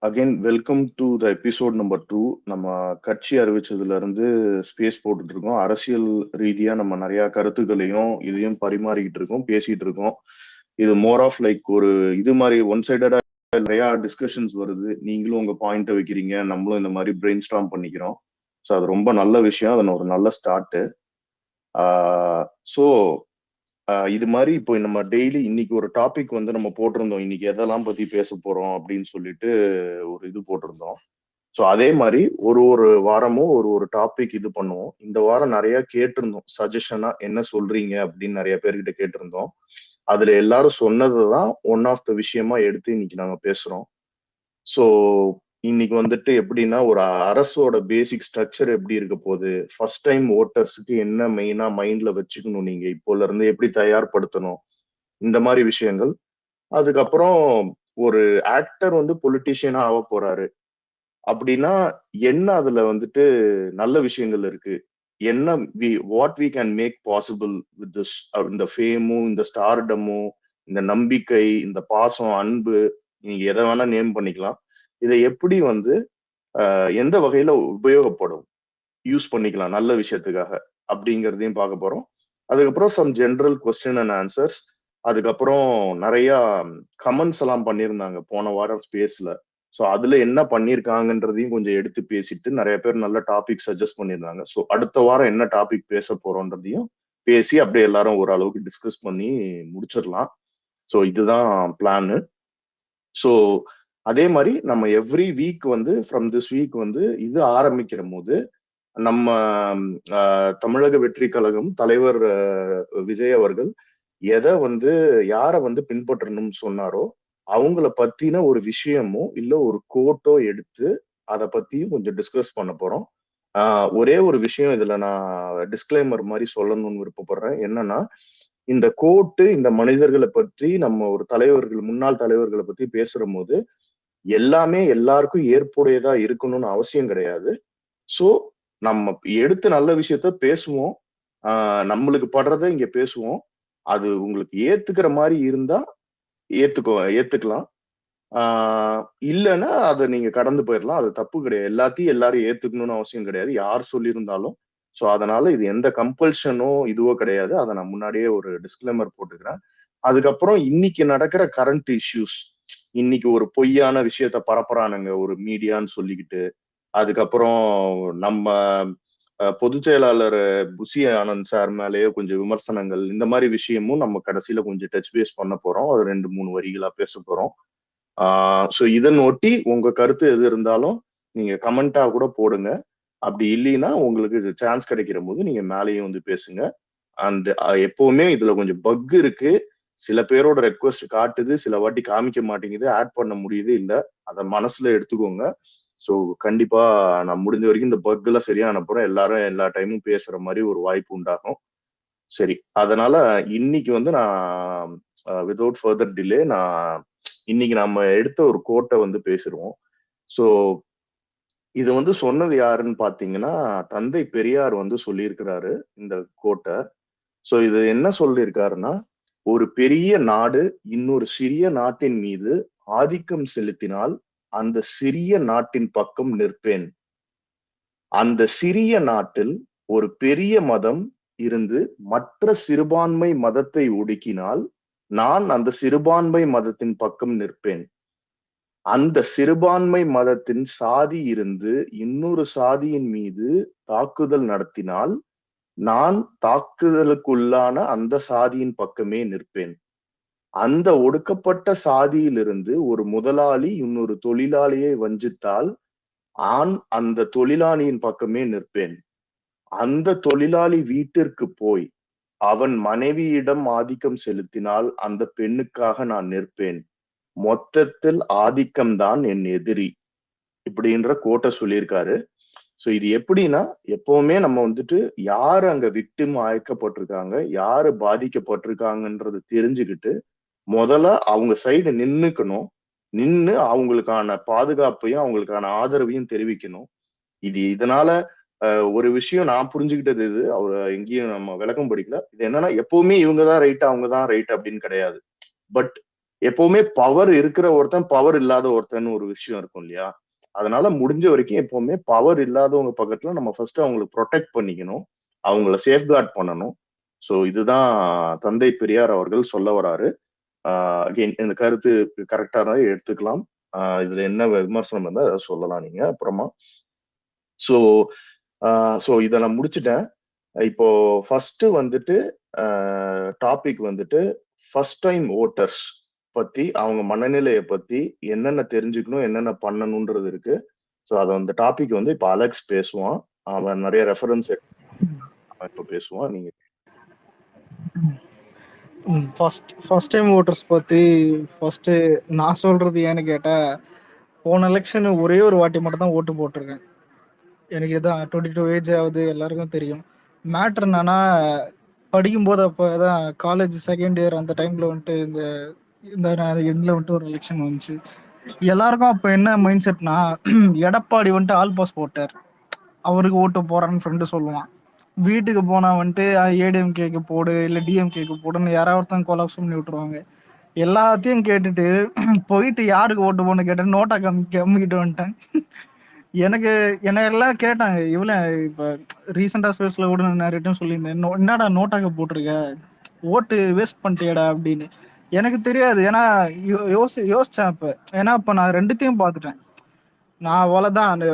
Again welcome to the episode number 2. நம்ம கட்சி அறிவிச்சதுல இருந்து ஸ்பேஸ் போட்டுட்டு இருக்கோம். அரசியல் ரீதியா நம்ம நிறைய கருத்துக்களையும் இதையும் பரிமாறிக்கிட்டு இருக்கோம், பேசிட்டு இருக்கோம். இது மோர் ஆஃப் லைக் ஒரு இது மாதிரி ஒன் சைடடா நிறைய டிஸ்கஷன்ஸ் வருது. நீங்களும் உங்க பாயிண்ட்டை வைக்கிறீங்க, நம்மளும் இந்த மாதிரி பிரெயின் ஸ்டார்ம் பண்ணிக்கிறோம். ஸோ அது ரொம்ப நல்ல விஷயம், அது ஒரு நல்ல ஸ்டார்ட். ஸோ இது மாதிரி இப்போ நம்ம டெய்லி இன்னைக்கு ஒரு டாபிக் வந்து நம்ம போட்டிருந்தோம், இன்னைக்கு எதெல்லாம் பத்தி பேச போறோம் அப்படின்னு சொல்லிட்டு ஒரு இது போட்டிருந்தோம். ஸோ அதே மாதிரி ஒரு ஒரு வாரமும் ஒரு ஒரு டாபிக் இது பண்ணுவோம். இந்த வாரம் நிறைய கேட்டிருந்தோம், சஜஷனா என்ன சொல்றீங்க அப்படின்னு நிறைய பேர்கிட்ட கேட்டிருந்தோம். அதுல எல்லாரும் சொன்னதுதான் ஒன் ஆஃப் த விஷயமா எடுத்து இன்னைக்கு நாங்க பேசுறோம். ஸோ இன்னைக்கு வந்துட்டு எப்படின்னா, ஒரு அரசோட பேசிக் ஸ்ட்ரக்சர் எப்படி இருக்க போகுது, ஃபர்ஸ்ட் டைம் ஓட்டர்ஸுக்கு என்ன மெயினா மைண்ட்ல வச்சுக்கணும், நீங்க இப்போல இருந்து எப்படி தயார்படுத்தணும், இந்த மாதிரி விஷயங்கள். அதுக்கப்புறம் ஒரு ஆக்டர் வந்து பொலிட்டீஷியனா ஆக போறாரு அப்படின்னா என்ன அதுல வந்துட்டு நல்ல விஷயங்கள் இருக்கு, என்ன what we can make possible with this, இந்த ஃபேமும் இந்த ஸ்டார்டமும் இந்த நம்பிக்கை இந்த பாசம் அன்பு, நீங்க எதை வேணா நேம் பண்ணிக்கலாம், இதை எப்படி வந்து எந்த வகையில உபயோகப்படும், யூஸ் பண்ணிக்கலாம் நல்ல விஷயத்துக்காக அப்படிங்கிறதையும் பார்க்க போறோம். அதுக்கப்புறம் some general question and answers. அதுக்கப்புறம் நிறைய கமெண்ட்ஸ் எல்லாம் பண்ணியிருந்தாங்க போன வாரம் ஸ்பேஸ்ல. ஸோ அதுல என்ன பண்ணியிருக்காங்கன்றதையும் கொஞ்சம் எடுத்து பேசிட்டு நிறைய பேர் நல்ல டாபிக் சஜஸ்ட் பண்ணியிருந்தாங்க. ஸோ அடுத்த வாரம் என்ன டாபிக் பேச போறோன்றதையும் பேசி அப்படியே எல்லாரும் ஓரளவுக்கு டிஸ்கஸ் பண்ணி முடிச்சிடலாம். ஸோ இதுதான் பிளானு. ஸோ அதே மாதிரி நம்ம எவ்ரி வீக் வந்து ஃப்ரம் திஸ் வீக் வந்து இது ஆரம்பிக்கிற போது நம்ம தமிழக வெற்றி கழகம் தலைவர் விஜய் அவர்கள் எதை வந்து யாரை வந்து பின்பற்றணும்னு சொன்னாரோ அவங்கள பத்தின ஒரு விஷயமோ இல்ல ஒரு கோட்டோ எடுத்து அதை பத்தியும் கொஞ்சம் டிஸ்கஸ் பண்ண போறோம். ஒரே ஒரு விஷயம் இதுல நான் டிஸ்கிளைமர் மாதிரி சொல்லணும்னு விருப்பப்படுறேன். என்னன்னா, இந்த கோட்டு இந்த மனிதர்களை பற்றி நம்ம ஒரு தலைவர்கள் முன்னாள் தலைவர்களை பத்தி பேசுற போது எல்லாமே எல்லாருக்கும் ஏற்புடையதா இருக்கணும்னு அவசியம் கிடையாது. சோ நம்ம எடுத்து நல்ல விஷயத்த பேசுவோம், நம்மளுக்கு படுறத இங்க பேசுவோம். அது உங்களுக்கு ஏத்துக்கிற மாதிரி இருந்தா ஏத்துக்கலாம், இல்லைன்னா அதை நீங்க கடந்து போயிடலாம், அது தப்பு கிடையாது. எல்லாத்தையும் எல்லாரும் ஏத்துக்கணும்னு அவசியம் கிடையாது, யார் சொல்லியிருந்தாலும். ஸோ அதனால இது எந்த கம்பல்ஷனோ இதுவோ கிடையாது, அதை நான் முன்னாடியே ஒரு டிஸ்கிளைமர் போட்டுக்கிறேன். அதுக்கப்புறம் இன்னைக்கு நடக்கிற கரண்ட் இஷ்யூஸ், இன்னைக்கு ஒரு பொய்யான விஷயத்த பரப்புறானுங்க ஒரு மீடியான்னு சொல்லிக்கிட்டு. அதுக்கப்புறம் நம்ம பொதுச் செயலாளர் புசி ஆனந்த் சார் மேலேயே கொஞ்சம் விமர்சனங்கள், இந்த மாதிரி விஷயமும் நம்ம கடைசியில கொஞ்சம் டச் பேஸ் பண்ண போறோம், அது 2-3 வரிகளா பேச போறோம். ஸோ இதன் ஒட்டி உங்க கருத்து எது இருந்தாலும் நீங்க கமெண்டா கூட போடுங்க. அப்படி இல்லைன்னா உங்களுக்கு சான்ஸ் கிடைக்கிற போது நீங்க மேலேயும் வந்து பேசுங்க. அண்ட் எப்பவுமே இதுல கொஞ்சம் பக் இருக்கு, சில பேரோட ரெக்வஸ்ட் காட்டுது, சில வாட்டி காமிக்க மாட்டேங்குது, ஆட் பண்ண முடியுது இல்ல, அதை மனசுல எடுத்துக்கோங்க. ஸோ கண்டிப்பா நான் முடிஞ்ச வரைக்கும் இந்த பக் எல்லாம் சரியா அனுப்புறேன், எல்லாரும் எல்லா டைமும் பேசுற மாதிரி ஒரு வாய்ப்பு உண்டாகும். சரி, அதனால இன்னைக்கு வந்து நான் வித்வுட் ஃபர்தர் டிலே நான் இன்னைக்கு நம்ம எடுத்த ஒரு கோட்டை வந்து பேசிடுவோம். ஸோ இது வந்து சொன்னது யாருன்னு பாத்தீங்கன்னா, தந்தை பெரியார் வந்து சொல்லியிருக்கிறாரு இந்த கோட்டை. ஸோ இது என்ன சொல்லியிருக்காருன்னா, ஒரு பெரிய நாடு இன்னொரு சிறிய நாட்டின் மீது ஆதிக்கம் செலுத்தினால் அந்த சிறிய நாட்டின் பக்கம் நிற்பேன். அந்த சிறிய நாட்டில் ஒரு பெரிய மதம் இருந்து மற்ற சிறுபான்மை மதத்தை ஒடுக்கினால் நான் அந்த சிறுபான்மை மதத்தின் பக்கம் நிற்பேன். அந்த சிறுபான்மை மதத்தின் சாதி இருந்து இன்னொரு சாதியின் மீது தாக்குதல் நடத்தினால் நான் தாக்குதலுக்குள்ளான அந்த சாதியின் பக்கமே நிற்பேன். அந்த ஒடுக்கப்பட்ட சாதியிலிருந்து ஒரு முதலாளி இன்னொரு தொழிலாளியை வஞ்சித்தால் அந்த தொழிலாளியின் பக்கமே நிற்பேன். அந்த தொழிலாளி வீட்டிற்கு போய் அவன் மனைவியிடம் ஆதிக்கம் செலுத்தினால் அந்த பெண்ணுக்காக நான் நிற்பேன். மொத்தத்தில் ஆதிக்கம்தான் என் எதிரி, இப்படின்ற கோட்டை சொல்லியிருக்காரு. சோ இது எப்படின்னா, எப்பவுமே நம்ம வந்துட்டு யாரு அங்க விக்டிம் ஆயக்கப்பட்டிருக்காங்க, யாரு பாதிக்கப்பட்டிருக்காங்கன்றது தெரிஞ்சுக்கிட்டு முதல்ல அவங்க சைடு நின்னுக்கணும். நின்னு அவங்களுக்கான பாதுகாப்பையும் அவங்களுக்கான ஆதரவையும் தெரிவிக்கணும். இதனால ஒரு விஷயம் நான் புரிஞ்சுக்கிட்டது, இது அவர் எங்கேயும் நம்ம விளக்கம் படிக்கல, இது என்னன்னா எப்பவுமே இவங்கதான் ரைட் அவங்கதான் ரைட் அப்படின்னு கிடையாது. பட் எப்பவுமே பவர் இருக்கிற ஒருத்தன் பவர் இல்லாத ஒருத்தன் ஒரு விஷயம் இருக்கும் இல்லையா? அதனால முடிஞ்ச வரைக்கும் எப்பவுமே பவர் இல்லாதவங்க பக்கத்துல நம்ம ஃபர்ஸ்ட் அவங்களுக்கு ப்ரொடெக்ட் பண்ணிக்கணும், அவங்கள சேஃப்கார்ட் பண்ணணும். ஸோ இதுதான் தந்தை பெரியார் அவர்கள் சொல்ல வராரு. அகெயின் இந்த கருத்து கரெக்டா தான் எடுத்துக்கலாம். இதுல என்ன விமர்சனம் இருந்தா அதை சொல்லலாம் நீங்க அப்புறமா. ஸோ ஸோ இதை நான் முடிச்சுட்டேன். இப்போ ஃபர்ஸ்ட் வந்துட்டு டாபிக் வந்துட்டு ஃபர்ஸ்ட் டைம் ஓட்டர்ஸ் பத்தி அவங்க மனநிலையை பத்தி என்னென்ன தெரிஞ்சுக்கணும் என்னென்ன பண்ணணும்ன்றது இருக்கு. ஸோ அதை அந்த டாபிக் வந்து இப்போ அலெக்ஸ் பேசுவான். அவன் நிறைய ரெஃபரன்ஸ் இப்போ பேசுவான். நீங்க ஃபர்ஸ்ட் டைம் ஓட்டர்ஸ் பற்றி ஃபர்ஸ்ட்டு நான் சொல்கிறது ஏன்னு கேட்டால், போன எலெக்ஷன் ஒரே ஒரு வாட்டி மட்டும் தான் ஓட்டு போட்டிருக்கேன். எனக்கு இதான் 22 ஏஜ் ஆகுது, எல்லாருக்கும் தெரியும். மேட்ரு என்னன்னா, படிக்கும்போது அப்போ தான் காலேஜ் செகண்ட் இயர் அந்த டைமில் வந்துட்டு இந்த இந்த எண்டில் வந்துட்டு ஒரு எலெக்ஷன் வந்துச்சு. எல்லாருக்கும் அப்போ என்ன மைண்ட் செட்னா, எடப்பாடி வந்துட்டு ஆல் பாஸ் போட்டார், அவருக்கு ஓட்டு போறான்னு ஃப்ரெண்டு சொல்லுவான். வீட்டுக்கு போனா வந்துட்டு ஏடிஎம்கேக்கு போடு இல்லை டிஎம்கேக்கு போடுன்னு யாராவது ஒருத்தன் கொலாப்ஸ் பண்ணி விட்டுருவாங்க. எல்லாத்தையும் கேட்டுட்டு போயிட்டு யாருக்கு ஓட்டு போன்னு கேட்டேன், நோட்டா கம்மிக்கிட்டு வந்துட்டேன். எனக்கு என்ன எல்லாம் கேட்டாங்க, இவ்வளோ இப்போ ரீசெண்டாக ஸ்பேஸில் கூட நான் நிறைய சொல்லியிருந்தேன், என்னடா நோட்டாக்க போட்டிருக்க, ஓட்டு வேஸ்ட் பண்ணிட்டியடா அப்படின்னு. எனக்கு தெரியாது, ஏன்னா யோசிச்சேன் அப்போ. ஏன்னா இப்போ நான் ரெண்டுத்தையும் பார்த்துட்டேன். நான் அவ்வளோதான், அந்த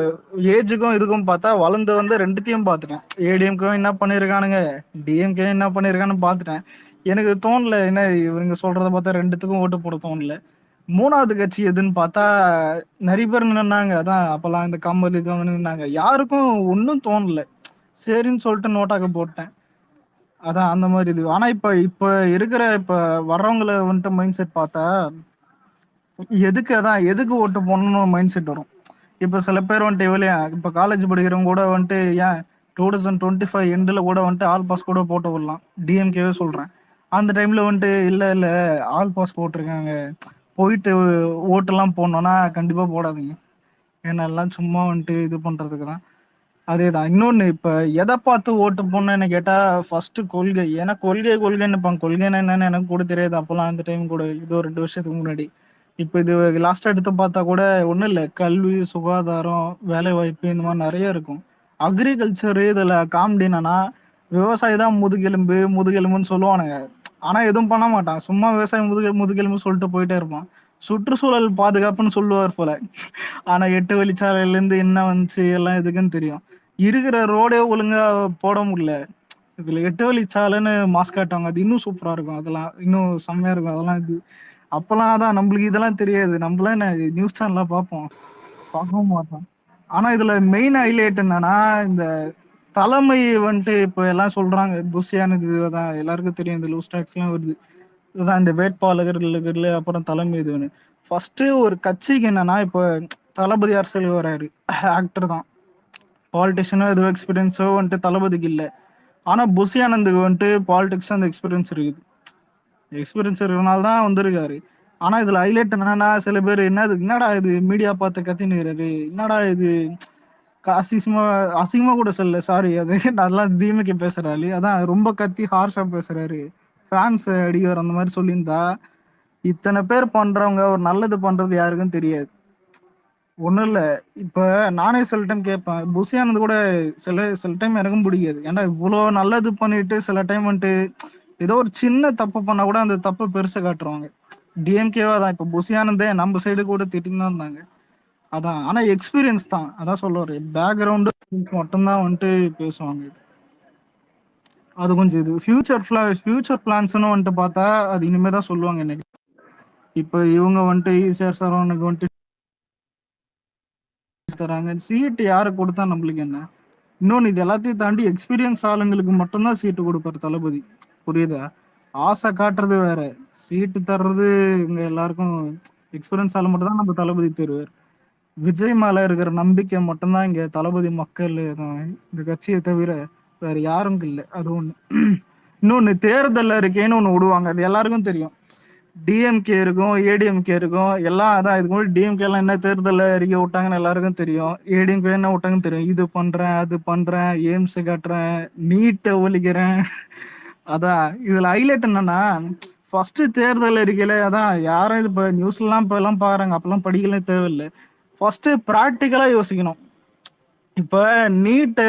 ஏஜுக்கும் இதுக்கும் பார்த்தா வளர்ந்து வந்து ரெண்டுத்தையும் பார்த்துட்டேன். ஏடிஎம்கேவும் என்ன பண்ணியிருக்கானுங்க, டிஎம்கே என்ன பண்ணியிருக்கான்னு பார்த்துட்டேன். எனக்கு தோணல, என்ன இவங்க சொல்கிறத பார்த்தா ரெண்டுத்துக்கும் ஓட்டு போட தோணல. மூணாவது கட்சி எதுன்னு பார்த்தா நிறைய பேர் நின்னாங்க, அதான் அப்போல்லாம் இந்த கமல் இது நின்னாங்க, யாருக்கும் ஒன்றும் தோணல. சரின்னு சொல்லிட்டு நோட்டாக்க போட்டேன். அதான் அந்த மாதிரி இது. ஆனால் இப்போ இருக்கிற இப்போ வர்றவங்களை வந்துட்டு மைண்ட் செட் பார்த்தா எதுக்கு ஓட்டு போடணும்னு மைண்ட் செட் வரும். இப்போ சில பேர் வந்துட்டு எவ்வளோ இப்போ காலேஜ் படிக்கிறவங்க கூட வந்துட்டு ஏன் 2025 எண்டில் கூட வந்துட்டு ஆல் பாஸ் கூட போட்டு விடலாம், டிஎம்கேவே சொல்கிறேன். அந்த டைமில் வந்துட்டு இல்லை ஆல் பாஸ் போட்டிருக்காங்க, போயிட்டு ஓட்டெல்லாம் போடணுன்னா கண்டிப்பாக போடாதீங்க, ஏன்னா எல்லாம் சும்மா வந்துட்டு இது பண்ணுறதுக்கு தான். அதே தான். இன்னொன்று, இப்போ எதை பார்த்து ஓட்டு போடணும்னு கேட்டால் ஃபஸ்ட்டு கொள்கை. ஏன்னா கொள்கைன்னு இருப்பாங்க, கொள்கைன்னா என்னன்னு எனக்கு கூட தெரியாது அப்போல்லாம், அந்த டைம் கூட, இது ஒரு 2 வருஷத்துக்கு முன்னாடி. இப்போ இது லாஸ்ட்டாக எடுத்து பார்த்தா கூட ஒன்றும் இல்லை, கல்வி, சுகாதாரம், வேலைவாய்ப்பு, இந்த மாதிரி நிறைய இருக்கும். அக்ரிகல்ச்சரு இதில் காமெடி என்னன்னா, விவசாயி தான் முதுகெலும்புன்னு சொல்லுவானுங்க, ஆனால் எதுவும் பண்ண மாட்டான், சும்மா விவசாயம் முதுகெலும்பு சொல்லிட்டு போயிட்டே இருப்பான். சுற்றுச்சூழல் பாதுகாப்புன்னு சொல்லுவார் போல, ஆனால் 8 வழிச்சாலையிலேருந்து என்ன வந்துச்சு எல்லாம் எதுக்குன்னு தெரியும். இருக்கிற ரோடே ஒழுங்கா போட முடியல, இதில் 8 வழிச்சாலைன்னு மாஸ்க் காட்டுவாங்க, அது இன்னும் சூப்பராக இருக்கும், அதெல்லாம் இன்னும் செம்மையாக இருக்கும். அதெல்லாம் இது அப்போல்லாம் அதான் நம்மளுக்கு இதெல்லாம் தெரியாது, நம்மளாம் என்ன நியூஸ் சேனலாக பார்க்கவும் மாட்டோம். ஆனால் இதில் மெயின் ஹைலைட் என்னன்னா, இந்த தலைமை வந்துட்டு இப்போ எல்லாம் சொல்கிறாங்க புஷியானது, தான் எல்லாருக்கும் தெரியும், இந்த லூஸ் டாக்ஸ்லாம் வருது, இதுதான் இந்த வேட்பாளர்கள் அப்புறம் தலைமை இதுன்னு. ஃபர்ஸ்ட் ஒரு கட்சிக்கு என்னன்னா, இப்போ தளபதி அரசியல் வராரு, ஆக்டர் தான், பாலிட்டிஷியனோ எதுவும் எக்ஸ்பீரியன்ஸோ வந்துட்டு தளபதிக்கு இல்லை. ஆனால் புஷியானந்துக்கு வந்துட்டு பாலிடிக்ஸ் அந்த எக்ஸ்பீரியன்ஸ் இருக்குது, எக்ஸ்பீரியன்ஸ் இருக்கிறனால தான் வந்திருக்காரு. ஆனால் இதில் ஹைலைட் என்னன்னா, சில பேர் என்னடா இது மீடியா பார்த்து கத்தினுறாரு, என்னடா இது அசிங்கமா கூட சொல்லல, சாரி, அது அதெல்லாம் டிஎம்கே பேசுறாரு, அதான் ரொம்ப கத்தி ஹார்ஷா பேசுறாரு, ஃபேன்ஸ் அடிக்கிற அந்த மாதிரி சொல்லியிருந்தா இத்தனை பேர் பண்றவங்க ஒரு நல்லது பண்றது யாருக்கும் தெரியாது. ஒன்றும் இல்லை, இப்போ நானே சில டைம் கேட்பேன், புஷியானது கூட சில டைம் எனக்கும் பிடிக்காது, ஏன்னா இவ்வளோ நல்லது பண்ணிட்டு சில டைம் வந்துட்டு ஏதோ ஒரு சின்ன தப்பு பண்ணா கூட அந்த தப்பை பெருசை காட்டுருவாங்க. டிஎம்கேவா தான், இப்போ புஷியானந்தே நம்ம சைடு கூட திட்டின்னு தான் இருந்தாங்க. அதான், ஆனால் எக்ஸ்பீரியன்ஸ் தான், அதான் சொல்லுவார், பேக்ரவுண்டு மட்டும்தான் வந்துட்டு பேசுவாங்க. அது கொஞ்சம் இது ஃபியூச்சர் பிளான்ஸ்னு வந்துட்டு பார்த்தா அது இனிமே தான் சொல்லுவாங்க எனக்கு. இப்போ இவங்க வந்துட்டு ஈசிஆர் சரவணுக்கு வந்துட்டு தராங்க, சீட்டு யாரை கொடுத்தா நம்மளுக்கு என்ன. இன்னொன்று, இது எல்லாத்தையும் தாண்டி எக்ஸ்பீரியன்ஸ் ஆளுங்களுக்கு மட்டும்தான் சீட்டு கொடுப்பாரு தளபதி, புரியுதா? ஆசை காட்டுறது வேற, சீட்டு தர்றது இவங்க எல்லாருக்கும் எக்ஸ்பீரியன்ஸ் ஆளு மட்டும் தான் நம்ம தளபதி தருவார். விஜய் மேல இருக்கிற நம்பிக்கை மட்டும்தான் இங்க தளபதி மக்கள் இந்த கட்சியை தவிர வேற யாரும் இல்லை, அது ஒண்ணு. இன்னொன்னு, தேர்தல் அறிக்கைன்னு ஒண்ணு விடுவாங்க, அது எல்லாருக்கும் தெரியும். டிஎம்கே இருக்கும், ஏடிஎம்கே இருக்கும், எல்லாம் அதான். இதுக்கு முன்னாடி டிஎம்கே எல்லாம் என்ன தேர்தல் அறிக்கை விட்டாங்கன்னு எல்லாருக்கும் தெரியும், ஏடிஎம்கே என்ன விட்டாங்கன்னு தெரியும். இது பண்றேன், அது பண்றேன், எய்ம்ஸ் கட்டுறேன், நீட்டை ஒழிக்கிறேன். அதான் இதுல ஹைலைட் என்னன்னா, ஃபர்ஸ்ட் தேர்தல் அறிக்கையில அதான் யாரும் இது இப்போ நியூஸ்லாம் இப்போ எல்லாம் பாருங்க, அப்பெல்லாம் படிக்கலாம் தேவையில்லை. ஃபர்ஸ்ட் ப்ராக்டிக்கலா யோசிக்கணும். இப்ப நீட்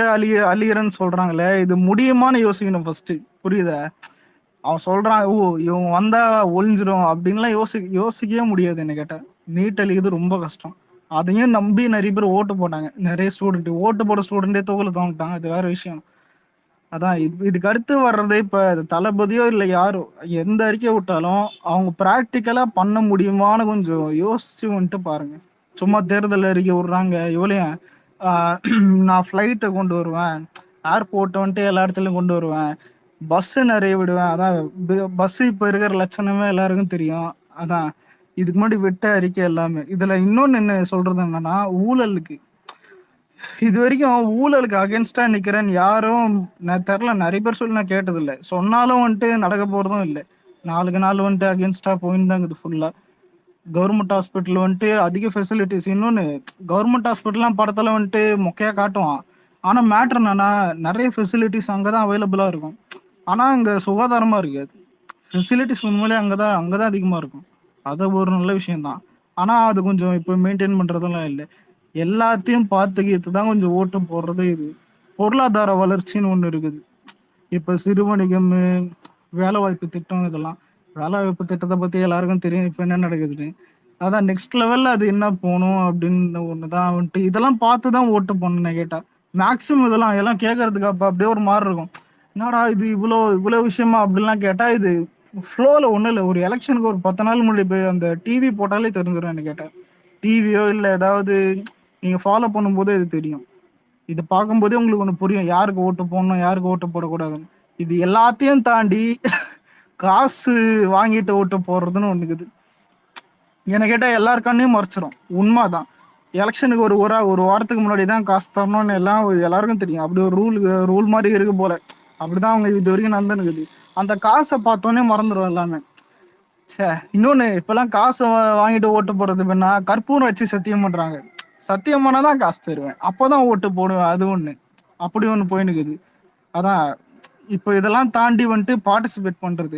அழியறன்னு சொல்றாங்களே, இது முடியுமான்னு யோசிக்கணும் ஃபர்ஸ்ட். புரியுதா? அவன் சொல்றான், ஓ இவன் வந்தா ஒளிஞ்சிரும் அப்படின்லாம் யோசிக்கவே முடியாது. என்ன கேட்டா நீட் அழிக்கிறது ரொம்ப கஷ்டம். அதையும் நம்பி நிறைய பேர் ஓட்டு போட்டாங்க. நிறைய ஸ்டூடெண்ட் ஓட்டு போட ஸ்டூடெண்டே தோக்கல தோங்கிட்டாங்க. அது வேற விஷயம். அதான் இதுக்கு அடுத்து வர்றது இப்ப தளபதியோ இல்ல யாரோ எந்த அறிக்கை விட்டாலும் அவங்க பிராக்டிக்கலா பண்ண முடியுமான்னு கொஞ்சம் யோசிச்சு வந்துட்டு பாருங்க. சும்மா தேர்தல் அறிக்கை விடுறாங்க இவ்வளையும் நான் ஃப்ளைட்டை கொண்டு வருவேன், ஏர்போர்ட்டை வந்துட்டு எல்லா இடத்துலயும் கொண்டு வருவேன், பஸ் நிறைய விடுவேன். அதான் பஸ் இப்ப இருக்கிற லட்சணமே எல்லாருக்கும் தெரியும். அதான் இதுக்கு முன்னாடி விட்ட அறிக்கை எல்லாமே. இதுல இன்னொன்னு என்ன சொல்றது என்னன்னா, ஊழலுக்கு இது வரைக்கும் ஊழலுக்கு அகேன்ஸ்டா நிக்கிறேன்னு யாரும் நான் தெரில, நிறைய பேர் சொல்லி நான் கேட்டதில்லை. சொன்னாலும் வந்துட்டு நடக்க போறதும் இல்லை. நாளுக்கு நாள் வந்துட்டு அகேன்ஸ்டா போயின்னு தான் இருக்குது ஃபுல்லா. கவர்மெண்ட் ஹாஸ்பிட்டல் வந்துட்டு அதிக ஃபெசிலிட்டிஸ். இன்னொன்று, கவர்மெண்ட் ஹாஸ்பிட்டல்லாம் படத்துல வந்துட்டு மொக்கையா காட்டுவான். ஆனா மேட்ரு என்னன்னா, நிறைய ஃபெசிலிட்டிஸ் அங்கதான் அவைலபிளா இருக்கும். ஆனா அங்க சுகாதாரமா இருக்காது. ஃபெசிலிட்டிஸ் உண்மையிலே அங்கதான் அதிகமா இருக்கும். அது ஒரு நல்ல விஷயம்தான். ஆனா அது கொஞ்சம் இப்போ மெயின்டைன் பண்றதெல்லாம் இல்லை. எல்லாத்தையும் பார்த்துக்கிட்டு தான் கொஞ்சம் ஓட்டு போடுறது. இது பொருளாதார வளர்ச்சின்னு ஒண்ணு இருக்குது. இப்ப சிறு வணிகம், வேலை வாய்ப்பு திட்டம், இதெல்லாம் வேலை வாய்ப்பு திட்டத்தை பத்தி எல்லாருக்கும் தெரியும் இப்ப என்ன நடக்குதுன்னு. அதான் நெக்ஸ்ட் லெவல்ல அது என்ன போகணும் அப்படின்னு ஒண்ணுதான் வந்துட்டு இதெல்லாம் பார்த்துதான் ஓட்டு போடணும்னு கேட்டா. மேக்சிமம் இதெல்லாம் கேட்கறதுக்கு அப்ப அப்படியே ஒரு மாதிரி இருக்கும். என்னடா இது இவ்வளவு விஷயமா அப்படிலாம் கேட்டா, இது ஃப்ளோல ஒண்ணும் இல்லை. ஒரு எலெக்ஷனுக்கு ஒரு 10 நாள் முன்னாடி போய் அந்த டிவி போட்டாலே தெரிஞ்சிடும். என்ன கேட்டா டிவியோ இல்ல ஏதாவது நீங்க ஃபாலோ பண்ணும்போது இது தெரியும். இது பார்க்கும்போதே உங்களுக்கு ஒண்ணு புரியும், யாருக்கு ஓட்டு போடணும் யாருக்கு ஓட்டு போடக்கூடாதுன்னு. இது எல்லாத்தையும் தாண்டி காசு வாங்கிட்டு ஓட்டு போடுறதுன்னு ஒண்ணு இருக்குது. என்ன கேட்டா எல்லார் கண்ணையும் மறைச்சிரும். உண்மைதான். எலெக்ஷனுக்கு ஒரு வாரத்துக்கு முன்னாடி தான் காசு தரணும்னு எல்லாம் எல்லாருக்கும் தெரியும். அப்படி ஒரு ரூல் மாதிரி இருக்கு போல. அப்படிதான் அவங்க இது வரைக்கும் நடந்துனுக்குது. அந்த காசை பார்த்தோன்னே மறந்துடும் எல்லாமே. ச்சே, இன்னொன்னு, இப்பெல்லாம் காசு வாங்கிட்டு ஓட்டு போடுறது வேணா கற்பூரம் வச்சு சத்தியம் பண்றாங்க. சத்தியம் பண்ணாதான் காசு தருவேன், அப்பதான் ஓட்டு போடுவேன். அது ஒண்ணு அப்படி ஒண்ணு போயினுக்குது. அதான் இப்போ இதெல்லாம் தாண்டி வந்துட்டு பார்ட்டிசிபேட் பண்றது.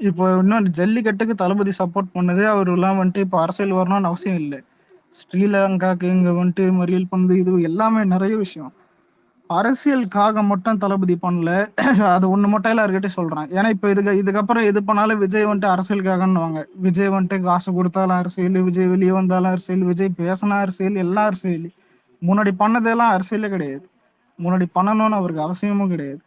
இப்போ இன்னொன்று, ஜல்லிக்கட்டுக்கு தளபதி சப்போர்ட் பண்ணது அவர் எல்லாம் வந்துட்டு இப்போ அரசியல் வரணும்னு அவசியம் இல்லை. ஸ்ரீலங்காக்கு இங்க வந்துட்டு மறியல் பண்ணது, இது எல்லாமே நிறைய விஷயம் அரசியலுக்காக மட்டும் தளபதி பண்ணல. அது ஒண்ணு மட்டும் எல்லாருக்கிட்டையும் சொல்றேன். ஏன்னா இப்ப இதுக்கப்புறம் எது பண்ணாலும் விஜய் வந்துட்டு அரசியலுக்காகன்னுவாங்க. விஜய் வந்துட்டு காசு கொடுத்தாலும் அரசியல், விஜய் வெளியே வந்தாலும் அரசியல், விஜய் பேசினா அரசியல், எல்லாம் அரசியல். முன்னாடி பண்ணதெல்லாம் அரசியலே கிடையாது. முன்னாடி பண்ணணும்னு அவருக்கு அவசியமும் கிடையாது.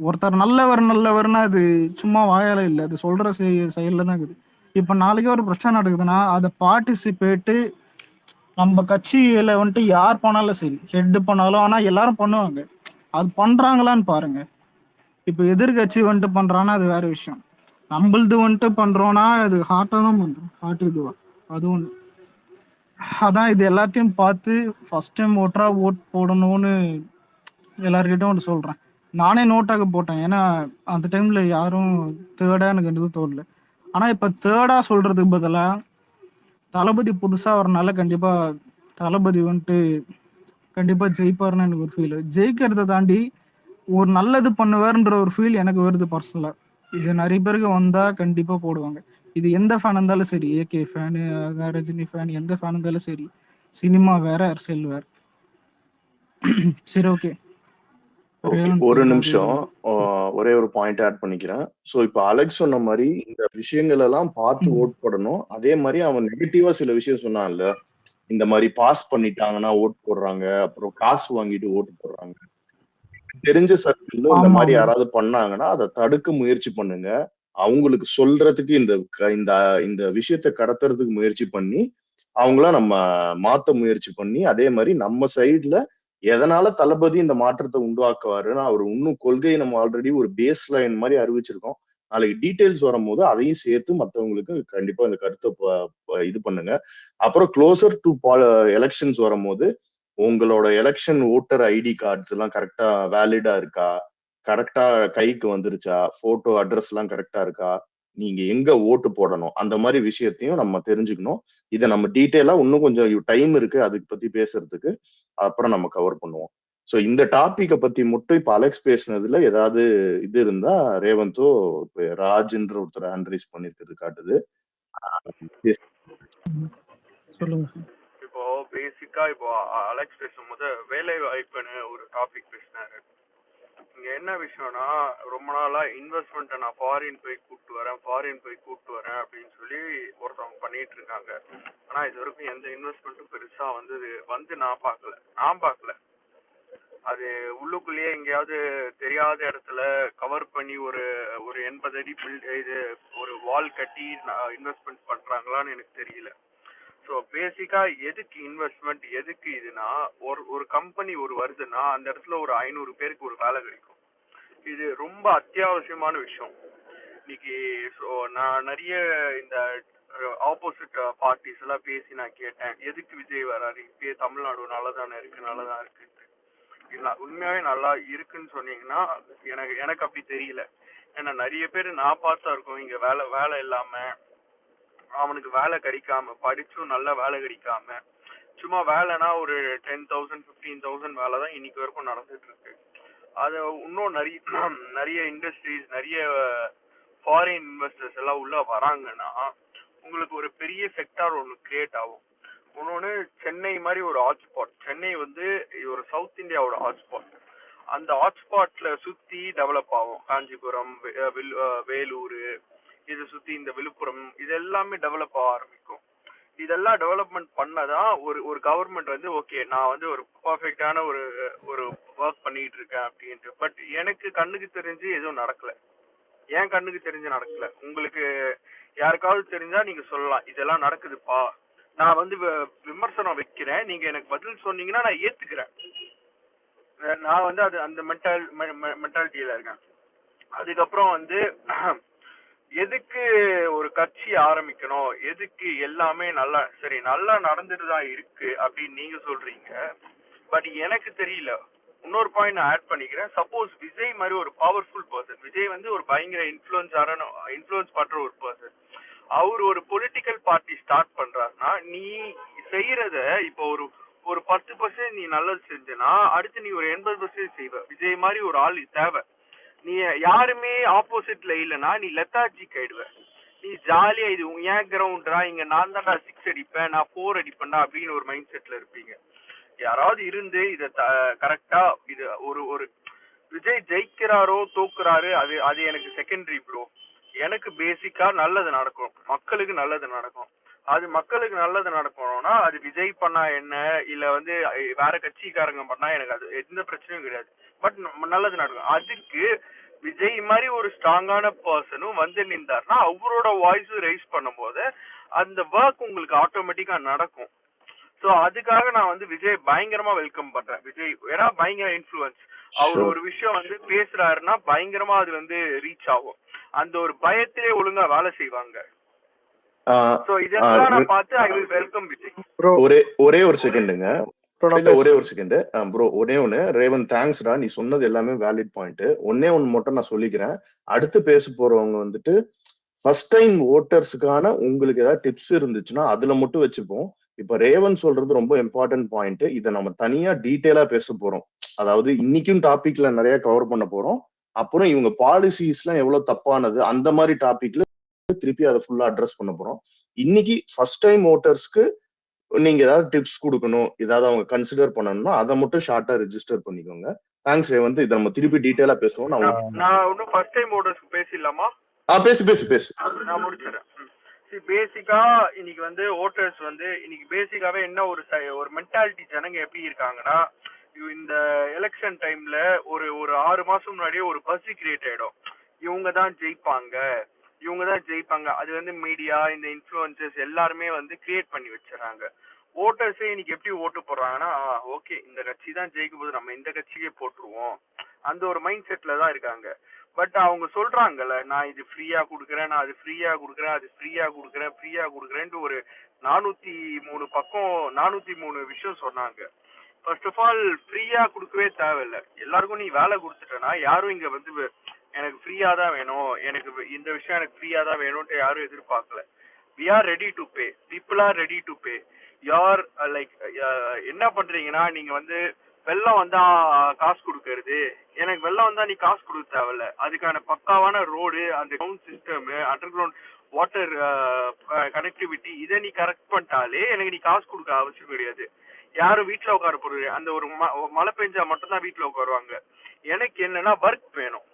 ஒருத்தர் நல்லவர்னா அது சும்மா வாயால இல்லை, அது சொல்ற செயல்ல தான் இருக்குது. இப்ப நாளைக்கு ஒரு பிரச்சனை நடக்குதுன்னா அதை பார்ட்டிசிபேட்டு நம்ம கட்சியில வந்துட்டு யார் பண்ணாலும் சரி, ஹெட் பண்ணாலும், ஆனா எல்லாரும் பண்ணுவாங்க. அது பண்றாங்களான்னு பாருங்க. இப்ப எதிர்கட்சி வந்துட்டு பண்றான்னா அது வேற விஷயம். நம்மளது வந்துட்டு பண்றோம்னா அது ஹார்ட்டா தான் பண்றோம். ஹார்ட் இதுவா அது ஒண்ணு. அதான் இது எல்லாத்தையும் பார்த்து ஃபர்ஸ்ட் டைம் ஓட் போடணும்னு எல்லார்கிட்டையும் ஒன்று சொல்றேன். நானே நோட்டாக போட்டேன். ஏன்னா அந்த டைம்ல யாரும் தேர்டா எனக்கு எதுவும் தோணல. ஆனா இப்ப தேர்டா சொல்றதுக்கு பதிலா தளபதி புதுசா வரனால கண்டிப்பா தளபதி வந்துட்டு கண்டிப்பா ஜெயிப்பாருன்னு எனக்கு ஒரு ஃபீல். ஜெயிக்கிறத தாண்டி ஒரு நல்லது பண்ணுவாருன்ற ஒரு ஃபீல் எனக்கு வருது பர்சனலா. இது நிறைய பேருக்கு வந்தா கண்டிப்பா போடுவாங்க. இது எந்த ஃபேன் இருந்தாலும் சரி, ஏகே ஃபேனு, ரஜினி ஃபேன், எந்த ஃபேன் இருந்தாலும் சரி. சினிமா வேற, அரசியல் வேற. சரி, ஓகே. ஓகே, ஒரு நிமிஷம். ஒரே ஒரு பாயிண்ட் ஆட் பண்ணிக்கிறேன். சோ இப்ப அலெக்ஸ் சொன்ன மாதிரி இந்த விஷயங்கள் எல்லாம் பார்த்து ஓட் போடணும். அதே மாதிரி அவன் நெகட்டிவா சில விஷயம் சொன்னான்ல, இந்த மாதிரி பாஸ் பண்ணிட்டாங்கன்னா ஓட் போடுறாங்க, அப்புறம் காசு வாங்கிட்டு ஓட்டு போடுறாங்க. தெரிஞ்ச சர்க்கிள்ல இந்த மாதிரி யாராவது பண்ணாங்கன்னா அதை தடுக்க முயற்சி பண்ணுங்க. அவங்களுக்கு சொல்றதுக்கு இந்த இந்த விஷயத்தை கடத்துறதுக்கு முயற்சி பண்ணி அவங்கள நம்ம மாத்த முயற்சி பண்ணி, அதே மாதிரி நம்ம சைடுல எதனால தளபதி இந்த மாற்றத்தை உண்டாக்குவாருன்னா, அவர் இன்னும் கொள்கையை நம்ம ஆல்ரெடி ஒரு பேஸ் லைன் மாதிரி அறிவிச்சிருக்கோம். நாளைக்கு டீடைல்ஸ் வரும்போது அதையும் சேர்த்து மத்தவங்களுக்கு கண்டிப்பா இந்த கருத்தை இது பண்ணுங்க. அப்புறம் க்ளோசர் டு எலெக்ஷன்ஸ் வரும்போது உங்களோட எலெக்ஷன் ஓட்டர் ஐடி கார்ட்ஸ் எல்லாம் கரெக்டா வேலிடா இருக்கா, கரெக்டா கைக்கு வந்துருச்சா, போட்டோ அட்ரஸ் எல்லாம் கரெக்டா இருக்கா, நீங்க எங்க ஓட்டு போடணும், அந்த மாதிரி விஷயத்தையும் நம்ம தெரிஞ்சுக்கணும். இதை நம்ம டீட்டெயிலா இன்னும் கொஞ்சம் டைம் இருக்கு அதுக்கு பத்தி பேசுறதுக்கு, அப்புறம் நம்ம கவர் பண்ணுவோம். ஸோ இந்த டாபிக்கை பத்தி மட்டும் இப்ப அலெக்ஸ் பேசுனதுல ஏதாவது இது இருந்தா ரேவந்தோ இப்ப ராஜ்ன்ற ஒருத்தர் ஹேண்ட் ரைஸ் பண்ணிருக்கிறது காட்டுது. சொல்லுங்க. இப்போ பேசிக்கா இப்போ அலெக்ஸ் பேசும்போது வேலை வாய்ப்புன்னு ஒரு டாபிக் பேசினாரு. இங்க என்ன விஷயம்னா, ரொம்ப நாளா இன்வெஸ்ட்மெண்ட் நான் ஃபாரின் போய் கூப்பிட்டு வரேன் அப்படின்னு சொல்லி ஒருத்தவங்க பண்ணிட்டு இருக்காங்க. ஆனா இது வரைக்கும் எந்த இன்வெஸ்ட்மெண்ட்டும் பெருசா வந்து நான் பார்க்கல. அது உள்ளுக்குள்ளேயே எங்கேயாவது தெரியாத இடத்துல கவர் பண்ணி ஒரு 80 அடி இது ஒரு வால் கட்டி இன்வெஸ்ட்மெண்ட் பண்றாங்களான்னு எனக்கு தெரியல. ஸோ பேசிக்கா எதுக்கு இன்வெஸ்ட்மெண்ட், எதுக்கு இதுனா, ஒரு கம்பெனி வருதுன்னா அந்த இடத்துல ஒரு 500 பேருக்கு ஒரு வேலை கிடைக்கும். இது ரொம்ப அத்தியாவசியமான விஷயம் இன்னைக்கு. ஸோ நான் நிறைய இந்த ஆப்போசிட் பார்ட்டிஸ் எல்லாம் பேசி நான் கேட்டேன், எதுக்கு விஜய் வராரு, இப்பயே தமிழ்நாடு நல்லதான் இருக்கு. உண்மையாவே நல்லா இருக்குன்னு சொன்னீங்கன்னா எனக்கு அப்படி தெரியல. ஏன்னா நிறைய பேர் நான் பார்த்தா இருக்கோம் இங்க வேலை இல்லாம, அவனுக்கு வேலை கிடைக்காம, படிச்சும் நல்ல வேலை கிடைக்காம, சும்மா வேலைனா ஒரு 10,000 15,000 வேலை தான் இன்னைக்கு வரைக்கும் நடந்துட்டு இருக்கு. அது இன்னும் நிறைய இண்டஸ்ட்ரீஸ், நிறைய ஃபாரின் இன்வெஸ்டர்ஸ் எல்லாம் உள்ள வராங்கன்னா உங்களுக்கு ஒரு பெரிய செக்டார் ஒன்று கிரியேட் ஆகும். இன்னொன்று, சென்னை மாதிரி ஒரு ஹாட்ஸ்பாட். சென்னை ஒரு சவுத் இந்தியாவோட ஹாட்ஸ்பாட். அந்த ஹாட்ஸ்பாட்ல சுத்தி டெவலப் ஆகும். காஞ்சிபுரம், வேலூர், இதை சுத்தி இந்த விழுப்புரம், இது எல்லாமே டெவலப் ஆக ஆரம்பிக்கும். இதெல்லாம் டெவலப்மெண்ட் பண்ணதான் ஒரு கவர்மெண்ட் ஓகே நான் ஒரு பர்ஃபெக்டான ஒரு ஒர்க் பண்ணிட்டு இருக்கேன் அப்படின்ட்டு. பட் எனக்கு கண்ணுக்கு தெரிஞ்சு எதுவும் நடக்கல. ஏன் கண்ணுக்கு தெரிஞ்சு நடக்கல, உங்களுக்கு யாருக்காவது தெரிஞ்சா நீங்க சொல்லலாம், இதெல்லாம் நடக்குதுப்பா, நான் விமர்சனம் வைக்கிறேன், நீங்க எனக்கு பதில் சொன்னீங்கன்னா நான் ஏத்துக்கிறேன். நான் அது அந்த மென்டாலிட்டியில இருக்கேன். அதுக்கப்புறம் எதுக்கு ஒரு கட்சி ஆரம்பிக்கணும், எதுக்கு எல்லாமே நல்லா நடந்துட்டு தான் இருக்கு அப்படின்னு நீங்க சொல்றீங்க. பட் எனக்கு தெரியல. இன்னொரு பாயிண்ட் நான் ஆட் பண்ணிக்கிறேன். சப்போஸ் விஜய் மாதிரி ஒரு பவர்ஃபுல் பர்சன், விஜய் ஒரு பயங்கர இன்ஃப்ளூயன்ஸ் பண்ற ஒரு பர்சன், அவர் ஒரு பொலிட்டிக்கல் பார்ட்டி ஸ்டார்ட் பண்றாருன்னா, நீ செய்யறத இப்போ ஒரு 10% நீ நல்லது செஞ்சனா அடுத்து நீ ஒரு 80% செய்வ. விஜய் மாதிரி ஒரு ஆள் தேவை. நீ யாருமே ஆப்போசிட்ல இல்லைன்னா நீ லெத்தாஜிக் ஆயிடுவ. நீ ஜாலியா இது ஏன் கிரவுண்டா, இங்க நான் தான் 6 அடிப்பேன், நான் 4 அடிப்பேன்டா அப்படின்னு ஒரு மைண்ட் செட்ல இருப்பீங்க. யாராவது இருந்து இத கரெக்டா இது ஒரு விஜய் ஜெயிக்கிறாரோ தோக்குறாரு அது எனக்கு செகண்டரி ப்ரோ. எனக்கு பேசிக்கா நல்லது நடக்கும், மக்களுக்கு நல்லது நடக்கும். அது மக்களுக்கு நல்லது நடக்கணும்னா அது விஜய் பண்ணா என்ன, இல்ல வேற கட்சிக்காரங்க பண்ணா எனக்கு அது எந்த பிரச்சனையும் கிடையாது. பட் நல்லது நடக்கும். அதுக்கு விஜய் மாதிரி ஒரு ஸ்ட்ராங்கான பர்சனும் நின்றாருன்னா அவரோட வாய்ஸ் ரைஸ் பண்ணும் போது அந்த ஒர்க் உங்களுக்கு ஆட்டோமேட்டிக்கா நடக்கும். சோ அதுக்காக நான் விஜய் பயங்கரமா வெல்கம் பண்றேன். விஜய் ஏன்னா பயங்கர இன்ஃப்ளூயன்ஸ். அவர் ஒரு விஷயம் பேசுறாருன்னா பயங்கரமா அது ரீச் ஆகும். அந்த ஒரு பயத்திலே ஒழுங்கா வேலை செய்வாங்க. சோ இதெல்லாம் நான் பார்த்து ஐ வில் வெல்கம் விஜய். ஒரே ஒரு செகண்டுங்க, ஒரே ஒரு செகண்ட் ப்ரோ, ஒண்ணு ரேவன், தேங்க்ஸ்டா, நீ சொன்னது எல்லாமே வேலிட் பாயிண்ட். ஒன்னே ஒண்ணு மட்டும் நான் சொல்லிக்கிறேன். அடுத்து பேச போறவங்க ஃபர்ஸ்ட் டைம் ஓட்டர்ஸுக்கான உங்களுக்கு ஏதாவது டிப்ஸ் இருந்துச்சுன்னா அதுல மட்டும் வச்சுப்போம். இப்ப ரேவன் சொல்றது ரொம்ப இம்பார்ட்டன்ட் பாயிண்ட். இதை நம்ம தனியா டீட்டெயிலா பேச போறோம். அதாவது இன்னைக்கும் டாபிக்ல நிறைய கவர் பண்ண போறோம். அப்புறம் இவங்க பாலிசிஸ் எல்லாம் எவ்வளவு தப்பானது, அந்த மாதிரி டாபிக்ல திருப்பி அதை ஃபுல்லா அட்ரஸ் பண்ண போறோம். இன்னைக்கு ஃபர்ஸ்ட் டைம் ஓட்டர்ஸ்க்கு நீங்க ஏதாவது டிப்ஸ் கொடுக்கணும், ஏதாவது அவங்க கன்சிடர் பண்ணணும்னா அதை மட்டும் ஷார்ட்டா ரெஜிஸ்டர் பண்ணிக்கோங்க. தேங்க்ஸ் ரேவந்த். இதை நம்ம திருப்பி டீடைலா பேசுவோம். நான் இன்னும் ஃபர்ஸ்ட் டைம் ஓட்டர்ஸ்க்கு பேசிடலாமா? பேசு. நான் முடிச்சிடுறேன். பேசிக்கா இன்னைக்கு ஓட்டர்ஸ் இன்னைக்கு பேசிக்காவே என்ன ஒரு மென்டாலிட்டி ஜனங்க எப்படி இருக்காங்கன்னா, இந்த எலெக்ஷன் டைம்ல ஒரு 6 மாசம் முன்னாடியே ஒரு பசி கிரியேட் ஆயிடும். இவங்க தான் ஜெயிப்பாங்க. அது மீடியா, இந்த இன்ஃப்ளூயன்சர்ஸ் எல்லாருமே கிரியேட் பண்ணி வச்சிடறாங்க. ஓட்டர்ஸே இன்னைக்கு எப்படி ஓட்டு போடுறாங்கன்னா, ஓகே இந்த கட்சி தான் ஜெயிக்கும் போது நம்ம இந்த கட்சியே போட்டுருவோம், அந்த ஒரு மைண்ட் செட்ல தான் இருக்காங்க. பட் அவங்க சொல்றாங்கல்ல, நான் இது ஃப்ரீயா கொடுக்குறேன், நான் அது ஃப்ரீயா கொடுக்குறேன்ட்டு ஒரு 403 பக்கம் 403 விஷயம் சொன்னாங்க. ஃபர்ஸ்ட் ஆஃப் ஆல் ஃப்ரீயா கொடுக்கவே தேவையில்லை. எல்லாருக்கும் நீ வேலை கொடுத்துட்டேன்னா யாரும் இங்க எனக்கு ஃப்ரீயா தான் வேணும், எனக்கு இந்த விஷயம் எனக்கு ஃப்ரீயா தான் வேணும்ட்டு யாரும் எதிர்பார்க்கல. we are ready to pay, people are ready to pay. யார் லைக் என்ன பண்றீங்கன்னா, நீங்க வெள்ளம் வந்தா காசு கொடுக்கறது. எனக்கு வெள்ளம் வந்தா நீ காசு கொடுக்க தேவையில்ல. அதுக்கான பக்காவான ரோடு, அந்த ground system, under ground water connectivity இதை நீ கரெக்ட் பண்ணிட்டாலே எனக்கு நீ காசு கொடுக்க அவசியம் கிடையாது. யாரும் வீட்டுல உட்கார போறது, அந்த ஒரு மழை பெஞ்சா மட்டும்தான் வீட்டுல உட்காருவாங்க. எனக்கு என்னன்னா ஒர்க் வேணும்.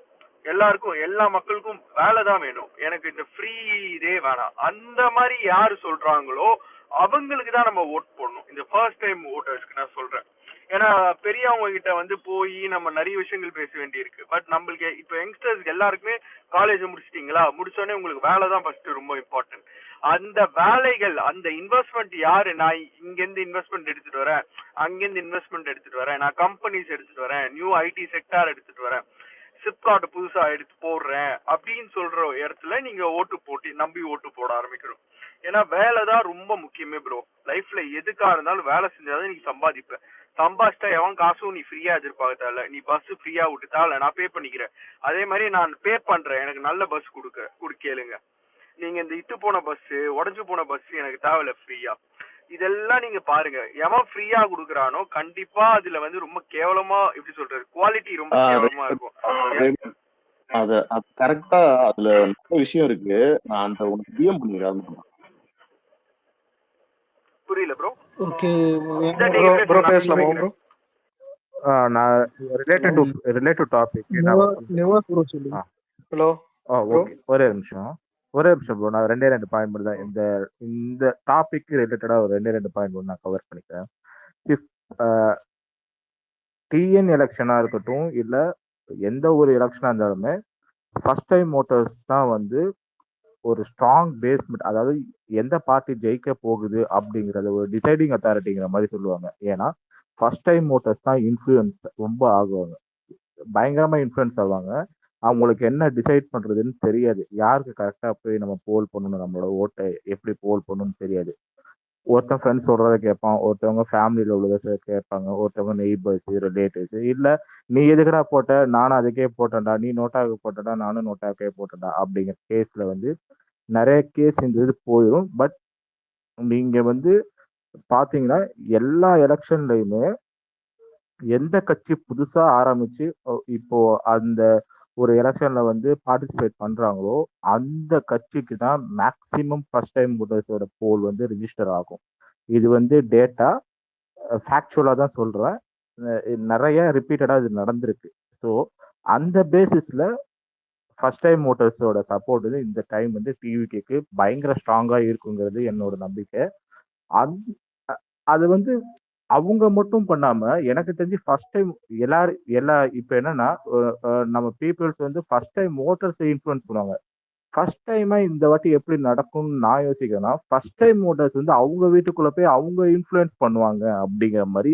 எல்லாருக்கும், எல்லா மக்களுக்கும் வேலை தான் வேணும். எனக்கு இந்த ஃப்ரீ இதே வேணாம். அந்த மாதிரி யாரு சொல்றாங்களோ அவங்களுக்கு தான் நம்ம ஓட் போடணும். இந்த ஃபர்ஸ்ட் டைம் ஓட்டர்ஸ்க்கு நான் சொல்றேன். ஏன்னா பெரியவங்க கிட்ட வந்து போய் நம்ம நிறைய விஷயங்கள் பேச வேண்டியிருக்கு. பட் நம்மளுக்கு இப்ப யங்ஸ்டர்ஸ் எல்லாருக்குமே காலேஜ் முடிச்சிட்டீங்களா, முடிச்சோடனே உங்களுக்கு வேலை தான் ஃபர்ஸ்ட் ரொம்ப இம்பார்ட்டன்ட். அந்த வேலைகள், அந்த இன்வெஸ்ட்மெண்ட் யாரு, நான் இங்கிருந்து இன்வெஸ்ட்மெண்ட் எடுத்துட்டு வரேன், அங்கிருந்து இன்வெஸ்ட்மெண்ட் எடுத்துட்டு வரேன், நான் கம்பெனிஸ் எடுத்துட்டு வரேன், நியூ ஐடி செக்டார் எடுத்துட்டு வரேன், சிப்காட் புதுசா எடுத்து போடுறேன் அப்படின்னு சொல்ற இடத்துல நீங்க ஓட்டு போட்டு நம்பி ஓட்டு போட ஆரம்பிக்கிறோம். ஏன்னா வேலை தான் ரொம்ப முக்கியமே ப்ரோ. லைஃப்ல எதுக்கா இருந்தாலும் வேலை செஞ்சாதான் நீ சம்பாதிப்ப. சம்பாதிச்சா எவன் காசும் நீ ஃப்ரீயா எதிர்பார்க்க தேவையில்ல. நீ பஸ் ஃப்ரீயா விட்டுட்டா இல்ல நான் பே பண்ணிக்கிறேன். அதே மாதிரி நான் பே பண்றேன், எனக்கு நல்ல பஸ் கேளுங்க. நீங்க இந்த இட்டு போன பஸ், உடஞ்சு போன பஸ் எனக்கு தேவையில்ல ஃப்ரீயா. இதெல்லாம் நீங்க பாருங்க. எவன் ஃப்ரீயா குடுக்கறானோ கண்டிப்பா அதுல வந்து ரொம்ப கேவலமா, எப்படி சொல்றது, குவாலிட்டி ரொம்ப கேவலமா இருக்கும். அது கரெக்டா அதுல நிறைய விஷயம் இருக்கு. நான் அந்த உனக்கு டிஎம் பண்ணிக்கிறேன். புரியல ப்ரோ. ஓகே ப்ரோ பேசலாமா ப்ரோ? நான் ரிலேட்டட் டாபிக் ஹலோ ஓகே, ஒரே நிமிஷம் ப்ரோ. நான் ரெண்டு பாயிண்ட் மட்டும் தான் இந்த டாபிக் ரிலேட்டடா ஒரு ரெண்டு பாயிண்ட் நான் கவர் பண்ணிக்கிறேன். டிஎன் எலெக்ஷனா இருக்கட்டும், இல்ல எந்த ஒரு எலெக்ஷனா இருந்தாலுமே ஃபர்ஸ்ட் டைம் ஓட்டர்ஸ் தான் வந்து ஒரு ஸ்ட்ராங் பேஸ்மெண்ட். அதாவது எந்த பார்ட்டி ஜெயிக்க போகுது அப்படிங்கறது ஒரு டிசைடிங் அத்தாரிட்டிங்கிற மாதிரி சொல்லுவாங்க. ஏன்னா ஃபர்ஸ்ட் டைம் ஓட்டர்ஸ் தான் இன்ஃப்ளூயன்ஸ் ரொம்ப ஆகுவாங்க, பயங்கரமா இன்ஃப்ளூயன்ஸ் ஆவாங்க. அவங்களுக்கு என்ன டிசைட் பண்றதுன்னு தெரியாது. யாருக்கு கரெக்டா போய் நம்ம போல் பண்ணணும், நம்மளோட ஓட்டை எப்படி போல் பண்ணணும்னு தெரியாது. ஒருத்தன் ஃப்ரெண்ட்ஸ் சொல்றதை கேட்பான், ஒருத்தவங்க ஃபேமிலியில உள்ளதை கேட்பாங்க, ஒருத்தவங்க நெய்பர்ஸ், ரிலேட்டிவ்ஸ். இல்ல நீ எதுக்குடா போட்ட, நானும் அதுக்கே போட்டேன்டா, நீ நோட்டாவுக்கு போட்டடா, நானும் நோட்டாவுக்கே போட்டேன்டா அப்படிங்கிற கேஸ்ல வந்து நிறைய கேஸ் இந்த இது போயிடும். பட் நீங்க வந்து பாத்தீங்கன்னா எல்லா எலெக்ஷன்லயுமே எந்த கட்சி புதுசா ஆரம்பிச்சு இப்போ அந்த ஒரு எலெக்ஷன்ல வந்து பார்ட்டிசிபேட் பண்றாங்களோ அந்த கட்சிக்கு தான் மேக்சிமம் ஃபர்ஸ்ட் டைம் ஓட்டர்ஸோட போல் வந்து ரிஜிஸ்டர் ஆகும். இது வந்து டேட்டா ஃபேக்சுவலா தான் சொல்றேன், நிறைய ரிப்பீட்டடா இது நடந்திருக்கு. ஸோ அந்த பேசிஸ்ல ஃபர்ஸ்ட் டைம் ஓட்டர்ஸோட சப்போர்ட் வந்து இந்த டைம் வந்து டிவிகேக்கு பயங்கர ஸ்ட்ராங்கா இருக்குங்கிறது என்னோட நம்பிக்கை. அது வந்து அவங்க மட்டும் பண்ணாம எனக்கு தெரிஞ்சு ஃபர்ஸ்ட் டைம் இப்ப என்னன்னா நம்ம பீப்புள்ஸ் வந்து ஃபர்ஸ்ட் டைம் ஓட்டர்ஸை இன்ஃப்ளூயன்ஸ் பண்ணுவாங்க. ஃபர்ஸ்ட் டைமா இந்த வாட்டி எப்படி நடக்கும்னு நான் யோசிக்கிறேன்னா, ஃபர்ஸ்ட் டைம் ஓட்டர்ஸ் வந்து அவங்க வீட்டுக்குள்ள போய் அவங்க இன்ஃப்ளூயன்ஸ் பண்ணுவாங்க அப்படிங்கிற மாதிரி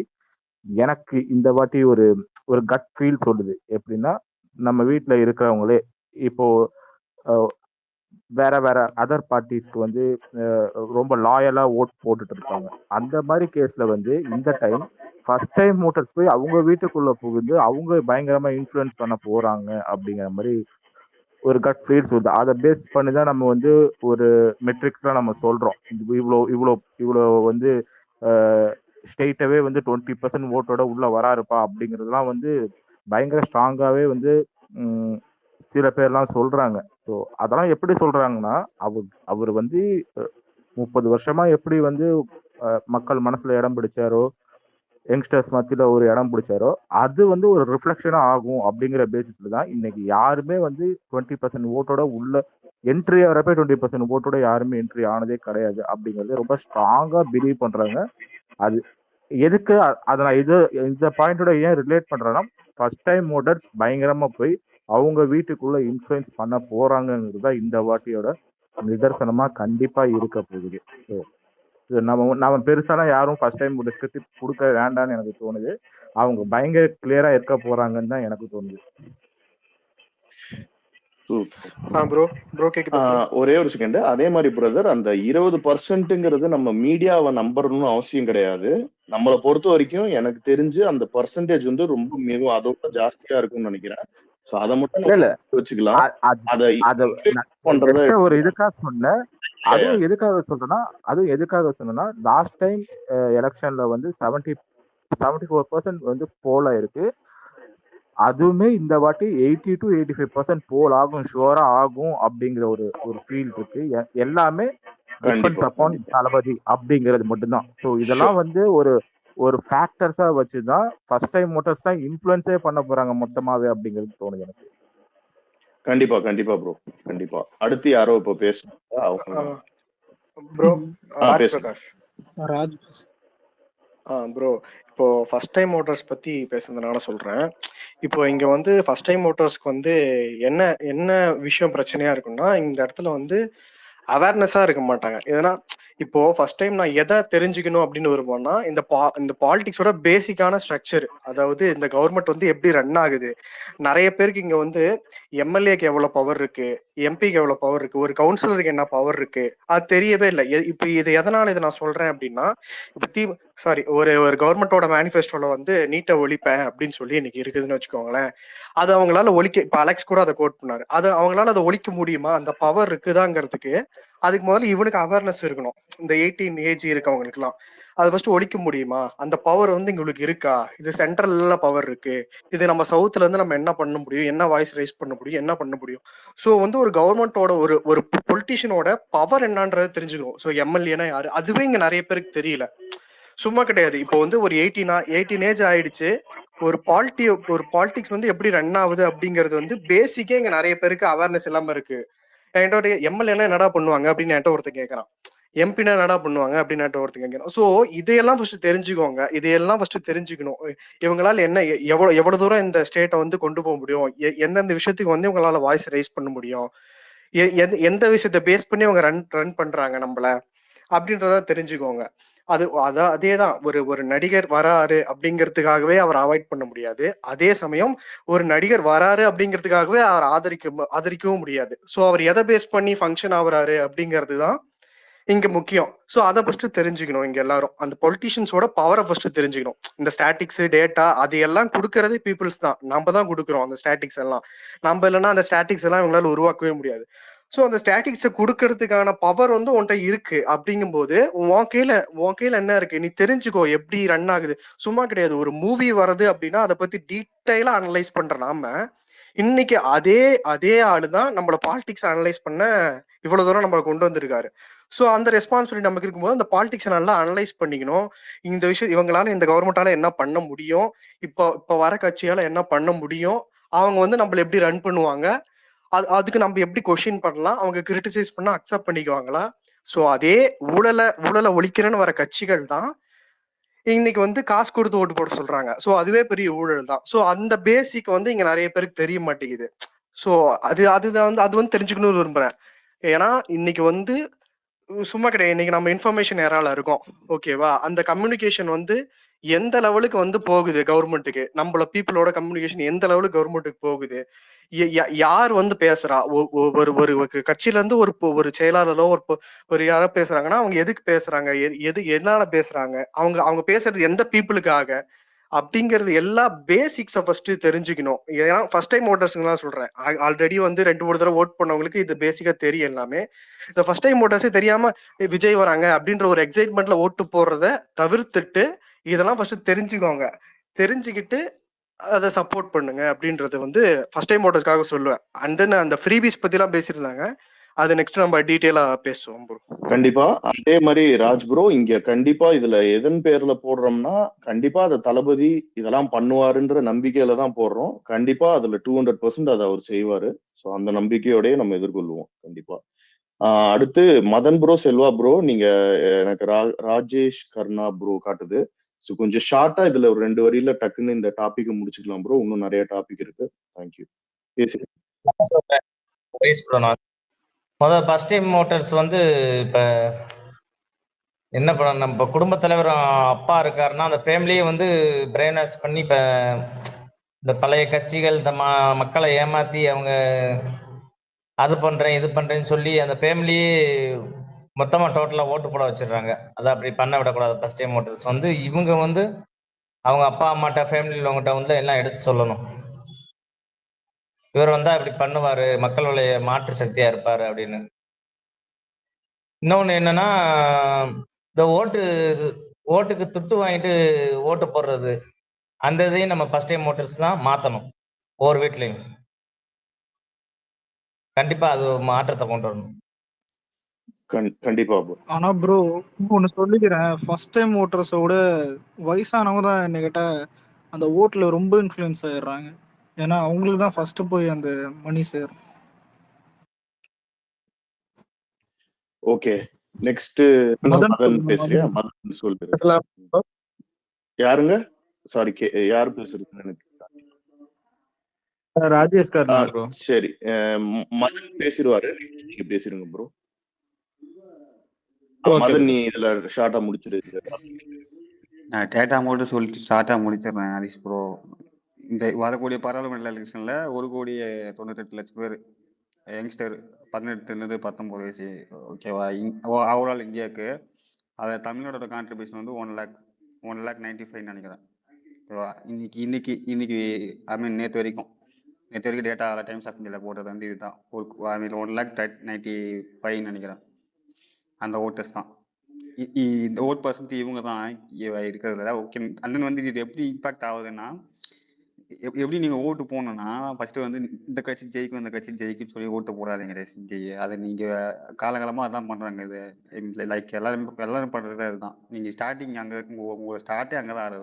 எனக்கு இந்த வாட்டி ஒரு கட் ஃபீல் சொல்லுது. எப்படின்னா நம்ம வீட்டுல இருக்கிறவங்களே இப்போ வேற அதர் பார்ட்டிஸ்க்கு வந்து ரொம்ப லாயலா ஓட் போட்டுட்டு இருப்பாங்க. அந்த மாதிரி கேஸ்ல வந்து இந்த டைம் ஃபர்ஸ்ட் டைம் ஓட்டர்ஸ் போய் அவங்க வீட்டுக்குள்ள புகுந்து அவங்க பயங்கரமா இன்ஃப்ளூயன்ஸ் பண்ண போறாங்க அப்படிங்கிற மாதிரி ஒரு கட் ஃபீல்ஸ் வருது. அதை பேஸ் பண்ணி தான் நம்ம வந்து ஒரு மெட்ரிக்ஸ்லாம் நம்ம சொல்றோம். இவ்வளோ வந்து ஸ்டேட்டவே வந்து 20% ஓட்டோட உள்ள வராருப்பா அப்படிங்கிறதுலாம் வந்து பயங்கர ஸ்ட்ராங்காவே வந்து சில பேர்லாம் சொல்றாங்க. ஸோ அதெல்லாம் எப்படி சொல்றாங்கன்னா, அவர் வந்து 30 வருஷமா எப்படி வந்து மக்கள் மனசுல இடம் பிடிச்சாரோ, யங்ஸ்டர்ஸ் மத்தியில ஒரு இடம் பிடிச்சாரோ, அது வந்து ஒரு ரிஃப்ளெக்ஷனா ஆகும் அப்படிங்கிற பேசிஸ்ல தான் இன்னைக்கு யாருமே வந்து 20% ஓட்டோட உள்ள என்ட்ரி ஆகிறப்ப 20% ஓட்டோட யாருமே என்ட்ரி ஆனதே கிடையாது அப்படிங்கிறது ரொம்ப ஸ்ட்ராங்கா பிலீவ் பண்றாங்க. அது எதுக்கு அதை நான் இந்த பாயிண்டோட ஏன் ரிலேட் பண்றேன்னா, ஃபர்ஸ்ட் டைம் ஓட்டர்ஸ் பயங்கரமா போய் அவங்க வீட்டுக்குள்ள இன்ஃப்ளூயன்ஸ் பண்ண போறாங்கிறது தான் இந்த வாட்டியோட நிதர்சனமா கண்டிப்பா இருக்க போகுது. நம்ம பெருசாலாம் யாரும் ஃபர்ஸ்ட் டைம் டிஸ்கிரிப்டிவ் கொடுக்க வேண்டாம்னு எனக்கு தோணுது. அவங்க பயங்கர கிளியரா இருக்க போறாங்கன்னு தான் எனக்கு தோணுது. ஒரே ஒரு செகண்ட். அதே மாதிரி பிரதர், அந்த 20%ங்கிறது நம்ம மீடியாவை நம்பணும்னு அவசியம் கிடையாது. நம்மளை பொறுத்த வரைக்கும் எனக்கு தெரிஞ்சு அந்த பர்சன்டேஜ் வந்து ரொம்ப மிகவும் அதோட ஜாஸ்தியா இருக்கும்னு நினைக்கிறேன். சோ அத மட்டும் வச்சுக்கலாம். ஒரு இதுக்காக சொன்னேன். அதுவும் எதுக்காக சொன்னா லாஸ்ட் டைம் எலெக்ஷன்ல வந்து 74% வந்து போல இருக்கு. அதுவுமே இந்த வாட்டி 80 to 85% போல் ஆகும், ஷுவரா ஆகும் அப்படிங்கிற ஒரு ஃபீல் இருக்கு. எல்லாமே டிபெண்ட்ஸ் கண்டிப்பா அப்பான் கண்டிப்பா தளபதி அப்படிங்கிறது மட்டும்தான். ஸோ இதெல்லாம் ஷூர் வந்து ஒரு ஃபேக்டர்ஸா வச்சுதான் ஃபர்ஸ்ட் டைம் மோட்டர்ஸ் தான் இன்ஃப்ளூயன்ஸே பண்ண போறாங்க மொத்தமாவே அப்படிங்கிறது தோணுது எனக்கு. கண்டிப்பா கண்டிப்பா ப்ரோ. கண்டிப்பா அடுத்து யாரோ இப்போ பேசுறாங்க அவங்க ப்ரோ ராஜ் பேசுங்க. பிரகாஷ். ராஜ் ப்ரோ இப்போ ஃபர்ஸ்ட் டைம் மோட்டார்ஸ் பத்தி பேசுனதுனால சொல்றேன். இப்போ இங்க வந்து ஃபர்ஸ்ட் டைம் மோட்டார்ஸ்க்கு வந்து என்ன என்ன விஷயம் பிரச்சனையா இருக்குன்னா, இந்த இடத்துல வந்து அவேர்னஸா இருக்க மாட்டாங்க. ஏன்னா இப்போ ஃபர்ஸ்ட் டைம் நான் எதை தெரிஞ்சுக்கணும் அப்படின்னு வரும்போனா, இந்த பாலிடிக்ஸோட பேசிக்கான ஸ்ட்ரக்சர், அதாவது இந்த கவர்மெண்ட் வந்து எப்படி ரன் ஆகுது. நிறைய பேருக்கு இங்க வந்து எம்எல்ஏக்கு எவ்வளவு பவர் இருக்கு, எம்பிக்கு எவ்வளவு பவர் இருக்கு, ஒரு கவுன்சிலருக்கு என்ன பவர் இருக்கு, அது தெரியவே இல்லை. இப்போ இது எதனால இதை நான் சொல்றேன் அப்படின்னா, இப்போ ஒரு ஒரு கவர்மெண்டோட மேனிஃபெஸ்டோல வந்து நீட்டை ஒழிப்பேன் அப்படின்னு சொல்லி இன்னைக்கு இருக்குதுன்னு வச்சுக்கோங்களேன். அது அவங்களால ஒழிக்க, இப்போ அலெக்ஸ் கூட அதை கோட் பண்ணாரு, அது அவங்களால அதை ஒழிக்க முடியுமா, அந்த பவர் இருக்குதாங்கிறதுக்கு அதுக்கு முதல்ல இவனுக்கு அவேர்னஸ் இருக்கணும். இந்த 18 ஏஜ் இருக்கவங்களுக்கு எல்லாம் அதை ஃபர்ஸ்ட் ஒழிக்க முடியுமா, அந்த பவர் வந்து இங்களுக்கு இருக்கா, இது சென்ட்ரல்ல பவர் இருக்கு, இது நம்ம சவுத்துல இருந்து நம்ம என்ன பண்ண முடியும், என்ன வாய்ஸ் ரைஸ் பண்ண முடியும், என்ன பண்ண முடியும். ஸோ வந்து ஒரு கவர்மெண்டோட ஒரு ஒரு பொலிட்டிஷியனோட பவர் என்னன்றதை தெரிஞ்சுக்கணும். ஸோ எம்எல்ஏனா யாரு, அதுவே இங்க நிறைய பேருக்கு தெரியல. சும்மா கிடையாது. இப்போ வந்து ஒரு 18 ஏஜ் ஆயிடுச்சு, ஒரு பாலிடிக்ஸ் வந்து எப்படி ரன் ஆகுது அப்படிங்கிறது வந்து பேசிக்கே இங்க நிறைய பேருக்கு அவேர்னஸ் இல்லாம இருக்கு. என்கிட்ட எம்எல்ஏனா என்னடா பண்ணுவாங்க அப்படின்னு என்கிட்ட ஒருத்தன் கேட்கறான், எம்பினா என்னடா பண்ணுவாங்க அப்படின்னு என்கிட்ட ஒருத்தன் கேட்கறான். ஸோ இதையெல்லாம் ஃபர்ஸ்ட் தெரிஞ்சுக்கோங்க, இதையெல்லாம் ஃபர்ஸ்ட் தெரிஞ்சுக்கணும். இவங்களால என்ன எவ்வளவு தூரம் இந்த ஸ்டேட்டை வந்து கொண்டு போக முடியும், எந்தெந்த விஷயத்துக்கு வந்து இவங்களால வாய்ஸ் ரைஸ் பண்ண முடியும், எந்த விஷயத்த பேஸ் பண்ணி அவங்க ரன் பண்றாங்க நம்மள அப்படின்றத தெரிஞ்சுக்கோங்க. அதேதான் ஒரு நடிகர் வராரு அப்படிங்கிறதுக்காகவே அவர் அவாய்ட் பண்ண முடியாது. அதே சமயம் ஒரு நடிகர் வராரு அப்படிங்கிறதுக்காகவே அவர் ஆதரிக்கவும் முடியாது. ஸோ அவர் எதை பேஸ் பண்ணி ஃபங்க்ஷன் ஆகுறாரு அப்படிங்கிறது தான் இங்க முக்கியம். ஸோ அதை ஃபர்ஸ்ட் தெரிஞ்சுக்கணும். இங்க எல்லாரும் அந்த பொலிட்டிஷியன்ஸோட பவரை ஃபர்ஸ்ட் தெரிஞ்சுக்கணும். இந்த ஸ்டாட்டிக்ஸ் டேட்டா அது எல்லாம் கொடுக்கறது பீப்புள்ஸ் தான், நம்ம தான் கொடுக்குறோம் அந்த ஸ்டாட்டிக்ஸ் எல்லாம். நம்ம இல்லைன்னா அந்த ஸ்டாட்டிக்ஸ் எல்லாம் இவங்களால உருவாக்கவே முடியாது. ஸோ அந்த ஸ்டாட்டிக்ஸை கொடுக்கறதுக்கான பவர் வந்து உன்கிட்ட இருக்கு. அப்படிங்கும்போது உன் கையில என்ன இருக்கு, நீ தெரிஞ்சுக்கோ எப்படி ரன் ஆகுது. சும்மா கிடையாது, ஒரு மூவி வருது அப்படின்னா அதை பத்தி டீட்டெயிலா அனலைஸ் பண்ற நாம இன்னைக்கு அதே ஆளுதான் நம்மள பாலிடிக்ஸ் அனலைஸ் பண்ண இவ்வளவு தூரம் நம்மளை கொண்டு வந்திருக்காரு. ஸோ அந்த ரெஸ்பான்சிபிலிட்டி நமக்கு இருக்கும்போது அந்த பாலிடிக்ஸை நல்லா அனலைஸ் பண்ணிக்கணும். இந்த விஷயம் இவங்களால இந்த கவர்மெண்டால என்ன பண்ண முடியும், இப்போ வர கட்சியால என்ன பண்ண முடியும், அவங்க வந்து நம்மள எப்படி ரன் பண்ணுவாங்க, அதுக்கு நம்ம எப்படி கொஸ்டின் பண்ணலாம், அவங்க கிரிட்டிசைஸ் பண்ணா அக்செப்ட் பண்ணிக்குவாங்களா. ஸோ அதே ஊழலை ஒழிக்கிறேன்னு வர கட்சிகள் தான் இன்னைக்கு வந்து காசு கொடுத்து ஓட்டு போட சொல்றாங்க. ஸோ அதுவே பெரிய ஊழல் தான். ஸோ அந்த பேசிக் வந்து இங்க நிறைய பேருக்கு தெரிய மாட்டேங்குது. ஸோ அது வந்து தெரிஞ்சுக்கணும்னு விரும்புறேன். ஏன்னா இன்னைக்கு வந்து சும்மா கிடையாது, இன்னைக்கு நம்ம இன்ஃபர்மேஷன் ஏரால இருக்கோம். ஓகேவா, அந்த கம்யூனிகேஷன் வந்து எந்த லெவலுக்கு வந்து போகுது கவர்மெண்ட்டுக்கு, நம்மள பீப்புளோட கம்யூனிகேஷன் எந்த லெவலுக்கு கவர்மெண்ட்டுக்கு போகுது, யார் வந்து பேசுறா, ஒரு ஒரு கட்சியில இருந்து ஒரு செயலாளரோ ஒரு யாரோ பேசுறாங்கன்னா அவங்க எதுக்கு பேசுறாங்க, எதனால பேசுறாங்க, அவங்க பேசுறது எந்த பீப்புளுக்காக அப்படிங்கிறது எல்லா பேசிக்ஸை ஃபர்ஸ்ட் தெரிஞ்சுக்கணும். ஏன்னா ஃபர்ஸ்ட் டைம் ஓட்டர்ஸ்லாம் சொல்றேன், ஆல்ரெடி வந்து 2-3 தடவை ஓட் பண்ணவங்களுக்கு இது பேசிக்கா தெரியும் எல்லாமே. இந்த ஃபர்ஸ்ட் டைம் ஓட்டர்ஸே தெரியாம விஜய் வராங்க அப்படின்ற ஒரு எக்ஸைட்மெண்ட்ல ஓட்டு போடுறத தவிர்த்துட்டு இதெல்லாம் ஃபர்ஸ்ட் தெரிஞ்சுக்கோங்க. தெரிஞ்சுக்கிட்டு அதை சப்போர்ட் பண்ணுங்க அப்படின்றது வந்து ஃபர்ஸ்ட் டைம் ஓட்டர்ஸ்க்காக சொல்லுவேன். அண்ட் தென் அந்த ஃப்ரீபீஸ் பத்தி எல்லாம் பேசியிருந்தாங்க, அது நெக்ஸ்ட் நம்ம டீட்டெயிலா பேசுவோம் ப்ரோ. கண்டிப்பா அதே மாதிரி ராஜ் ப்ரோ, இங்க கண்டிப்பா இதுல எதன் பேர்ல போடுறோம்னா, கண்டிப்பா அதை தளபதி இதெல்லாம் பண்ணுவாருன்ற நம்பிக்கையில தான் போடுறோம். கண்டிப்பா அதுல 200% அதை அவர் செய்வாரு. ஸோ அந்த நம்பிக்கையோடய நம்ம எதிர்கொள்வோம் கண்டிப்பா. அடுத்து மதன் ப்ரோ, செல்வா ப்ரோ, நீங்க எனக்கு ராஜேஷ் கர்ணா ப்ரோ காட்டுது. ஸோ கொஞ்சம் ஷார்ட்டா இதுல ஒரு 2 வரியில டக்குன்னு இந்த டாபிக் முடிச்சுக்கலாம் ப்ரோ. இன்னும் நிறைய டாபிக் இருக்கு. தேங்க்யூ. பேசுங்க. முதல் ஃபர்ஸ்ட் டைம் மோட்டர்ஸ் வந்து இப்போ என்ன பண்ண, நம்ம குடும்பத் தலைவர் அப்பா இருக்காருன்னா அந்த ஃபேமிலியை வந்து பிரெயின் வாஷ் பண்ணி இப்போ இந்த பழைய கட்சிகள் இந்த மக்களை ஏமாத்தி அவங்க அது பண்றேன் இது பண்றேன்னு சொல்லி அந்த ஃபேமிலியே மொத்தமா டோட்டலா ஓட்டு போட வச்சிடுறாங்க. அதை அப்படி பண்ண விடக்கூடாது. ஃபர்ஸ்ட் டைம் மோட்டர்ஸ் வந்து இவங்க வந்து அவங்க அப்பா அம்மாட்ட ஃபேமிலியில் உள்ளவங்ககிட்ட வந்து எல்லாம் எடுத்து சொல்லணும், இவர் வந்தா இப்படி பண்ணுவாரு, மக்களுடைய மாற்று சக்தியா இருப்பாரு அப்படின்னு. இன்னொன்னு என்னன்னா, இந்த ஓட்டுக்கு துட்டு வாங்கிட்டு ஓட்டு போடுறது, அந்த இதையும் நம்ம ஃபர்ஸ்ட் டைம் ஓட்டர்ஸ் தான் மாத்தணும். ஒவ்வொரு வீட்லயும் கண்டிப்பா அது ஒரு மாற்றத்தை கொண்டு வரணும். கண்டிப்பா ப்ரோ. ஆனா ப்ரோ ஒன்னு சொல்லிக்கிறேன், ஃபர்ஸ்ட் டைம் ஓட்டர்ஸோட வயசானவங்க தான் என்ன கேட்டா அந்த ஓட்டுல ரொம்ப இன்ஃப்ளூயன்ஸ் ஆயிடுறாங்க. ஏன்னா அவங்களுக்கு தான் ஃபர்ஸ்ட் போய் அந்த மணி சேரும். ஓகே, நெக்ஸ்ட் மதன் மதன் சொல்லுங்க, பேசுறியா? மதன். மதன் சொல்லுங்க. பேசலாம் bro. யாருங்க? சாரி, யார் பேசுறது எனக்கு? ராஜேஷ் ஆ, கார்னா ப்ரோ. சரி. மதன் பேசிடுவாரு, நீங்க பேசிருங்க ப்ரோ. Okay Madan, bro. நீ இதுல ஷார்ட்டா முடிச்சிரு. நான் டேட்டா மட்டும் சொல்லிட்டு ஸ்டார்ட்டாக முடிச்சிடுறேன் ஹரிஷ் ப்ரோ. இந்த வரக்கூடிய பாராளுமன்ற எலெக்ஷனில் 1,98,00,000 பேர் யங்ஸ்டர் 18லேருந்து 19 வயசு, ஓகேவா? ஓவரால் இந்தியாவுக்கு அதில் தமிழ்நாடோட கான்ட்ரிபியூஷன் வந்து 1,95,000 நினைக்கிறேன், ஓகேவா? இன்னைக்கு ஐ மீன் நேற்று வரைக்கும் டேட்டா டைம்ஸ் ஆஃப் இந்தியாவில் போட்டது வந்து இதுதான். ஐ மீன் 1,95,000 நினைக்கிறேன், அந்த ஓட்டர்ஸ் தான். இந்த ஓட் பர்சன்ட் இவங்க தான் இருக்கிறதுல. ஓகே, அண்ணன் வந்து இது எப்படி இம்பாக்ட் ஆகுதுன்னா, எப்படி நீங்க ஓட்டு போகணும்னா ஃபர்ஸ்ட் வந்து இந்த கட்சி ஜெயிக்கும் இந்த கட்சி ஜெயிக்கும் சொல்லி ஓட்டு போடாதீங்க ரேசிங்கி. அதை நீங்க காலகாலமா அதான் பண்றாங்க. இது லைக் எல்லாரும் பண்றது அதுதான். நீங்க ஸ்டார்டிங் அங்க உங்க ஸ்டார்ட்டே அங்கதான்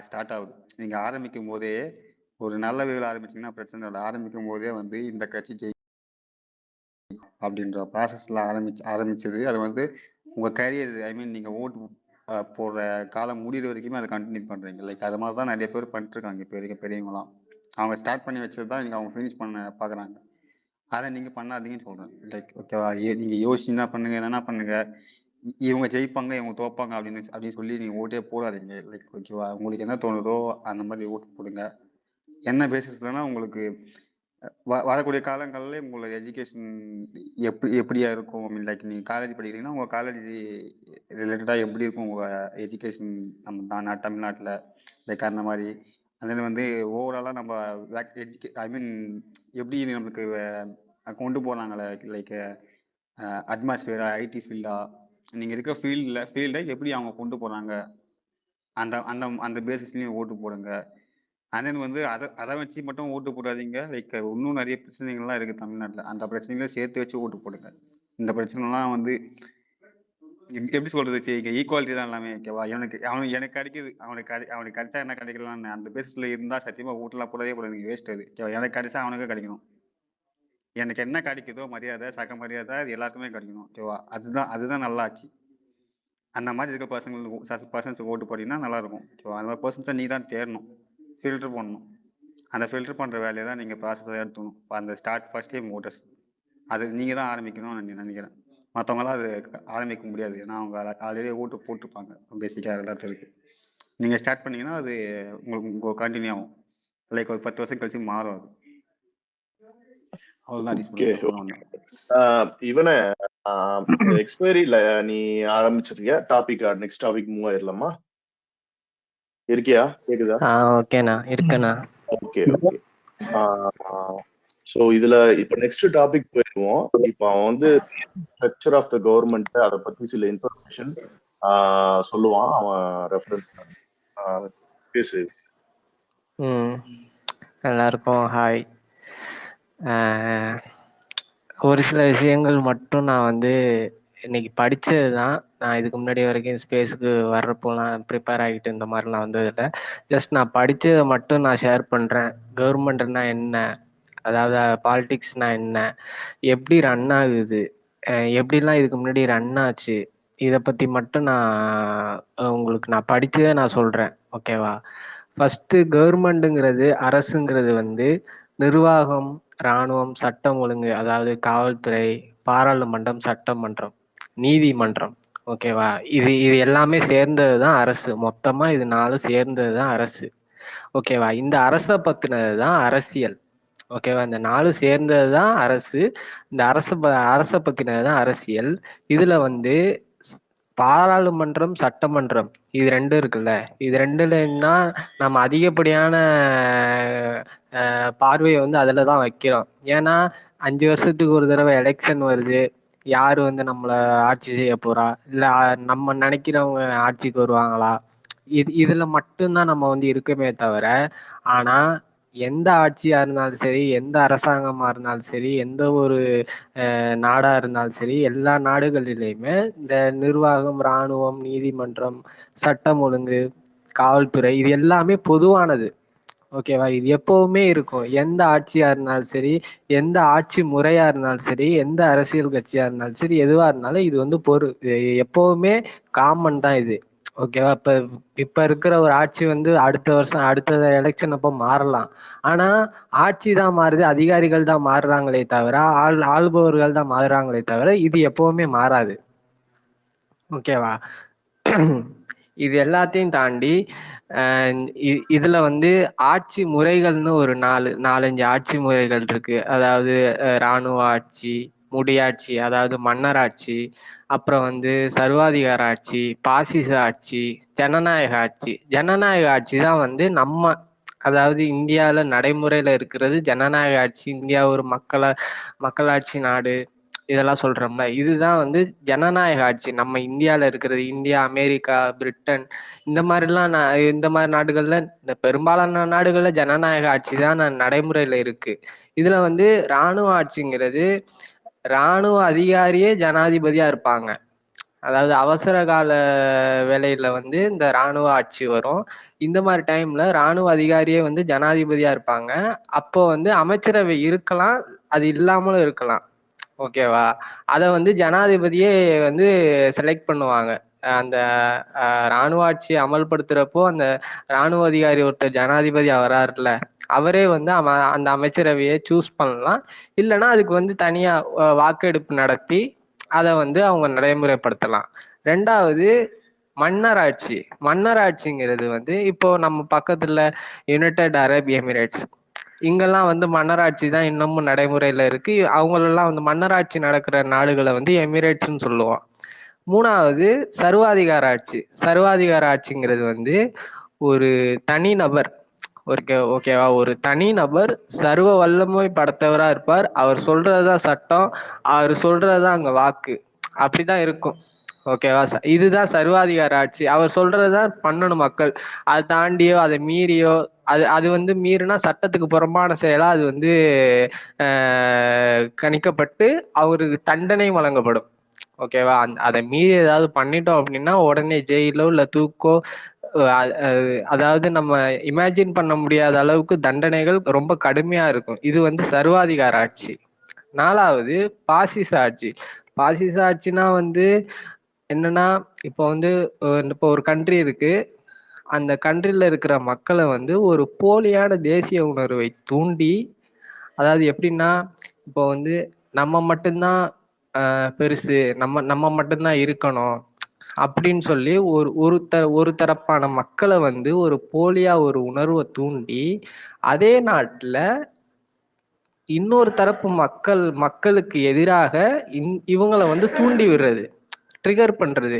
ஸ்டார்ட் ஆகுது. நீங்க ஆரம்பிக்கும் போதே ஒரு நல்ல வேலை ஆரம்பிச்சீங்கன்னா பிரச்சனை இல்லை. ஆரம்பிக்கும் போதே வந்து இந்த கட்சி ஜெயிக்கும் அப்படின்ற ப்ராசஸ்ல ஆரம்பிச்சது. அது வந்து உங்க கரியர், ஐ மீன் நீங்க ஓட்டு போடுற காலம் முடிகிற வரைக்குமே அதை கண்டினியூ பண்றீங்க. லைக் அது மாதிரி தான் நிறைய பேர் பண்ணிட்டு இருக்காங்க. இப்போ பெரியவங்களாம் அவங்க ஸ்டார்ட் பண்ணி வச்சது தான் அவங்க ஃபினிஷ் பண்ண பாக்குறாங்க. அதை நீங்க பண்ணாதீங்கன்னு சொல்றேன். லைக் ஓகேவா, நீங்க யோசிச்சுன்னா பண்ணுங்க, என்னன்னா பண்ணுங்க. இவங்க ஜெயிப்பாங்க இவங்க தோப்பாங்க அப்படின்னு சொல்லி நீங்க ஓட்டே போடாதீங்க. லைக் ஓகேவா, உங்களுக்கு என்ன தோணுதோ அந்த மாதிரி ஓட்டு போடுங்க. என்ன பேசிஸ்லன்னா உங்களுக்கு வரக்கூடிய காலங்களில் உங்களோட எஜுகேஷன் எப்படியா இருக்கும். லைக் நீங்கள் காலேஜ் படிக்கிறீங்கன்னா உங்கள் காலேஜ் ரிலேட்டடாக எப்படி இருக்கும் உங்கள் எஜுகேஷன் நம்ம தமிழ்நாட்டில், லைக் அந்த மாதிரி. அதில் வந்து ஓவராலாக நம்ம ஐ மீன் எப்படி நம்மளுக்கு கொண்டு போகிறாங்களே, லைக் அட்மாஸ்பியரா, ஐடி ஃபீல்டா, நீங்கள் இருக்க ஃபீல்டை எப்படி அவங்க கொண்டு போகிறாங்க, அந்த அந்த அந்த பேசிஸ்லேயும் ஓட்டு போடுங்க. அண்ட் வந்து அதை வச்சு மட்டும் ஓட்டு போடாதீங்க. லைக் இன்னும் நிறைய பிரச்சனைகள்லாம் இருக்கு தமிழ்நாட்டில், அந்த பிரச்சனைகளை சேர்த்து வச்சு ஓட்டு போடுங்க. இந்த பிரச்சனைலாம் வந்து எப்படி சொல்றது, ஈக்குவாலிட்டி தான் எல்லாமே, ஓகேவா? எனக்கு கிடைக்குது, அவனுக்கு கிடைச்சா என்ன கிடைக்கலாம்னு அந்த பேசிஸ்ல இருந்தா சத்தியமா ஓட்டுலாம் போடவே கூடாது, வேஸ்ட் அது, ஓகேவா? எனக்கு கிடைச்சா அவனுக்கு கிடைக்கணும். எனக்கு என்ன கிடைக்குதோ மரியாதை, சக மரியாதை, அது எல்லாத்துக்குமே கிடைக்கணும், ஓகேவா? அதுதான் நல்லா ஆச்சு. அந்த மாதிரி இருக்க பர்சன்ஸுக்கு ஓட்டு போட்டீங்கன்னா நல்லா இருக்கும், ஓகேவா? அந்த மாதிரி பர்சன்ஸை நீ தான் தேடணும், ஃபில்டர் பண்ணணும். அந்த ஃபில்டர் பண்ணுற வேலையை தான் நீங்கள் ப்ராசஸாக எடுத்துக்கணும். அந்த ஃபர்ஸ்ட் டைம் ஓட்டர்ஸ் அது நீங்கள் தான் ஆரம்பிக்கணும்னு நினைக்கிறேன். மற்றவங்களாம் அது ஆரம்பிக்க முடியாது, ஏன்னா அவங்க ஆல்ரெடி ஓட்டு போட்டுருப்பாங்க பேசிக்காக எல்லாத்துக்கு. நீங்கள் ஸ்டார்ட் பண்ணீங்கன்னா அது உங்களுக்கு கண்டினியூ ஆகும். லைக் ஒரு 10 வருஷம் கழிச்சு மாறும் அது. அவ்வளோதான். இவனை எக்ஸ்பைரியில நீ ஆரம்பிச்சிருக்கியா? டாபிக் நெக்ஸ்ட் டாபிக் மூவ் ஆயிடலாமா? இருக்கியா? கேக்குதா? ஓகேண்ணா, இருக்கேண்ணா. ஓகே. ஸோ இதுல இப்ப நெக்ஸ்ட் டாபிக் போயிடுவோம். இப்போ அவன் வந்து ஸ்ட்ரக்சர் ஆஃப் த கவர்மெண்ட் அதை பத்தி சில இன்ஃபர்மேஷன் சொல்லுவான். அவன் ரெஃபரன்ஸ் பேசு. எல்லாருக்கும் ஹாய். ஒரு சில விஷயங்கள் மட்டும் நான் வந்து இன்னைக்கு படித்தது தான். நான் இதுக்கு முன்னாடி வரைக்கும் ஸ்பேஸுக்கு வர்றப்போலாம் ப்ரிப்பேர் ஆகிட்டு இந்த மாதிரிலாம் வந்ததில்லை. ஜஸ்ட் நான் படித்ததை மட்டும் நான் ஷேர் பண்ணுறேன். கவர்மெண்ட்னா என்ன, அதாவது பாலிடிக்ஸ்னா என்ன, எப்படி ரன் ஆகுது, எப்படிலாம் இதுக்கு முன்னாடி ரன் ஆச்சு, இதை பற்றி மட்டும் உங்களுக்கு நான் படித்ததை நான் சொல்கிறேன், ஓகேவா? ஃபஸ்ட்டு கவர்மெண்ட்டுங்கிறது, அரசுங்கிறது வந்து நிர்வாகம், இராணுவம், சட்டம் ஒழுங்கு, அதாவது காவல்துறை, பாராளுமன்றம், சட்டமன்றம், நீதிமன்றம், ஓகேவா? இது எல்லாமே சேர்ந்தது தான் அரசு. மொத்தமாக இது 4 சேர்ந்தது தான் அரசு, ஓகேவா? இந்த அரசை பற்றினது தான் அரசியல், ஓகேவா? இந்த 4 சேர்ந்தது தான் அரசு. இந்த அரசை பற்றினது தான் அரசியல். இதில் வந்து பாராளுமன்றம், சட்டமன்றம், இது 2 இருக்குல்ல, இது 2லன்னா நம்ம அதிகப்படியான பார்வையை வந்து அதில் தான் வைக்கிறோம். ஏன்னா 5 வருஷத்துக்கு ஒரு தடவை எலெக்ஷன் வருது. யாரு வந்து நம்மள ஆட்சி செய்ய போறா, இல்ல நம்ம நினைக்கிறவங்க ஆட்சிக்கு வருவாங்களா, இதுல மட்டும்தான் நம்ம வந்து இருக்கமே தவிர, ஆனா எந்த ஆட்சியா இருந்தாலும் சரி, எந்த அரசாங்கமா இருந்தாலும் சரி, எந்த ஒரு நாடா இருந்தாலும் சரி, எல்லா நாடுகளிலையுமே இந்த நிர்வாகம், இராணுவம், நீதிமன்றம், சட்டம் ஒழுங்கு, காவல்துறை இது எல்லாமே பொதுவானது. ஓகேவா? இது எப்பவுமே இருக்கும். எந்த ஆட்சியா இருந்தாலும் சரி, எந்த ஆட்சி முறையா இருந்தாலும் சரி, எந்த அரசியல் கட்சியா இருந்தாலும் சரி, எதுவா இருந்தாலும் இது வந்து எப்பவுமே காமன் தான் இது. ஓகேவா? இப்ப இருக்கிற ஒரு ஆட்சி வந்து அடுத்த வருஷம் அடுத்த எலெக்ஷன் அப்ப மாறலாம். ஆனா ஆட்சி தான் மாறுது, அதிகாரிகள் தான் மாறுறாங்களே தவிர, ஆள்பவர்கள் தான் மாறுறாங்களே தவிர, இது எப்பவுமே மாறாது. ஓகேவா? இது எல்லாத்தையும் தாண்டி இதுல வந்து ஆட்சி முறைகள்னு ஒரு 4-5 ஆட்சி முறைகள் இருக்கு. அதாவது இராணுவ ஆட்சி, முடியாட்சி, அதாவது மன்னராட்சி, அப்புறம் வந்து சர்வாதிகார ஆட்சி, பாசிச ஆட்சி, ஜனநாயக ஆட்சி. ஜனநாயக ஆட்சி தான் வந்து அதாவது இந்தியால நடைமுறையில இருக்கிறது ஜனநாயக ஆட்சி. இந்தியா ஒரு மக்களாட்சி நாடு இதெல்லாம் சொல்றோம்ல, இதுதான் வந்து ஜனநாயக ஆட்சி. நம்ம இந்தியால இருக்கிறது, இந்தியா, அமெரிக்கா, பிரிட்டன் இந்த மாதிரி நாடுகள்ல, இந்த பெரும்பாலான நாடுகள்ல ஜனநாயக ஆட்சி தான் நடைமுறையில இருக்கு. இதுல வந்து இராணுவ ஆட்சிங்கிறது, இராணுவ அதிகாரியே ஜனாதிபதியா இருப்பாங்க. அதாவது அவசர கால வேலையில வந்து இந்த இராணுவ ஆட்சி வரும். இந்த மாதிரி டைம்ல இராணுவ அதிகாரியே வந்து ஜனாதிபதியா இருப்பாங்க. அப்போ வந்து அமைச்சரவை இருக்கலாம், அது இல்லாமலும் இருக்கலாம். ஓகேவா? அத வந்து ஜனாதிபதியே வந்து செலக்ட் பண்ணுவாங்க. அந்த இராணுவ ஆட்சியை அமல்படுத்துறப்போ அந்த இராணுவ அதிகாரி ஒருத்தர் ஜனாதிபதியா வராருல, அவரே வந்து அந்த அமைச்சரவையை சூஸ் பண்ணலாம். இல்லைன்னா அதுக்கு வந்து தனியா வாக்கெடுப்பு நடத்தி அதை வந்து அவங்க நடைமுறைப்படுத்தலாம். 2வது மன்னராட்சி. மன்னராட்சிங்கிறது வந்து இப்போ நம்ம பக்கத்துல யுனைடெட் அரப் எமிரேட்ஸ், இங்கெல்லாம் வந்து மன்னராட்சி தான் இன்னமும் நடைமுறையில இருக்கு. அவங்களெல்லாம் வந்து மன்னராட்சி நடக்கிற நாடுகளை வந்து எமிரேட்ஸ்ன்னு சொல்லுவோம். 3வது சர்வாதிகார ஆட்சி. சர்வாதிகார ஆட்சிங்கிறது வந்து ஒரு தனிநபர், ஓகேவா, ஒரு தனிநபர் சர்வ வல்லமை படைத்தவரா இருப்பார். அவர் சொல்றதுதான் சட்டம், அவர் சொல்றதுதான் அங்க வாக்கு, அப்படிதான் இருக்கும். ஓகேவா? இதுதான் சர்வாதிகார ஆட்சி. அவர் சொல்றதுதான் பண்ணணும் மக்கள். அதை தாண்டியோ அதை மீறியோ, அது வந்து மீறினா சட்டத்துக்கு புறம்பான செயலா அது வந்து கணிக்கப்பட்டு அவருக்கு தண்டனை வழங்கப்படும். ஓகேவா? அதை மீறி ஏதாவது பண்ணிட்டோம் அப்படின்னா உடனே ஜெயிலோ இல்ல தூக்கோ, அதாவது நம்ம இமேஜின் பண்ண முடியாத அளவுக்கு தண்டனைகள் ரொம்ப கடுமையா இருக்கும். இது வந்து சர்வாதிகார ஆட்சி. 4வது பாசிச ஆட்சி. பாசிச ஆட்சினா வந்து என்னன்னா, இப்போ வந்து இப்போ ஒரு கண்ட்ரி இருக்கு, அந்த கண்ட்ரில இருக்கிற மக்களை வந்து ஒரு போலியான தேசிய உணர்வை தூண்டி, அதாவது எப்படின்னா, இப்போ வந்து நம்ம மட்டும்தான் பெருசு, நம்ம மட்டும்தான் இருக்கணும் அப்படின்னு சொல்லி ஒரு தரப்பான மக்களை வந்து ஒரு போலியா ஒரு உணர்வை தூண்டி, அதே நாட்டுல இன்னொரு தரப்பு மக்களுக்கு எதிராக இவங்களை வந்து தூண்டி விடுறது, ட்ரிகர் பண்றது.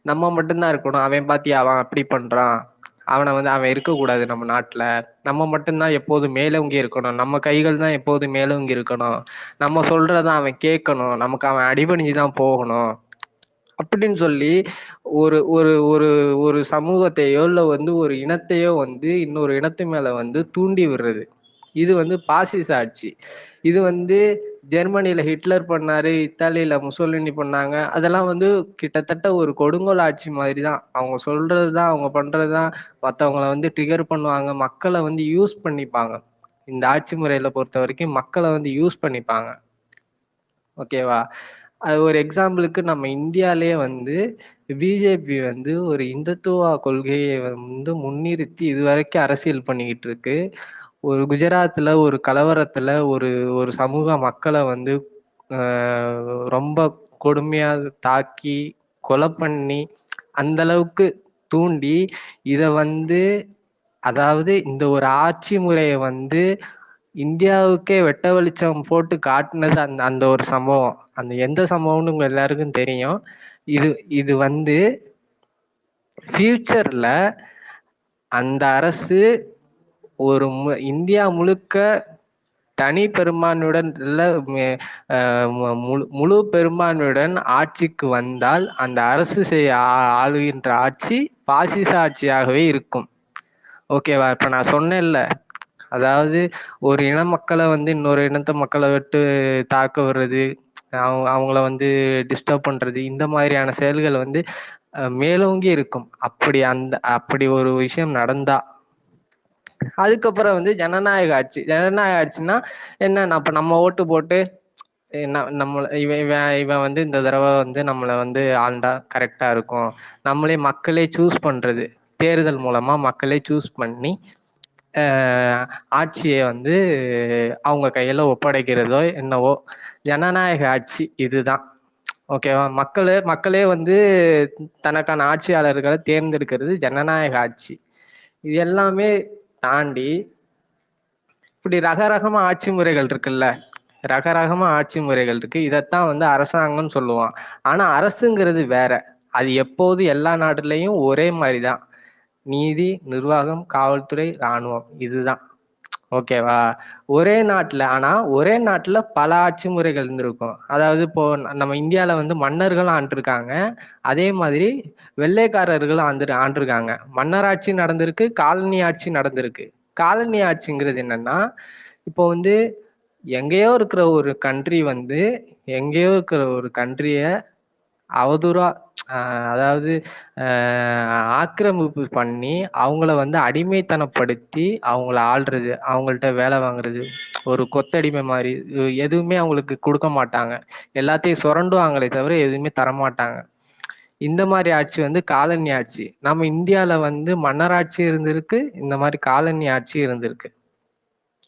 நம்ம மட்டும்தான் இருக்கணும், அவன் பாத்தியா அவன் அப்படி பண்றான், அவன் இருக்கக்கூடாது நம்ம நாட்டுல, நம்ம மட்டும்தான் எப்போதும் மேலோங்கி இருக்கணும், நம்ம கைகள் தான் எப்போதும் மேலோங்கி இருக்கணும், நம்ம சொல்றதான் அவன் கேட்கணும், நமக்கு அவன் அடிபணிஞ்சுதான் போகணும் அப்படின்னு சொல்லி ஒரு ஒரு ஒரு ஒரு சமூகத்தையோ இல்ல வந்து ஒரு இனத்தையோ வந்து இன்னொரு இனத்து மேல வந்து தூண்டி விடுறது. இது வந்து பாசிச ஆட்சி. இது வந்து ஜெர்மனியில ஹிட்லர் பண்ணாரு, இத்தாலியில முசோலினி பண்ணாங்க. அதெல்லாம் வந்து கிட்டத்தட்ட ஒரு கொடுங்கோல் ஆட்சி மாதிரி தான். அவங்க சொல்றதுதான், அவங்க பண்றதுதான், மற்றவங்களை வந்து ட்ரிகர் பண்ணுவாங்க, மக்களை வந்து யூஸ் பண்ணிப்பாங்க. இந்த ஆட்சி முறையில பொறுத்த வரைக்கும் மக்களை வந்து யூஸ் பண்ணிப்பாங்க. ஓகேவா? அது ஒரு எக்ஸாம்பிளுக்கு நம்ம இந்தியாலயே வந்து பிஜேபி வந்து ஒரு இந்துத்துவ கொள்கையை வந்து முன்னிறுத்தி இதுவரைக்கும் அரசியல் பண்ணிக்கிட்டு இருக்கு. ஒரு குஜராத்ல ஒரு கலவரத்துல ஒரு ஒரு சமூக மக்களை வந்து ரொம்ப கொடுமையா தாக்கி கொலை பண்ணி அந்த அளவுக்கு தூண்டி இத வந்து, அதாவது இந்த ஒரு ஆட்சி முறையை வந்து இந்தியாவுக்கே வெட்ட வெளிச்சம் போட்டு காட்டுனது அந்த அந்த ஒரு சம்பவம். அந்த எந்த சம்பவம்னு உங்க எல்லாருக்கும் தெரியும். இது வந்து ஃபியூச்சர்ல அந்த அரசு ஒரு இந்தியா முழுக்க தனி பெரும்பான்மையுடன் இல்ல முழு பெரும்பான்மையுடன் ஆட்சிக்கு வந்தால் அந்த அரசு ஆளுகின்ற ஆட்சி பாசிச ஆட்சியாகவே இருக்கும். ஓகேவா? இப்ப நான் சொன்னேன்ல, அதாவது ஒரு இன மக்களை வந்து இன்னொரு இனத்த மக்களை விட்டு தாக்க வர்றது, அவங்கள வந்து டிஸ்டர்ப் பண்றது, இந்த மாதிரியான செயல்கள் வந்து மேலோங்கி இருக்கும். அப்படி ஒரு விஷயம் நடந்தா அதுக்கப்புறம் வந்து ஜனநாயக ஆட்சி. ஜனநாயக ஆட்சின்னா என்ன? அப்ப நம்ம ஓட்டு போட்டு நம்மள இவன் இவன் இவன் வந்து இந்த தடவை வந்து நம்மளை வந்து ஆண்டா கரெக்டா இருக்கும். நம்மளே மக்களே சூஸ் பண்றது, தேர்தல் மூலமா மக்களே சூஸ் பண்ணி ஆட்சியை வந்து அவங்க கையில ஒப்படைக்கிறதோ என்னவோ ஜனநாயக ஆட்சி இதுதான். ஓகேவா? மக்களே வந்து தனக்கான ஆட்சியாளர்களை தேர்ந்தெடுக்கிறது ஜனநாயக ஆட்சி. இது எல்லாமே தாண்டி இப்படி ரகரகமா ஆட்சி முறைகள் இருக்குல்ல, ரகரகமா ஆட்சி முறைகள் இருக்கு. இதைத்தான் வந்து அரசாங்கம்னு சொல்லுவான். ஆனா அரசுங்கிறது வேற. அது எப்போது எல்லா நாடுலையும் ஒரே மாதிரிதான். நீதி, நிர்வாகம், காவல்துறை, இராணுவம், இதுதான். ஓகேவா? ஒரே நாட்டுல பல ஆட்சி முறைகள் இருந்திருக்கும். அதாவது இப்போ நம்ம இந்தியால வந்து மன்னர்களும் ஆண்டிருக்காங்க, அதே மாதிரி வெள்ளைக்காரர்களும் ஆண்டிருக்காங்க. மன்னராட்சி நடந்திருக்கு, காலனி ஆட்சி நடந்திருக்கு. காலனி ஆட்சிங்கிறது என்னன்னா, இப்போ வந்து எங்கேயோ இருக்கிற ஒரு கண்ட்ரிய அவதூறா அதாவது ஆக்கிரமிப்பு பண்ணி அவங்கள வந்து அடிமைத்தனப்படுத்தி அவங்கள ஆள்றது, அவங்கள்ட்ட வேலை வாங்குறது, ஒரு கொத்தடிமை மாதிரி எதுவுமே அவங்களுக்கு கொடுக்க மாட்டாங்க. எல்லாத்தையும் சுரண்டுவாங்களே தவிர எதுவுமே தரமாட்டாங்க. இந்த மாதிரி ஆட்சி வந்து காலனி ஆட்சி. நம்ம இந்தியால வந்து மன்னராட்சி இருந்திருக்கு, இந்த மாதிரி காலனி ஆட்சி இருந்திருக்கு.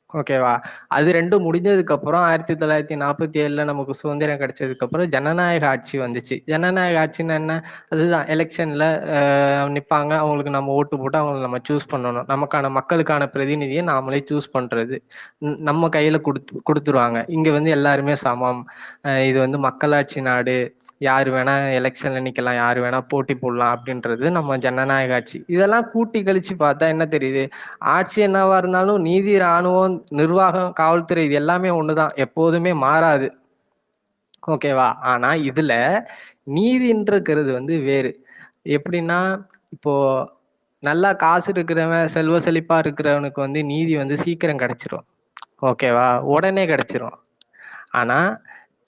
ஓகேவா? அது ரெண்டும் முடிஞ்சதுக்கு அப்புறம் 1947 நமக்கு சுதந்திரம் கிடைச்சதுக்கு அப்புறம் ஜனநாயக ஆட்சி வந்துச்சு. ஜனநாயக ஆட்சின்னா என்ன? அதுதான் எலெக்ஷன்ல நிப்பாங்க, அவங்களுக்கு நம்ம ஓட்டு போட்டு அவங்களை நம்ம சூஸ் பண்ணணும். மக்களுக்கான பிரதிநிதியை நாமளே சூஸ் பண்றது, நம்ம கையில கொடுத்துருவாங்க. இங்க வந்து எல்லாருமே சமம், இது வந்து மக்களாட்சி நாடு, யாரு வேணா எலெக்ஷன்ல நிக்கலாம், யாரு வேணா போட்டி போடலாம் அப்படின்றது நம்ம ஜனநாயக ஆட்சி. இதெல்லாம் கூட்டி கழிச்சு பார்த்தா என்ன தெரியுது? ஆட்சி என்னவா இருந்தாலும் நீதி, இராணுவம், நிர்வாகம், காவல்துறை இது எல்லாமே ஒண்ணுதான், எப்போதுமே மாறாது. ஓகேவா? ஆனா இதுல நீதின்றது வந்து வேறு. எப்படின்னா, இப்போ நல்லா காசு இருக்கிறவன், செல்வ செழிப்பா இருக்கிறவனுக்கு வந்து நீதி வந்து சீக்கிரம் கிடைச்சிரும். ஓகேவா? உடனே கிடைச்சிரும். ஆனா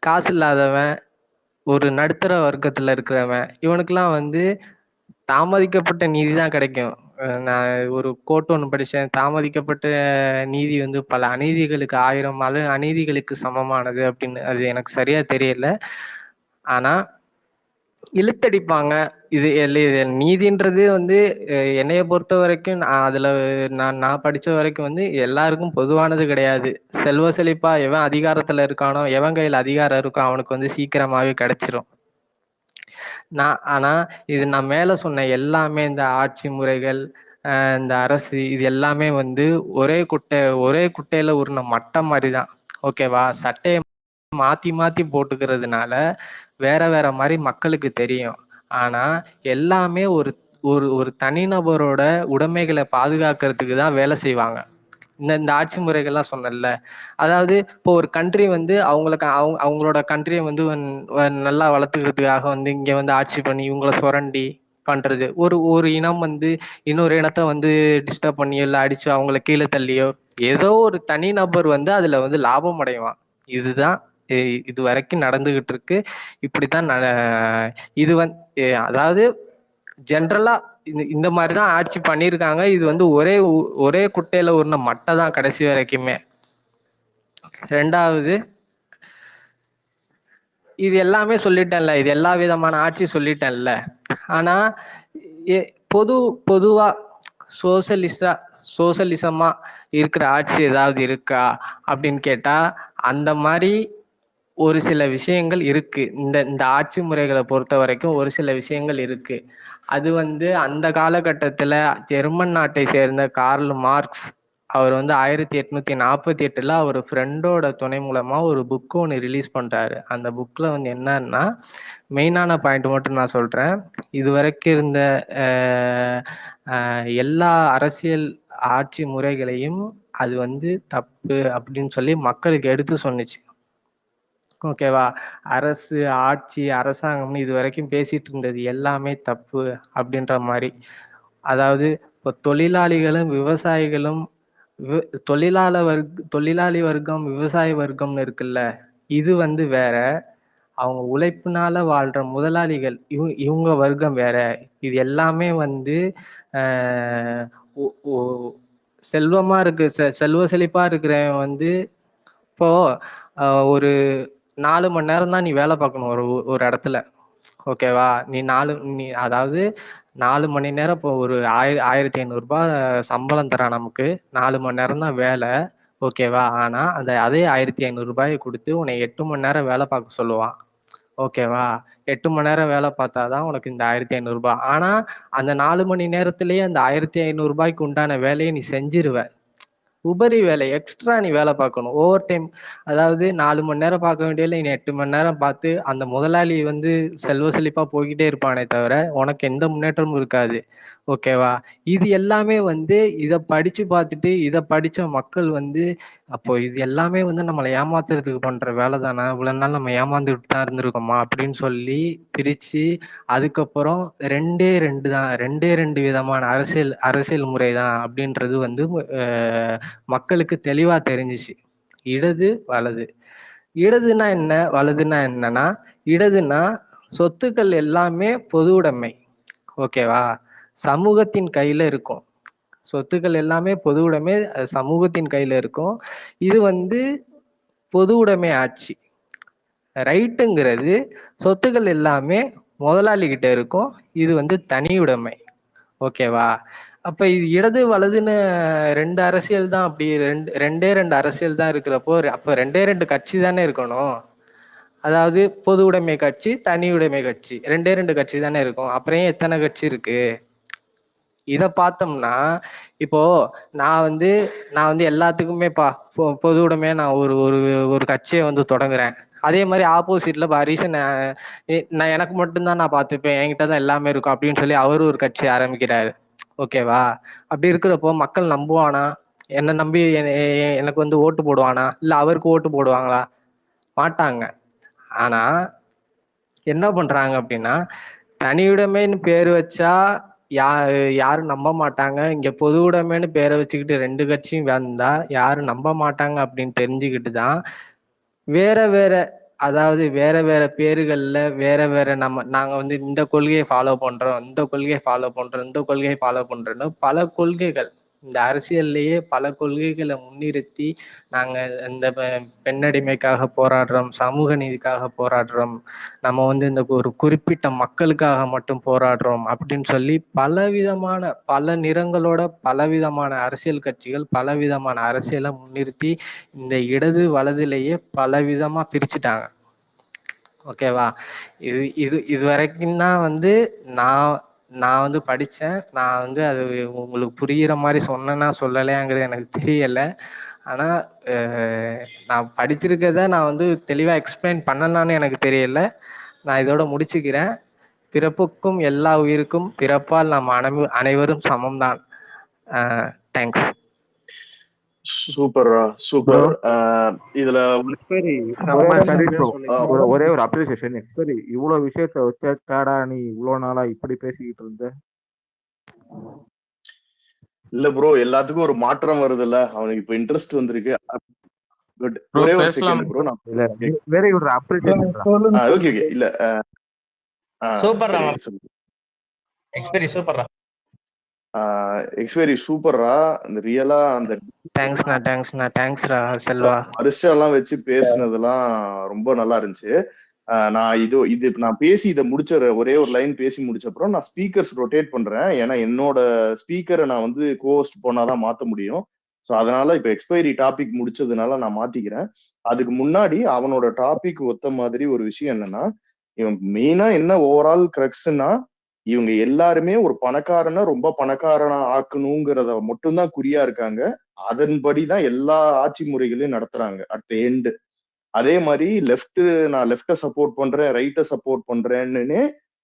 காசு இல்லாதவன், ஒரு நடுத்தர வர்க்கத்துல இருக்கிறவன், இவனுக்கெல்லாம் வந்து தாமதிக்கப்பட்ட நீதி தான் கிடைக்கும். நான் ஒரு கோட் ஒன்று படித்தேன், தாமதிக்கப்பட்ட நீதி வந்து பல அநீதிகளுக்கு 1000 அநீதிகளுக்கு சமமானது அப்படின்னு. அது எனக்கு சரியா தெரியல. ஆனா இழுத்தடிப்பாங்க. இது நீதின்றது வந்து என்னைய பொறுத்த வரைக்கும் நான் படிச்ச வரைக்கும் வந்து எல்லாருக்கும் பொதுவானது கிடையாது. செல்வ செழிப்பா எவன் அதிகாரத்துல இருக்கானோ, எவன் கையில் அதிகாரம் இருக்கோ அவனுக்கு வந்து சீக்கிரமாவே கிடைச்சிரும். ஆனா இது நான் மேல சொன்ன எல்லாமே, இந்த ஆட்சி முறைகள், இந்த அரசு, இது எல்லாமே வந்து ஒரே குட்டையில உருண மட்டை மாதிரிதான். ஓகேவா? சட்டையை மாத்தி மாத்தி போட்டுக்கிறதுனால வேற வேற மாதிரி மக்களுக்கு தெரியும். ஆனா எல்லாமே ஒரு ஒரு ஒரு தனிநபரோட உடைமைகளை பாதுகாக்கிறதுக்கு தான் வேலை செய்வாங்க. இந்த ஆட்சி முறைகள்லாம் சொன்னேன்ல, அதாவது இப்போ ஒரு கண்ட்ரி வந்து அவங்களோட கண்ட்ரியை வந்து நல்லா வளர்த்துக்கிறதுக்காக வந்து இங்க வந்து ஆட்சி பண்ணி இவங்களை சுரண்டி பண்றது. ஒரு இனம் வந்து இன்னொரு இனத்தை வந்து டிஸ்டர்ப் பண்ணியோ இல்லை அடிச்சோ அவங்கள கீழே தள்ளியோ ஏதோ ஒரு தனிநபர் வந்து அதுல வந்து லாபம் அடைவான். இதுதான் இது வரைக்கும் நடந்துகிட்டு இருக்கு. இப்படித்தான் இது வந்து அதாவது ஜென்ரலா இந்த மாதிரிதான் ஆட்சி பண்ணியிருக்காங்க. இது வந்து ஒரே குட்டையில உருண மட்டை தான் கடைசி வரைக்குமே. ரெண்டாவது, இது எல்லாமே சொல்லிட்டேன்ல, இது எல்லா விதமான ஆட்சி சொல்லிட்டேன்ல. ஆனா பொதுவா சோசலிசமா இருக்கிற ஆட்சி ஏதாவது இருக்கா அப்படின்னு கேட்டா அந்த மாதிரி ஒரு சில விஷயங்கள் இருக்கு. இந்த ஆட்சி முறைகளை பொறுத்த வரைக்கும் ஒரு சில விஷயங்கள் இருக்கு. அது வந்து அந்த காலகட்டத்துல ஜெர்மன் நாட்டை சேர்ந்த கார்ல் மார்க்ஸ் அவர் வந்து 1848 அவர் ஃப்ரெண்டோட துணை மூலமா ஒரு புக் ஒன்று ரிலீஸ் பண்றாரு. அந்த புக்ல வந்து என்னன்னா, மெயினான பாயிண்ட் மட்டும் நான் சொல்றேன். இது வரைக்கும் இருந்த எல்லா அரசியல் ஆட்சி முறைகளையும் அது வந்து தப்பு அப்படின்னு சொல்லி மக்களுக்கு எடுத்து சொன்னுச்சு. ஓகேவா? அரசு, ஆட்சி, அரசாங்கம்னு இது வரைக்கும் பேசிட்டு இருந்தது எல்லாமே தப்பு அப்படின்ற மாதிரி. அதாவது இப்போ தொழிலாளிகளும் விவசாயிகளும் தொழிலாளி வர்க்கம் விவசாய வர்க்கம்னு இருக்குல்ல, இது வந்து வேற. அவங்க உழைப்புனால வாழ்ற முதலாளிகள் இவங்க வர்க்கம் வேற. இது எல்லாமே வந்து செல்வமா இருக்கு, செல்வ செழிப்பா இருக்கிறவன் வந்து இப்போ ஒரு 4 மணி நேரம் தான் நீ வேலை பார்க்கணும் ஒரு இடத்துல. ஓகேவா? நீ அதாவது 4 மணி நேரம் இப்போ ஒரு 1500 சம்பளம் தரான் நமக்கு. 4 மணி நேரம் தான் வேலை. ஓகேவா? ஆனா அதே 1500 கொடுத்து உன்னை 8 மணி நேரம் வேலை பார்க்க சொல்லுவான். ஓகேவா? 8 மணி நேரம் வேலை பார்த்தாதான் உனக்கு இந்த 1500. ஆனா அந்த 4 மணி நேரத்திலேயே அந்த 1500 உண்டான வேலையை நீ செஞ்சிருவ. உபரி வேலை, எக்ஸ்ட்ரா நீ வேலை பார்க்கணும், ஓவர் டைம். அதாவது 4 மணி நேரம் பார்க்க வேண்டியதில்லை, நீ 8 மணி நேரம் பார்த்து அந்த முதலாளி வந்து செல்வ செழிப்பா போய்கிட்டே இருப்பானே தவிர உனக்கு எந்த முன்னேற்றமும் இருக்காது. ஓகேவா? இது எல்லாமே வந்து இதை படிச்சு பார்த்துட்டு இதை படிச்ச மக்கள் வந்து அப்போ இது எல்லாமே வந்து நம்மளை ஏமாத்துறதுக்கு பண்ற வேலை தானே, இவ்வளவு நாள் நம்ம ஏமாந்துட்டு தான் இருந்திருக்கோமா அப்படின்னு சொல்லி பிரிச்சு, அதுக்கப்புறம் 2 விதமான அரசியல் முறை தான் அப்படின்றது வந்து மக்களுக்கு தெளிவா தெரிஞ்சிச்சு. இடது வலது. இடதுனா என்ன, வலதுனா என்னன்னா, இடதுனா சொத்துக்கள் எல்லாமே பொது உடைமை. ஓகேவா? சமூகத்தின் கையில இருக்கும். சொத்துக்கள் எல்லாமே பொது உடைமை, சமூகத்தின் கையில இருக்கும். இது வந்து பொது உடைமை ஆட்சி. ரைட்டுங்கிறது சொத்துக்கள் எல்லாமே முதலாளி கிட்ட இருக்கும், இது வந்து தனி உடைமை. ஓகேவா? அப்ப இது இடது வலதுன்னு 2 அரசியல் தான். அப்படி ரெண்டு அரசியல் தான் இருக்கிறப்போ அப்ப 2 கட்சி தானே இருக்கணும். அதாவது பொது உடைமை கட்சி, தனி உடைமை கட்சி, 2 கட்சி தானே இருக்கும். அப்புறம் எத்தனை கட்சி இருக்கு? இத பார்த்தோம்னா இப்போ நான் வந்து எல்லாத்துக்குமே பொது உடைமையா நான் ஒரு கட்சியை வந்து தொடங்குறேன். அதே மாதிரி ஆப்போசிட்ல ஹரிஷன் நான் எனக்கு மட்டும்தான் நான் பார்த்துப்பேன், என்கிட்ட தான் எல்லாமே இருக்கும் அப்படின்னு சொல்லி அவரு ஒரு கட்சி ஆரம்பிக்கிறாரு. ஓகேவா? அப்படி இருக்கிறப்போ மக்கள் நம்புவானா? என்னை நம்பி எனக்கு வந்து ஓட்டு போடுவானா? இல்ல அவருக்கு ஓட்டு போடுவாங்களா? மாட்டாங்க. ஆனா என்ன பண்றாங்க அப்படின்னா, தனியுடைமைன்னு பேர் வச்சா யாரும் நம்ப மாட்டாங்க. இங்க பொது உடைமைன்னு பேரை வச்சுக்கிட்டு 2 கட்சியும் வந்தா யாரும் நம்ப மாட்டாங்க அப்படின்னு தெரிஞ்சுக்கிட்டு தான் வேற வேற, அதாவது வேற வேற பேருகள்ல வேற நாங்க வந்து இந்த கொள்கையை ஃபாலோ பண்றோம், இந்த கொள்கையை ஃபாலோ பண்றோம், இந்த கொள்கையை ஃபாலோ பண்றோம்னு பல கொள்கைகள், இந்த அரசியல்லையே பல கொள்கைகளை முன்னிறுத்தி நாங்க இந்த பெண்ணடிமைக்காக போராடுறோம், சமூக நீதிக்காக போராடுறோம், நம்ம வந்து இந்த ஒரு குறிப்பிட்ட மக்களுக்காக மட்டும் போராடுறோம் அப்படின்னு சொல்லி பல நிறங்களோட பலவிதமான அரசியல் கட்சிகள் பலவிதமான அரசியலை முன்னிறுத்தி இந்த இடது வலதுலேயே பலவிதமா பிரிச்சுட்டாங்க. ஓகேவா? இது வரைக்கும் தான் வந்து நான் வந்து படித்தேன். நான் வந்து அது உங்களுக்கு புரிகிற மாதிரி சொன்னேன்னா சொல்லலையாங்கிறது எனக்கு தெரியலை. ஆனால் நான் படிச்சிருக்கிறத நான் வந்து தெளிவாக எக்ஸ்பிளைன் பண்ணனான்னு எனக்கு தெரியல. நான் இதோட முடிச்சுக்கிறேன். பிறப்புக்கும் எல்லா உயிருக்கும் பிறப்பால் நாம் அனைவரும் சமம்தான். தேங்க்ஸ். சூப்பர்ரா, சூப்பர். இதுல ஒரே ஒரு அப்ரிசியேஷன். எக்ஸ்பெரி இவ்வளவு விஷயத்த வச்சாடா நீ இவ்வளவு நாளா இப்படி பேசிக்கிட்டு இருந்த? இல்ல ப்ரோ, எல்லாத்துக்கும் ஒரு மாற்றம் வருதுல்ல, அவனுக்கு இப்ப இன்ட்ரெஸ்ட் வந்திருக்கு. குட். ஒரே ஒரு செகண்ட் ப்ரோ, நான் very good appreciation. Okay okay. இல்ல சூப்பர் எக்ஸ்பெரி சூப்பர்ரா. எக்ஸ்பெரி சூப்பர்ரா. அந்த ரியலா அந்த தேங்க்ஸ்ரா செல்வா. வருஷம் வச்சு பேசுனதெல்லாம் ரொம்ப நல்லா இருந்துச்சு. நான் பேசி இதை முடிச்ச ஒரே ஒரு லைன் பேசி முடிச்ச அப்புறம் நான் ஸ்பீக்கர்ஸ் ரொட்டேட் பண்றேன். ஏன்னா என்னோட ஸ்பீக்கரை நான் வந்து கோஸ்ட் போனாதான் மாத்த முடியும். ஸோ அதனால இப்ப எக்ஸ்பைரி டாபிக் முடிச்சதுனால நான் மாத்திக்கிறேன். அதுக்கு முன்னாடி அவனோட டாபிக் ஒத்த மாதிரி ஒரு விஷயம் என்னன்னா, இவன் மெயினா என்ன ஓவரால் கிரக்ஸ்னா, இவங்க எல்லாருமே ஒரு பணக்காரனை ரொம்ப பணக்காரனா ஆக்கணுங்கிறத மட்டும்தான் குறியா இருக்காங்க. அதன்படிதான் எல்லா ஆட்சி முறைகளையும் நடத்துறாங்க அட் தி எண்ட். அதே மாதிரி நான் லெஃப்ட சப்போர்ட் பண்றேன், ரைட்டை சப்போர்ட் பண்றேன்னு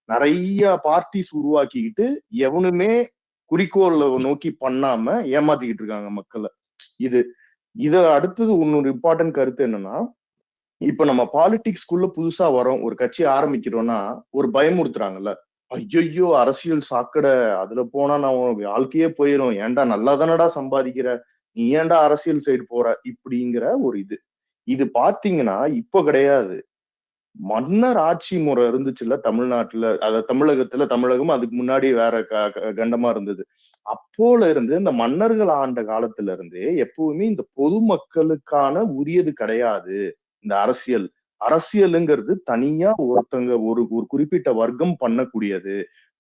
நிறைய பார்ட்டிஸ் உருவாக்கிக்கிட்டு எவனுமே குறிக்கோளை நோக்கி பண்ணாம ஏமாத்திக்கிட்டு இருக்காங்க மக்களை. இது அடுத்தது இன்னொரு இம்பார்ட்டன்ட் கருத்து என்னன்னா, இப்ப நம்ம பாலிடிக்ஸ்குள்ள புதுசா வரோம், ஒரு கட்சி ஆரம்பிக்கிறோம்னா ஒரு பயமுறுத்துறாங்கல்ல, ஐயோ அரசியல் சாக்கடை, அதுல போனா நான் வாழ்க்கையே போயிடும், ஏன்டா நல்லா தானடா சம்பாதிக்கிற, நீ ஏன்டா அரசியல் சைடு போற, இப்படிங்கிற ஒரு இது பாத்தீங்கன்னா இப்ப கிடையாது. மன்னர் ஆட்சி முறை இருந்துச்சுல்ல தமிழ்நாட்டுல, தமிழகத்துல, தமிழகம் அதுக்கு முன்னாடி வேற கண்டமா இருந்தது. அப்போல இருந்து இந்த மன்னர்கள் ஆண்ட காலத்துல இருந்தே எப்பவுமே இந்த பொதுமக்களுக்கான உரியது கிடையாது இந்த அரசியலுங்கிறது. தனியா ஒருத்தங்க ஒரு ஒரு குறிப்பிட்ட வர்க்கம் பண்ணக்கூடியது,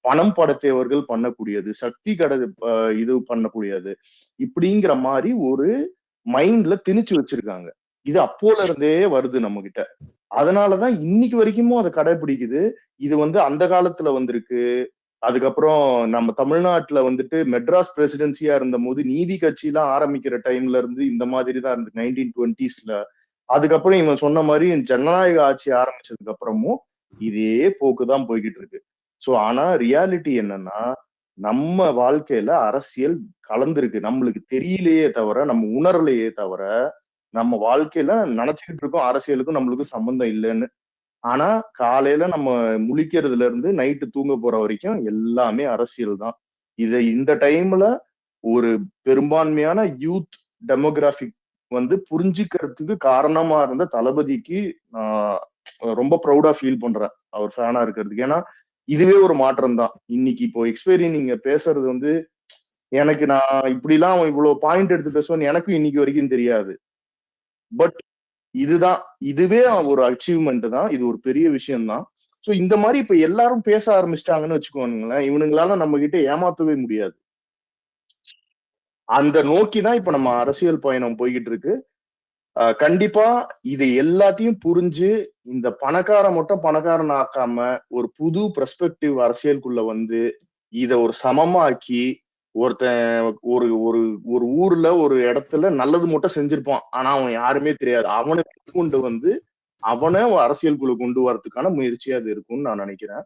பணம் படைத்தவர்கள் பண்ணக்கூடியது, சக்தி இது பண்ணக்கூடியது, இப்படிங்கிற மாதிரி ஒரு மைண்ட்ல திணிச்சு வச்சிருக்காங்க. இது அப்போல இருந்தே வருது நம்ம கிட்ட. அதனாலதான் இன்னைக்கு வரைக்கும் அதை கடைபிடிக்குது. இது அந்த காலத்துல வந்திருக்கு. அதுக்கப்புறம் நம்ம தமிழ்நாட்டுல மெட்ராஸ் பிரசிடென்சியா இருந்த போது நீதி கட்சி எல்லாம் ஆரம்பிக்கிற டைம்ல இருந்து இந்த மாதிரி தான் இருந்து 1920s. அதுக்கப்புறம் இவன் சொன்ன மாதிரி ஜனநாயக ஆட்சி ஆரம்பிச்சதுக்கு அப்புறமும் இதே போக்குதான் போய்கிட்டு இருக்கு. சோ ஆனா ரியாலிட்டி என்னன்னா, நம்ம வாழ்க்கையில அரசியல் கலந்துருக்கு, நம்மளுக்கு தெரியலையே தவிர, நம்ம உணரலையே தவிர, நம்ம வாழ்க்கையில நினைச்சுக்கிட்டு இருக்கோம் அரசியலுக்கும் நம்மளுக்கும் சம்பந்தம் இல்லைன்னு. ஆனா காலையில நம்ம முழிக்கிறதுல இருந்து நைட்டு தூங்க போற வரைக்கும் எல்லாமே அரசியல் தான். இந்த டைம்ல ஒரு பெரும்பான்மையான யூத் டெமோகிராபிக் புரிஞ்சுக்கிறதுக்கு காரணமா இருந்த தளபதிக்கு நான் ரொம்ப ப்ரௌடா ஃபீல் பண்றேன், அவர் ஃபேனா இருக்கிறதுக்கு. ஏன்னா இதுவே ஒரு மாற்றம் தான். இன்னைக்கு இப்போ எக்ஸ்பீரியன் நீங்க பேசுறது எனக்கு நான் இப்படிலாம் இவ்வளவு பாயிண்ட் எடுத்து பேசுவேன்னு எனக்கும் இன்னைக்கு வரைக்கும் தெரியாது. பட் இதுவே ஒரு அச்சீவ்மெண்ட் தான், இது ஒரு பெரிய விஷயம் தான். சோ இந்த மாதிரி இப்ப எல்லாரும் பேச ஆரம்பிச்சிட்டாங்கன்னு வச்சுக்கோங்களேன், இவனுங்களால நம்ம கிட்ட ஏமாத்தவே முடியாது. அந்த நோக்கிதான் இப்ப நம்ம அரசியல் பயணம் போய்கிட்டு இருக்கு. கண்டிப்பா இது எல்லாத்தையும் புரிஞ்சு இந்த பணக்காரன் மட்டும் பணக்காரன் ஆக்காம ஒரு புது பெர்ஸ்பெக்டிவ் அரசியலுக்குள்ள இத ஒரு சமமாக்கி, ஒருத்தன் ஒரு ஒரு ஒரு ஊர்ல ஒரு இடத்துல நல்லது மட்டும் செஞ்சிருப்பான், ஆனா அவன் யாருமே தெரியாது, அவனை கொண்டு அவனை அரசியலுக்குள்ள கொண்டு வரதுக்கான முயற்சி அது இருக்கும்னு நான் நினைக்கிறேன்.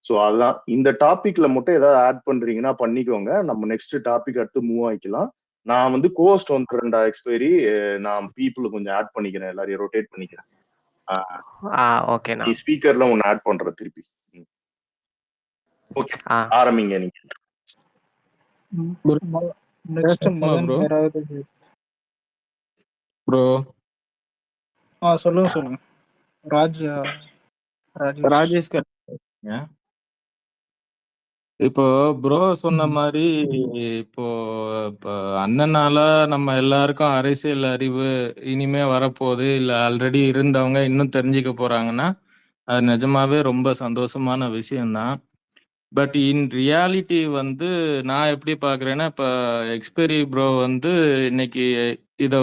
சோ அதுதான். இந்த டாபிக்ல மட்டும் ஏதாவது ஆட் பண்றீங்கன்னா பண்ணிக்கோங்க, நம்ம நெக்ஸ்ட் டாபிக் அடுத்து மூவ் ஆயிக்கலாம். நான் கோஸ்ட் ரெண்டா எக்ஸ்பைரி, நான் பீப்புளை கொஞ்சம் ஆட் பண்ணிக்கிறேன், எல்லாரையும் ரொட்டேட் பண்ணிக்கிறேன். நீ ஸ்பீக்கர்ல ஒன்னு ஆட் பண்ற திருப்பி. ஓகே ஆரம்பிங்க நீங்க. நெக்ஸ்ட் மதன் யாராவது ப்ரோ? சொல்லுங்க. ராஜேஷ். இப்போ ப்ரோ சொன்ன மாதிரி இப்போ அண்ணனால நம்ம எல்லாருக்கும் அரசியல் அறிவு இனிமே வரப்போகுது, இல்ல ஆல்ரெடி இருந்தவங்க இன்னும் தெரிஞ்சுக்க போறாங்கன்னா அது நிஜமாவே ரொம்ப சந்தோஷமான விஷயம்தான். பட் இன் ரியாலிட்டி நான் எப்படி பாக்குறேன்னா, இப்ப எக்ஸ்பெரி ப்ரோ இன்னைக்கு இத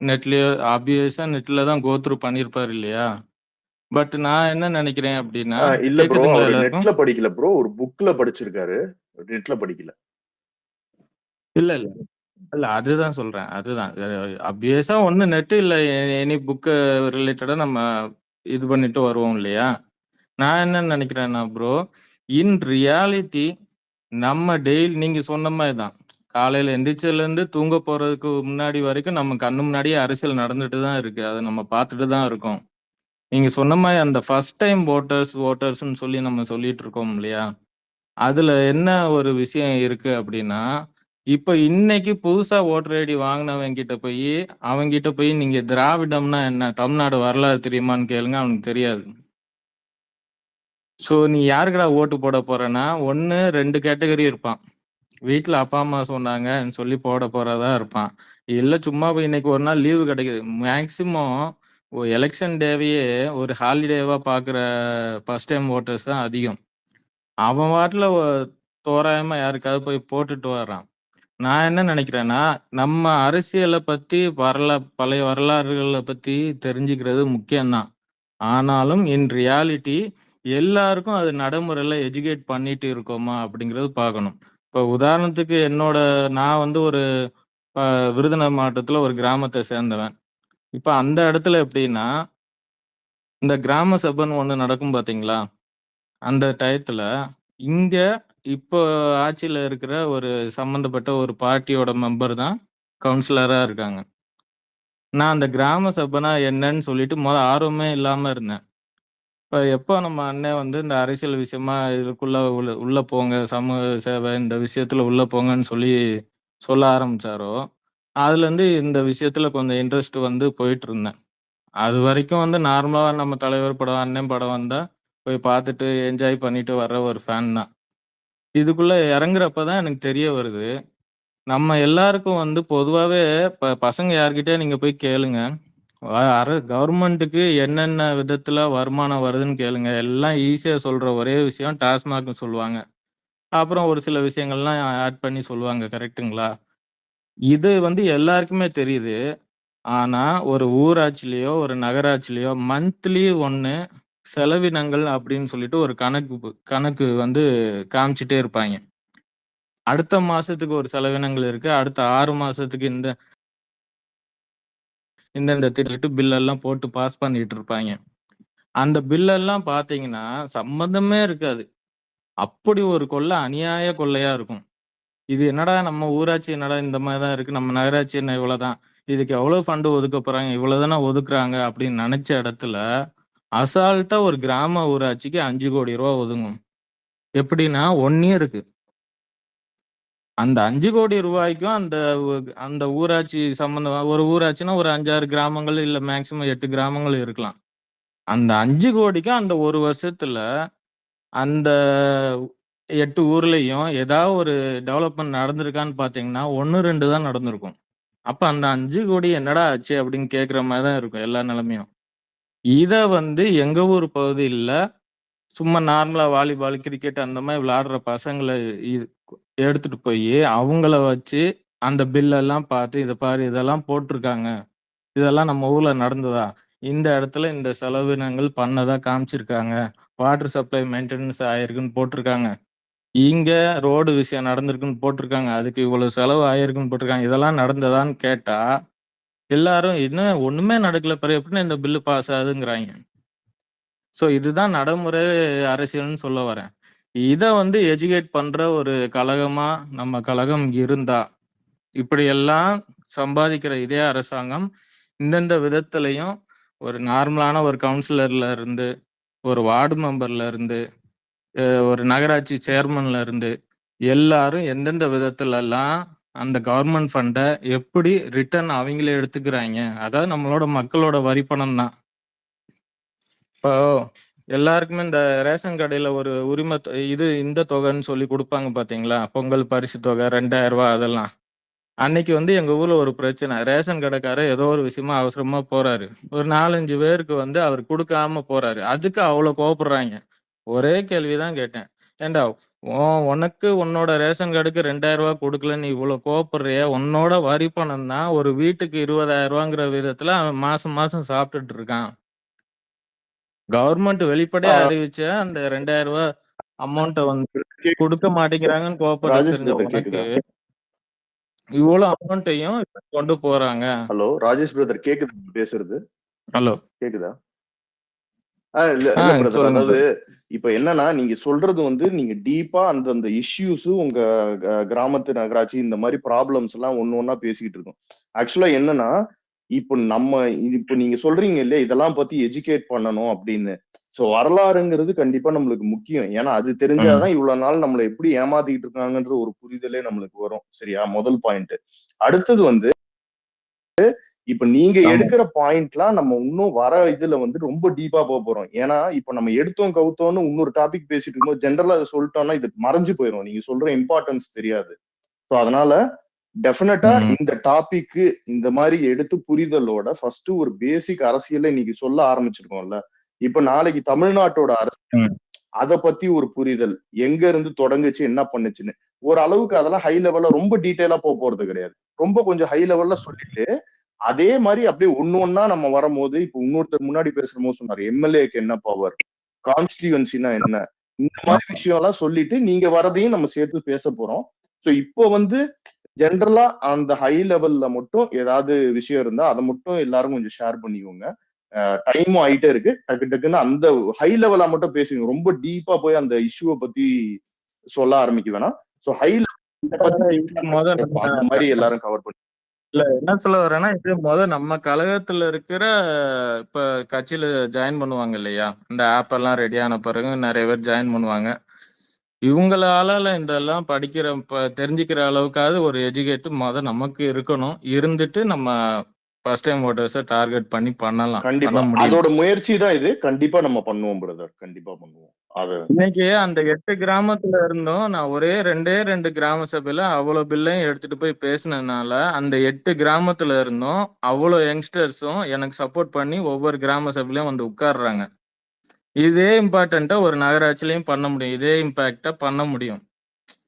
நெட்லயோ ஆப்வியஸா நெட்ல தான் கோத்ரூ பண்ணிருப்பாரு இல்லையா? பட் நான் என்ன நினைக்கிறேன் அப்படின்னா, இல்ல ப்ரோ, அவர் நெட்ல படிக்கல ப்ரோ, ஒரு புக்ல படிச்சிருக்காரு, நெட்ல படிக்கல. இல்ல இல்ல இல்ல அதுதான் சொல்றேன். அதுதான் ஆப்வியஸா ஒண்ணு நெட் இல்ல எனி புக் ரிலேட்டடா நம்ம இது பண்ணிட்டு வருவோம் இல்லையா? நான் என்ன நினைக்கிறேன்னா ப்ரோ, இன் ரியாலிட்டி நம்ம டெய்லி நீங்க சொன்ன மாதிரி தான், காலையில எந்திரிச்சதுல இருந்து தூங்க போறதுக்கு முன்னாடி வரைக்கும் நம்ம கண்ணு முன்னாடியே அரசியல் நடந்துட்டு தான் இருக்கு, அதை நம்ம பார்த்துட்டு தான் இருக்கோம். நீங்க சொன்ன மாதிரி அந்த ஃபர்ஸ்ட் டைம் ஓட்டர்ஸ்ன்னு சொல்லி நம்ம சொல்லிட்டு இருக்கோம் இல்லையா? அதுல என்ன ஒரு விஷயம் இருக்கு அப்படின்னா, இப்ப இன்னைக்கு புதுசா ஓட்டர் ஐடி அவங்கிட்ட போய் நீங்க திராவிடம்னா என்ன, தமிழ்நாடு வரலாறு தெரியுமான்னு கேளுங்க, அவனுக்கு தெரியாது. சோ நீ யாருக்குடா ஓட்டு போட போறேன்னா, 1-2 கேட்டகரி இருப்பான். வீட்டுல அப்பா அம்மா சொன்னாங்கன்னு சொல்லி போட போறதா இருப்பான். இல்ல சும்மா போய் இன்னைக்கு ஒரு நாள் லீவு கிடைக்குது. மேக்சிமம் எலெக்ஷன் டேவையே ஒரு ஹாலிடேவா பாக்குற ஃபர்ஸ்ட் டைம் ஓட்டர்ஸ் தான் அதிகம். அவன் வாட்டுல தோராயமா யாருக்காவது போய் போட்டுட்டு வர்றான். நான் என்ன நினைக்கிறேன்னா, நம்ம அரசியலை பத்தி பழைய வரலாறுகளை பத்தி தெரிஞ்சுக்கிறது முக்கியம்தான். ஆனாலும் இன் ரியாலிட்டி எல்லாருக்கும் அது நடைமுறையில எஜுகேட் பண்ணிட்டு இருக்கோமா அப்படிங்கிறது பார்க்கணும். இப்போ உதாரணத்துக்கு நான் ஒரு விருதுநகர் மாவட்டத்துல ஒரு கிராமத்தை சேர்ந்தவன். இப்ப அந்த இடத்துல எப்படின்னா, இந்த கிராம சபைன்னு ஒண்ணு நடக்கும் பாத்தீங்களா? அந்த டயத்துல இங்க இப்போ ஆட்சியில இருக்கிற ஒரு சம்பந்தப்பட்ட ஒரு பார்ட்டியோட மெம்பர் தான் கவுன்சிலரா இருக்காங்க. நான் அந்த கிராம சபைனா என்னன்னு சொல்லிட்டு ஆர்வமே இல்லாம இருந்தேன். இப்ப எப்போ நம்ம அண்ணன் வந்து இந்த அரசியல் விஷயமா இதுக்குள்ள உள்ள போங்க, சமூக சேவை இந்த விஷயத்துல உள்ள போங்கன்னு சொல்ல ஆரம்பிச்சாரோ, அதுலேருந்து இந்த விஷயத்துல கொஞ்சம் இன்ட்ரெஸ்ட் வந்து போயிட்டு இருந்தேன். அது வரைக்கும் வந்து நார்மலா நம்ம தலைவர் படம், அண்ணன் படம் வந்தா போய் பார்த்துட்டு என்ஜாய் பண்ணிட்டு வர்ற ஒரு ஃபேன் தான். இதுக்குள்ள இறங்குறப்ப தான் எனக்கு தெரிய வருது. நம்ம எல்லாருக்கும் வந்து பொதுவாவே பசங்க யார்கிட்டயும் நீங்க போய் கேளுங்க. கவர்மெண்ட்டுக்கு என்னென்ன விதத்துல வருமானம் வருதுன்னு கேளுங்க. எல்லாம் ஈஸியா சொல்ற ஒரே விஷயம் டாஸ்மாக்னு சொல்லுவாங்க. அப்புறம் ஒரு சில விஷயங்கள்லாம் ஆட் பண்ணி சொல்லுவாங்க. கரெக்ட்டுங்களா? இது வந்து எல்லாருக்குமே தெரியுது. ஆனா, ஒரு ஊராட்சியிலயோ, ஒரு நகராட்சியிலயோ மந்த்லி ஒண்ணு செலவினங்கள் அப்படின்னு சொல்லிட்டு ஒரு கணக்கு வந்து காமிச்சுட்டே இருப்பாய்ங்க. அடுத்த மாசத்துக்கு ஒரு செலவினங்கள் இருக்கு. அடுத்த 6 மாசத்துக்கு இந்தந்த திட்டு பில் எல்லாம் போட்டு பாஸ் பண்ணிட்டு இருப்பாய்ங்க. அந்த பில் எல்லாம் பார்த்தீங்கன்னா, சம்மந்தமே இருக்காது. அப்படி ஒரு அநியாய கொள்ளையா இருக்கும். இது என்னடா நம்ம ஊராட்சி என்னடா இந்த மாரி தான் இருக்கு. நம்ம நகராட்சி என்ன இவ்வளோதான். இதுக்கு எவ்வளோ ஃபண்ட் ஒதுக்க போறாங்க. இவ்வளோ தானே ஒதுக்குறாங்க அப்படின்னு நெனச்ச இடத்துல, அசால்ட்டா ஒரு கிராம ஊராட்சிக்கு 5 கோடி ரூவா ஒதுங்கும். எப்படின்னா 1 இயருக்கு. அந்த 5 கோடி ரூவாய்க்கும் அந்த ஊராட்சி சம்மந்தமா ஒரு ஊராட்சின்னா ஒரு 5, 6 கிராமங்கள் இல்ல மேக்ஸிமம் 8 கிராமங்கள் இருக்கலாம். அந்த 5 கோடிக்கும் அந்த 1 வருஷத்துல அந்த 8 ஊர்லயும் ஏதாவது ஒரு டெவலப்மெண்ட் நடந்திருக்கான்னு பார்த்தீங்கன்னா, 1, 2 தான் நடந்திருக்கும். அப்ப அந்த 5 கோடி என்னடா ஆச்சு அப்படின்னு கேட்கிற மாரி தான் இருக்கும் எல்லா நிலைமையும். இத வந்து எங்க ஊர் பகுதியில சும்மா நார்மலா வாலிபால், கிரிக்கெட் அந்த மாரி விளையாடுற பசங்கள இது எடுத்துட்டு போயி, அவங்கள வச்சு அந்த பில் எல்லாம் பார்த்து, "இத பாரு இதெல்லாம் போட்டுருக்காங்க. இதெல்லாம் நம்ம ஊர்ல நடந்ததா? இந்த இடத்துல இந்த செலவினங்கள் பண்ணதா காமிச்சிருக்காங்க. வாட்டர் சப்ளை மெயின்டெனன்ஸ் ஆயிருக்குன்னு போட்டுருக்காங்க. இங்க ரோடு விஷயம் நடந்திருக்குன்னு போட்டுருக்காங்க. அதுக்கு இவ்வளவு செலவு ஆயிருக்குன்னு போட்டுருக்காங்க. இதெல்லாம் நடந்ததான்னு கேட்டா, எல்லாரும் "என்ன ஒண்ணுமே நடக்கல. பிறகு எப்படிண்ணே இந்த பில் பாஸ் ஆகுதுங்கிறாய்ங்க." ஸோ இதுதான் நடைமுறை அரசியல்னு சொல்ல வரேன். இத வந்து எஜுகேட் பண்ற ஒரு கழகமா நம்ம கழகம் இருந்தா, இப்படியெல்லாம் சம்பாதிக்கிற இதே அரசாங்கம் இந்தந்த விதத்திலயும் ஒரு நார்மலான ஒரு கவுன்சிலர்ல இருந்து, ஒரு வார்டு மெம்பர்ல இருந்து, ஒரு நகராட்சி சேர்மன்ல இருந்து எல்லாரும் எந்தெந்த விதத்துலலாம் அந்த கவர்மெண்ட் ஃபண்ட எப்படி ரிட்டர்ன் அவைங்களே எடுத்துக்கிறாய்ங்க. அதாவது நம்மளோட மக்களோட வரி பணம் தான். இப்போ எல்லாருக்குமே இந்த ரேஷன் கடையில ஒரு இந்த தொகைன்னு சொல்லி குடுப்பாங்க பார்த்தீங்களா? பொங்கல் பரிசு தொகை ரூ. 2000 அதெல்லாம். அன்னைக்கு வந்து எங்க ஊர்ல ஒரு பிரச்சனை. ரேஷன் கடைக்காரர் ஏதோ ஒரு விஷயமா அவசரமா போறாரு. ஒரு 4, 5 பேருக்கு வந்து அவர் குடுக்காம போறாரு. அதுக்கு அவ்வளோ கோவப்படுறாய்ங்க. ஒரே கேள்வி தான் கேட்டேன். ஏன்டா உனக்கு உன்னோட ரேஷன் கார்டுக்கு ரூ. 2000 குடுக்கலன்னு இவ்வளோ கோவப்படுறியே, உன்னோட வரி பணம் தான் ஒரு வீட்டுக்கு ரூ. 20,000ங்கிற விதத்துல அவன் மாசம் மாசம் சாப்பிட்டுட்டு இருக்கான். கவர்மெண்ட் வெளிப்படையா அறிவிச்ச அந்த ரூ. 2000 அமௌண்ட்ட வந்து குடுக்க மாட்டேங்கிறாங்கன்னு கோவப்பட ராஜேஷ் தெரிஞ்ச பிரதர் உனக்கு, கேக்குதா? இவ்வளோ அமௌண்ட்டையும் கொண்டு போறாங்க. ஹலோ ராஜேஷ் பிரதர் கேக்குதா பேசுறது? ஹலோ. கேக்குதா? இல்ல பிரதர். சொல்லுங்க அதாவது பிரதர். இப்ப என்னன்னா நீங்க சொல்றது வந்து நீங்க டீப்பா அந்த இஷ்யூஸ் உங்க கிராமத்து நகராட்சி இந்த மாதிரி ப்ராப்ளம்ஸ் எல்லாம் ஒண்ணு பேசிக்கிட்டு இருக்கோம். ஆக்சுவலா என்னன்னா இப்ப நீங்க சொல்றீங்க இல்லையா இதெல்லாம் பத்தி எஜுகேட் பண்ணணும் அப்படின்னு. சோ வரலாறுங்கிறது கண்டிப்பா நம்மளுக்கு முக்கியம். ஏன்னா அது தெரிஞ்சாதான் இவ்வளவு நாள் நம்மளை எப்படி ஏமாத்திட்டு இருக்காங்கன்ற ஒரு புரிதலே நம்மளுக்கு வரும். சரியா? முதல் பாயிண்ட். அடுத்தது வந்து இப்ப நீங்க எடுக்கிற பாயிண்ட்லாம் நம்ம இன்னும் வர இதுல வந்து ரொம்ப டீப்பா போறோம். ஏன்னா இப்ப நம்ம எடுத்தோம் கவுத்தோம்னு இன்னொரு டாபிக் பேசிட்டு இருக்கும்போது ஜென்ரலா அதை சொல்லிட்டோம்னா இது மறைஞ்சு போயிடும். நீங்க சொல்ற இம்பார்ட்டன்ஸ் தெரியாது. ஸோ அதனால டெஃபினட்டா இந்த டாபிக் இந்த மாதிரி எடுத்து புரிதலோட ஃபர்ஸ்ட் ஒரு பேசிக் அரசியலை இன்னைக்கு சொல்ல ஆரம்பிச்சிருக்கோம்ல. இப்ப நாளைக்கு தமிழ்நாட்டோட அரசியல் அதை பத்தி ஒரு புரிதல் எங்க இருந்து தொடங்குச்சு என்ன பண்ணுச்சுன்னு ஒரு அளவுக்கு அதெல்லாம் ஹை லெவல்ல ரொம்ப டீட்டெயிலா போறது கிடையாது. ரொம்ப கொஞ்சம் ஹை லெவல்ல சொல்லிட்டு அதே மாதிரி அப்படியே ஒண்ணா நம்ம வரும்போது இப்ப இன்னொருத்தர் முன்னாடி பேசுற போது சொன்னாரு எம்எல்ஏக்கு என்ன பவர், கான்ஸ்டிடியூன்சினா என்ன, இந்த மாதிரி விஷயம் எல்லாம் சொல்லிட்டு நீங்க வரதையும் நம்ம சேர்த்து பேச போறோம். சோ இப்போ வந்து ஜென்ரலா அந்த ஹை லெவல்ல மட்டும் ஏதாவது விஷயம் இருந்தா அதை மட்டும் எல்லாரும் கொஞ்சம் ஷேர் பண்ணிக்கோங்க. டைமும் ஆயிட்டே இருக்கு. டக்கு டக்குன்னு அந்த ஹை லெவலா மட்டும் பேசுங்க. ரொம்ப டீப்பா போய் அந்த இஷ்யூவை பத்தி சொல்ல ஆரம்பிக்க வேணாம். ஸோ ஹைல அந்த மாதிரி எல்லாரும் கவர் பண்ணி இல்ல என்ன சொல்ல வரேன்னா, இது நம்ம கழகத்துல இருக்கிற இப்ப கட்சியில ஜாயின் பண்ணுவாங்க இல்லையா? இந்த ஆப் எல்லாம் ரெடி ஆன பிறகு நிறைய பேர் ஜாயின் பண்ணுவாங்க. இவங்களால இதெல்லாம் தெரிஞ்சுக்கிற அளவுக்காவது ஒரு எஜுகேட் நமக்கு இருக்கணும். இருந்துட்டு நம்ம ஃபர்ஸ்ட் டைம் ஓட்டர்ஸை டார்கெட் பண்ணி பண்ணலாம். கண்டிப்பா பண்ண முடியும். அதோட முயற்சி தான் இது. கண்டிப்பா நம்ம பண்ணுவோம் பிரதர். கண்டிப்பா பண்ணுவோம். அது இன்னைக்கு அந்த 8 கிராமத்துல இருந்தும் நான் ஒரே 2 கிராம சபையில அவ்வளவு பில்லையும் எடுத்துட்டு போய் பேசினதுனால அந்த 8 கிராமத்துல இருந்தும் அவ்வளவு யங்ஸ்டர்ஸும் எனக்கு சப்போர்ட் பண்ணி ஒவ்வொரு கிராம சபையிலயும் வந்து உட்கார்றாங்க. இதே இம்பார்ட்டண்ட்டா ஒரு நகராட்சியிலையும் பண்ண முடியும். இதே இம்பாக்டா பண்ண முடியும்.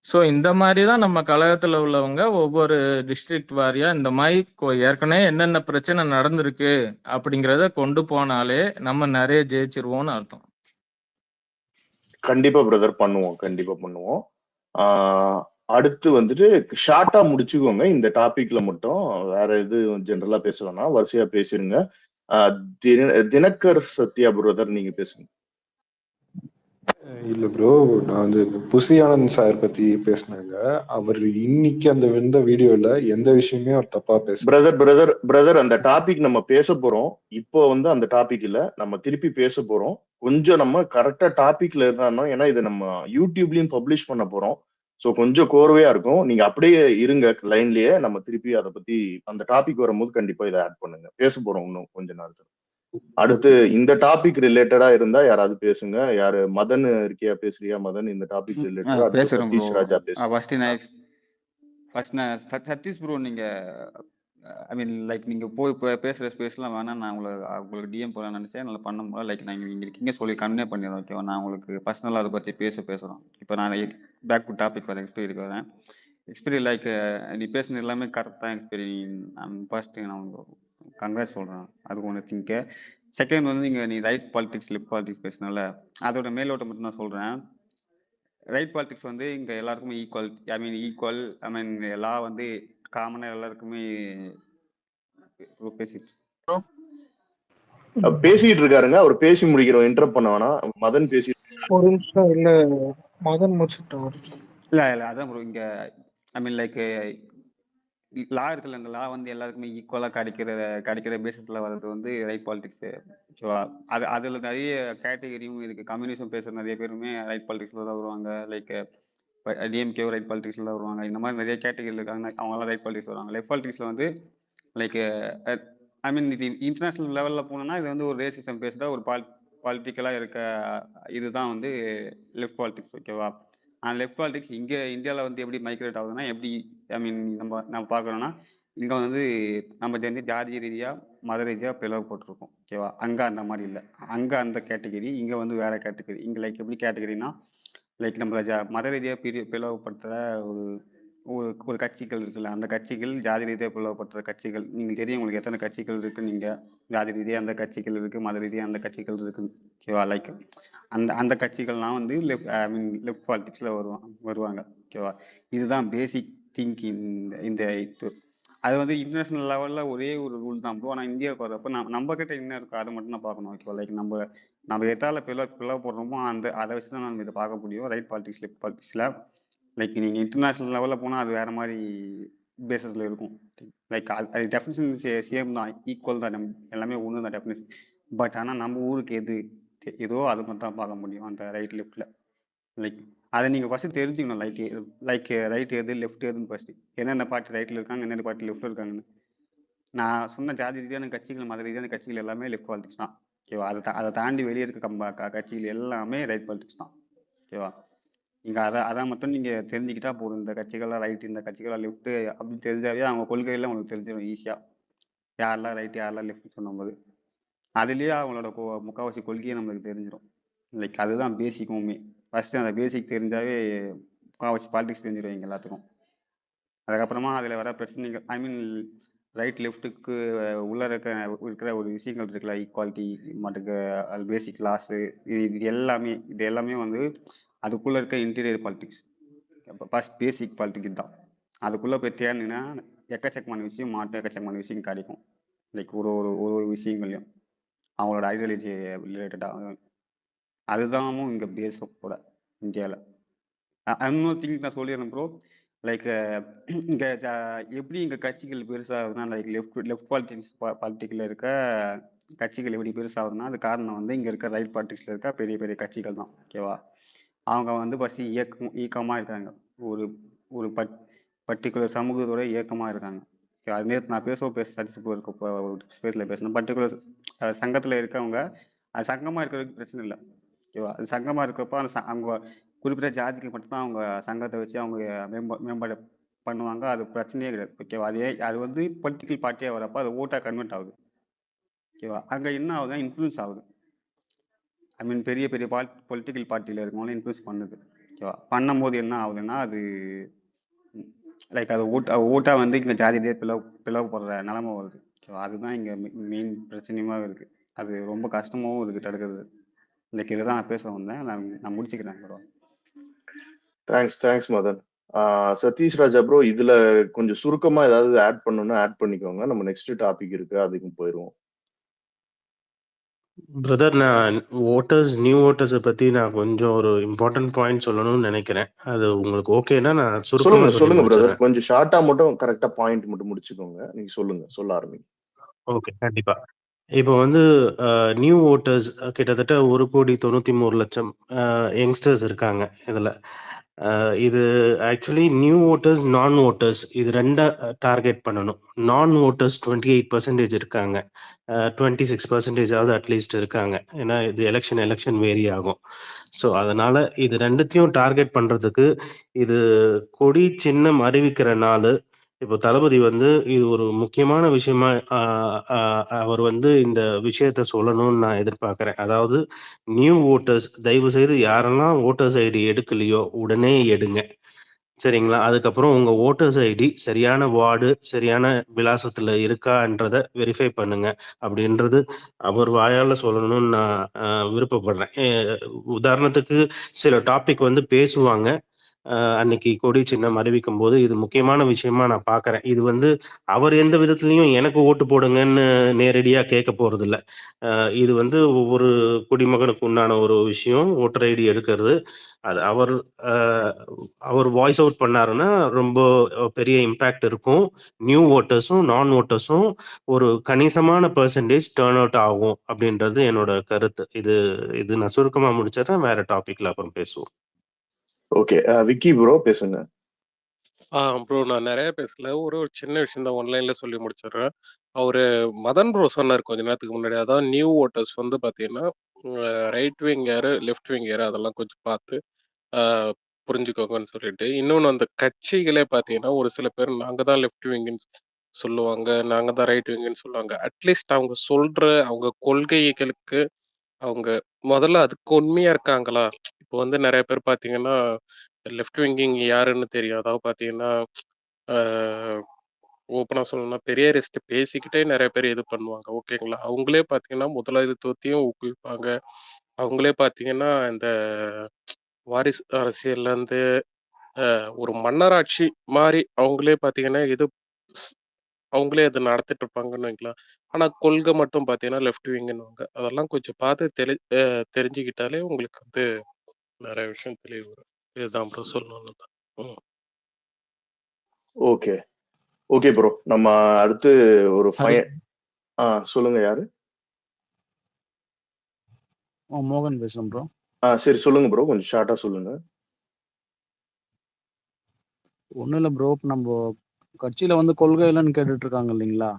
ஸோ இந்த மாதிரி தான் நம்ம கழகத்துல உள்ளவங்க ஒவ்வொரு டிஸ்ட்ரிக்ட் வாரியா இந்த மாதிரி ஏற்கனவே என்னென்ன பிரச்சனை நடந்திருக்கு அப்படிங்கிறத கொண்டு போனாலே நம்ம நிறைய ஜெயிச்சிருவோம்னு அர்த்தம். கண்டிப்பா பிரதர் பண்ணுவோம். கண்டிப்பா பண்ணுவோம். அடுத்து வந்துட்டு ஷார்ட்டா முடிச்சுக்கோங்க இந்த டாபிக்ல மட்டும். வேற எது ஜெனரலா பேச வேணாம். வரிசையா பேசிருங்க. தினகர் சத்யா பிரதர் நீங்க பேசுங்க. இல்ல ப்ரோ, நான் வந்து புசி ஆனந்த் சார் பத்தி பேசினாங்க. அவர் இன்னைக்கு அந்த வீடியோல எந்த விஷயமே அவர் தப்பா பேச. பிரதர் அந்த டாபிக் நம்ம பேச போறோம். இப்போ வந்து அந்த டாபிக் இல்ல, நம்ம திருப்பி பேச போறோம். கொஞ்சம் நம்ம கரெக்டா டாபிக்ல இருந்தாலும், ஏன்னா இதை நம்ம யூடியூப்லயும் பப்ளிஷ் பண்ண போறோம். ஸோ கொஞ்சம் கோர்வையா இருக்கும். நீங்க அப்படியே இருங்க லைன்லயே. நம்ம திருப்பி அதை பத்தி அந்த டாபிக் வரும்போது கண்டிப்பா இதை ஆட் பண்ணுங்க. பேச போறோம் இன்னும் கொஞ்ச நேரத்துல. அடுத்து இந்த டாபிக் ரிலேட்டடா இருந்தா யாராவது பேசுங்க. யாரு மதன் இருக்கியா? பேசுறியா மதன்? இந்த டாபிக் ரிலேட்டடா அடுத்து சதீஷ் ராஜா பேசுங்க. சதீஷ் ப்ரோ, நீங்க ஐ மீன் லைக் நீங்க போய் பேசுற ஸ்பேஸ்லாம் வேணாம். நான் உங்களுக்கு டிஎம் போல நினைச்சேன். நல்லா பண்ண முடியல. லைக் நான் இங்க இருக்கீங்க சொல்லி கன்வே பண்ணிடுறேன். ஓகேவா? நான் உங்களுக்கு பர்சனலாக அதை பத்தி பேசுறோம். இப்போ நான் பேக் டு டாபிக் வரேன். எக்ஸ்பீரியருக்கு வரேன். எக்ஸ்பீரியன் லைக் நீ பேசுனது எல்லாமே கரெக்ட் தான். எக்ஸ்பீரியன் ஃபர்ஸ்ட் நான் கங்க்ராட் சொல்றேன். அது ஒன்று திங்க. செகண்ட் வந்து நீ ரைட் பாலிடிக்ஸ் லெஃப்ட் பாலிடிக்ஸ் பேசினால அதோட மேலோட்டம் மட்டும் தான் சொல்றேன். ரைட் பாலிடிக்ஸ் வந்து இங்க எல்லாருக்குமே ஈக்குவல். லா வந்து காமனா எல்லாருக்குமே பேசிட்டு இருக்காருங்க. அவர் பேசி முடிக்கிறோம். இன்டரப்ட் பண்ண வேணாம். மதன் பேசிட்டு ஒரு நிமிஷம். இல்ல மதன் முடிச்சுட்டோம். இல்ல அதான் ப்ரோ. இங்க லைக் லா இருக்குல்ல, இந்த லா வந்து எல்லாருக்குமே ஈக்குவலா கிடைக்கிற பேசிஸ்ல வர்றது வந்து ரைட் பாலிடிக்ஸ். அதுல நிறைய கேட்டகரியும் இருக்கு. கம்யூனிசம் பேசுற நிறைய பேருமே ரைட் பாலிடிக்ஸ்ல தான் வருவாங்க. லைக் டிஎம்கே ரைட் பாலிடிக்ஸ்ல தான் வருவாங்க. இந்த மாதிரி நிறைய கேட்டகரி இருக்காங்க. அவங்க எல்லாம் ரைட் பாலிடிக்ஸ் வருவாங்க. லெஃப்ட் பாலிடிக்ஸ்ல வந்து லைக் இது இன்டர்நேஷனல் லெவல்ல போனோம்னா இது வந்து ஒரு ரேசிசம் பேசுற ஒரு பாலிட்டிக்கலா இருக்க இதுதான் வந்து லெஃப்ட் பாலிடிக்ஸ். ஓகேவா? லெஃப்ட் பாலிடிக்ஸ் இங்க இந்தியாவில் வந்து எப்படி மைக்ரேட் ஆகுதுன்னா, எப்படி நம்ம பார்க்கறோம்னா, இங்க வந்து நம்ம வந்து ஜாதி ரீதியா மத ரீதியா பிளவுபட்டிருக்கோம். ஓகேவா? அங்க அந்த மாதிரி இல்லை. அங்க அந்த கேட்டகரி, இங்க வந்து வேற கேட்டகரி. இங்க லைக் எப்படி கேட்டகரினா, லைக் நம்ம மத ரீதியா பிளவுபடுத்துற ஒரு கட்சிகள் இருக்குல்ல, அந்த கட்சிகள் ஜாதி ரீதியா பிளவுபடுத்துற கட்சிகள். நீங்க தெரியும் உங்களுக்கு எத்தனை கட்சிகள் இருக்கு. நீங்க ஜாதி ரீதியா அந்த கட்சிகள் இருக்கு, மத ரீதியா அந்த கட்சிகள் இருக்கு. ஓகேவா? லைக் அந்த கட்சிகள்லாம் வந்து லெஃப்ட் பாலிடிக்ஸ்ல வருவாங்க. ஓகேவா? இதுதான் பேசிக் திங்கிங். இந்த இது அது வந்து இன்டர்நேஷனல் லெவல்ல ஒரே ஒரு ரூல் தான் ப்ரோ. ஆனால் இந்தியாவுக்கு வரப்ப நம்ம கிட்ட என்ன இருக்கோ அதை மட்டும் தான் பார்க்கணும். ஓகேவா? லைக் நம்ம எதால பிளவுபடுறோமோ அதை வச்சு தான் நம்ம இதை பார்க்க முடியும். ரைட் பாலிடிக்ஸ் லெஃப்ட் பாலிடிக்ஸ்ல லைக் நீங்க இன்டர்நேஷனல் லெவல்ல போனால் அது வேற மாதிரி பேசஸ்ல இருக்கும். லைக் அது டெஃபினிஷன் சேம் தான், ஈக்குவல் தான், எல்லாமே ஒன்று தான் டெஃபினிஷன். பட் ஆனால் நம்ம ஊருக்கு ஏதோ அது மட்டும் தான் பார்க்க முடியும் அந்த ரைட் லெஃப்ட்ல. லைக் அதை நீங்க ஃபர்ஸ்ட் தெரிஞ்சுக்கணும். லைக் ரைட் எது லெஃப்ட் எதுன்னு ஃபர்ஸ்ட். என்னென்ன பார்ட்டி ரைட்ல இருக்காங்க, என்னென்ன பார்ட்டி லெஃப்ட்ல இருக்காங்கன்னு. நான் சொன்ன ஜாதி ரீதியான கட்சிகள், மத ரீதியான கட்சிகள் எல்லாமே லெஃப்ட் பாலிடிக்ஸ் தான். ஓகேவா? அதை தாண்டி வெளியே இருக்க கட்சிகள் எல்லாமே ரைட் பாலிடிக்ஸ் தான். ஓகேவா? நீங்க அதான் மட்டும் நீங்க தெரிஞ்சுக்கிட்டா போதும். இந்த கட்சிகள்லாம் ரைட், இந்த கட்சிகள்லாம் லெஃப்ட் அப்படின்னு தெரிஞ்சாவே அவங்க கொள்கையெல்லாம் உங்களுக்கு தெரிஞ்சிடும் ஈஸியா. யாரெல்லாம் ரைட் யாரெல்லாம் லெஃப்ட் சொன்னும்போது அதுலயே அவங்களோட முக்கால்வாசி கொள்கையை நம்மளுக்கு தெரிஞ்சிடும். லைக் அதுதான் பேசிக்குமே. ஃபர்ஸ்ட் அந்த பேசிக் தெரிஞ்சாவே முக்கால்வாசி பாலிடிக்ஸ் தெரிஞ்சிடும் எங்க எல்லாத்துக்கும். அதுக்கப்புறமா அதுல வர பிரச்சனைகள் ரைட் லெஃப்ட்டுக்கு உள்ள இருக்கிற ஒரு விஷயங்கள் இருக்குல்ல, ஈக்குவாலிட்டி மட்டுக்கு பேசிக் லாஸ், இது எல்லாமே வந்து அதுக்குள்ள இருக்க இன்டீரியர் பாலிடிக்ஸ். ஃபர்ஸ்ட் பேசிக் பாலிடிக்ஸ் தான். அதுக்குள்ள போய் தேடினா எக்கச்சக்கமான விஷயம் கிடைக்கும். லைக் ஒரு விஷயங்களையும் அவங்களோட ஐடியாலஜி ரிலேட்டடாக அதுதான் இங்க பேஸ் கூட இந்தியாவில். இன்னொரு திங் நான் சொல்லிடுறேன் ப்ரோ. லைக் இங்க எப்படி இங்க கட்சிகள் பெருசாகுதுன்னா, லைக் லெஃப்ட் பாலிட்டிக்ல இருக்க கட்சிகள் எப்படி பெருசாகுதுன்னா, அது காரணம் வந்து இங்க இருக்க ரைட் பாலிட்டிக்ஸ்ல இருக்க பெரிய பெரிய கட்சிகள் தான். ஓகேவா? அவங்க வந்து ஃபர்ஸ்ட் இயக்கமா இருக்காங்க. ஒரு ஒரு பர்டிகுலர் சமூகத்தோட இயக்கமா இருக்காங்க. அது நேற்று நான் இருக்க ஒரு ஸ்பேஸ்ல பேசினேன். பர்டிகுலர் சங்கத்துல இருக்கவங்க அது சங்கமா இருக்கிறதுக்கு பிரச்சனை இல்லை. ஓகேவா? அது சங்கமா இருக்கப்ப அவங்க குறிப்பிட்ட ஜாதிக்கு மட்டும்தான் அவங்க சங்கத்தை வச்சு அவங்க மேம்பாடு பண்ணுவாங்க. அது பிரச்சனையே கிடையாது. ஓகேவா? அது வந்து பொலிட்டிக்கல் பார்ட்டியா வரப்ப அது ஓட்டா கன்வெர்ட் ஆகுது. ஓகேவா? அங்க என்ன ஆகுதுன்னா இன்ஃப்ளூயன்ஸ் ஆகுது. ஐ மீன் பெரிய பெரிய பொலிட்டிக்கல் பார்ட்டியில இருக்கவங்களும் இன்ஃப்ளூயன்ஸ் பண்ணுது. ஓகேவா? பண்ணும்போது என்ன ஆகுதுன்னா அது லைக் அது ஓட்டா வந்து இங்க ஜாதியிலே பிளவுபடுற நிலைமை வருது. ஓகேவா? அதுதான் இங்க மெயின் பிரச்சனையுமா இருக்கு. அது ரொம்ப கஷ்டமாவும் இருக்கு தடுக்கிறது. லைக் இதை தான் நான் பேச வந்தேன். நான் முடிச்சுக்கிறேன் ப்ரோ. தேங்க்ஸ் மதன். சதீஷ் ராஜா ப்ரோ, இதுல கொஞ்சம் சுருக்கமா ஏதாவது ஆட் பண்ணணும்னா ஆட் பண்ணிக்கோங்க. நம்ம நெக்ஸ்ட் டாபிக் இருக்கு, அதுக்கு போயிடுவோம். பிரதர், நான் நியூ ஓட்டர்ஸை பத்தி நான் கொஞ்சம் ஒரு இம்பார்ட்டன்ட் பாயிண்ட் சொல்லணும்னு நினைக்கிறேன். அது உங்களுக்கு ஓகேனா நான் சுருக்கமா சொல்லுங்க பிரதர். கொஞ்சம் ஷார்ட்டா மட்டும் கரெக்டா பாயிண்ட் மட்டும் முடிச்சுக்கோங்க. நீங்க சொல்ல ஆரம்பிங்க. ஓகே, கண்டிப்பா. இப்போ வந்து நியூ ஓட்டர்ஸ் கிட்டத்தட்ட 1,93,00,000 யங்ஸ்டர்ஸ் இருக்காங்க இதுல. இது ஆக்சுவலி நியூ ஓட்டர்ஸ், நான் ஓட்டர்ஸ் இது ரெண்டா டார்கெட் பண்ணணும். நான் ஓட்டர்ஸ் 28% இருக்காங்க. 26% அட்லீஸ்ட் இருக்காங்க. ஏன்னா இது எலெக்ஷன் வேரி ஆகும். ஸோ அதனால இது ரெண்டுத்தையும் டார்கெட் பண்றதுக்கு இது கொடி சின்னம் அறிவிக்கிற நாள். இப்போ தளபதி வந்து இது ஒரு முக்கியமான விஷயமா அவர் வந்து இந்த விஷயத்த சொல்லணும்னு நான் எதிர்பார்க்கிறேன். அதாவது நியூ ஓட்டர்ஸ் தயவு செய்து யாரெல்லாம் ஓட்டர்ஸ் ஐடி எடுக்கலையோ உடனே எடுங்க. சரிங்களா? அதுக்கப்புறம் உங்க ஓட்டர்ஸ் ஐடி சரியான வார்டு, சரியான விலாசத்துல இருக்கான்றத வெரிஃபை பண்ணுங்க அப்படின்றது அவர் வாயால சொல்லணும்னு நான் விருப்பப்படுறேன். உதாரணத்துக்கு சில டாபிக் வந்து பேசுவாங்க. அன்னைக்கு கொடி சின்னம் அறிவிக்கும் போது இது முக்கியமான விஷயமா நான் பார்க்கறேன். இது வந்து அவர் எந்த விதத்துலயும் எனக்கு ஓட்டு போடுங்கன்னு நேரடியா கேட்க போறது இல்ல. இது வந்து ஒவ்வொரு குடிமகனுக்கு உண்டான ஒரு விஷயம். ஓட்டர் ஐடி எடுக்கிறது அது அவர் வாய்ஸ் அவுட் பண்ணாருன்னா ரொம்ப பெரிய இம்பாக்ட் இருக்கும். நியூ ஓட்டர்ஸும் நான் ஓட்டர்ஸும் ஒரு கணிசமான பெர்சன்டேஜ் டேர்ன் அவுட் ஆகும் அப்படின்றது என்னோட கருத்து. இது நான் சுருக்கமா முடிச்சிடறேன். வேற டாபிக்ல அப்புறம் பேசுவோம். ஓகே, விக்கி ப்ரோ பேசுங்க. ப்ரோ நான் நிறைய பேசல. ஒரு சின்ன விஷயம் தான் ஒன்லைன்ல சொல்லி முடிச்சிடுறேன். அவரு மதன் ப்ரோ சொன்னார் கொஞ்ச நேரத்துக்கு முன்னாடி. அதாவது நியூ ஓட்டர்ஸ் வந்து பார்த்தீங்கன்னா ரைட் விங் யாரு, லெஃப்ட் விங் யாரு அதெல்லாம் கொஞ்சம் பார்த்து புரிஞ்சுக்கோங்கன்னு சொல்லிட்டு. இன்னொன்று அந்த கட்சிகளே பார்த்தீங்கன்னா ஒரு சில பேர் நாங்கள் தான் லெஃப்ட் விங்குன்னு சொல்லுவாங்க, நாங்கள் தான் ரைட் விங்குன்னு சொல்லுவாங்க. அட்லீஸ்ட் அவங்க சொல்ற அவங்க கொள்கைகளுக்கு அவங்க முதல்ல அதுக்கு உண்மையா இருக்காங்களா? இப்போ வந்து நிறைய பேர் பார்த்தீங்கன்னா லெஃப்ட் விங்கிங் யாருன்னு தெரியும். அதாவது பார்த்தீங்கன்னா ஓப்பனா சொல்லணும்னா பெரியாரிஸ்ட் பேசிக்கிட்டே நிறைய பேர் இது பண்ணுவாங்க. ஓகேங்களா? அவங்களே பார்த்தீங்கன்னா முதலாளித்துவத்தையும் ஊக்குவிப்பாங்க. அவங்களே பார்த்தீங்கன்னா இந்த வாரிசு அரசியல்ல இருந்து ஒரு மன்னராட்சி மாதிரி அவங்களே பார்த்தீங்கன்னா அவங்களே அதை நடத்திட்டு இருப்பாங்கன்னு வைக்கலாம். ஆனா கொள்கை மட்டும் பார்த்தீங்கன்னா லெஃப்ட் விங்குன்னுவாங்க. அதெல்லாம் கொஞ்சம் பார்த்து தெரிஞ்சுக்கிட்டாலே உங்களுக்கு வந்து நிறைய விஷயம் தெளிவு வரும். இதுதான் ப்ரோ சொல்லணும்னு தான். ஓகே ப்ரோ, நம்ம அடுத்து ஒரு சொல்லுங்க. யாரு? மோகன் பேசுறேன் ப்ரோ. சரி சொல்லுங்க ப்ரோ, கொஞ்சம் ஷார்ட்டா சொல்லுங்க. ஒன்றும் இல்லை ப்ரோ, நம்ம கட்சியில வந்து கொள்கை இல்லைன்னு கேட்டுட்டு இருக்காங்க இல்லைங்களா?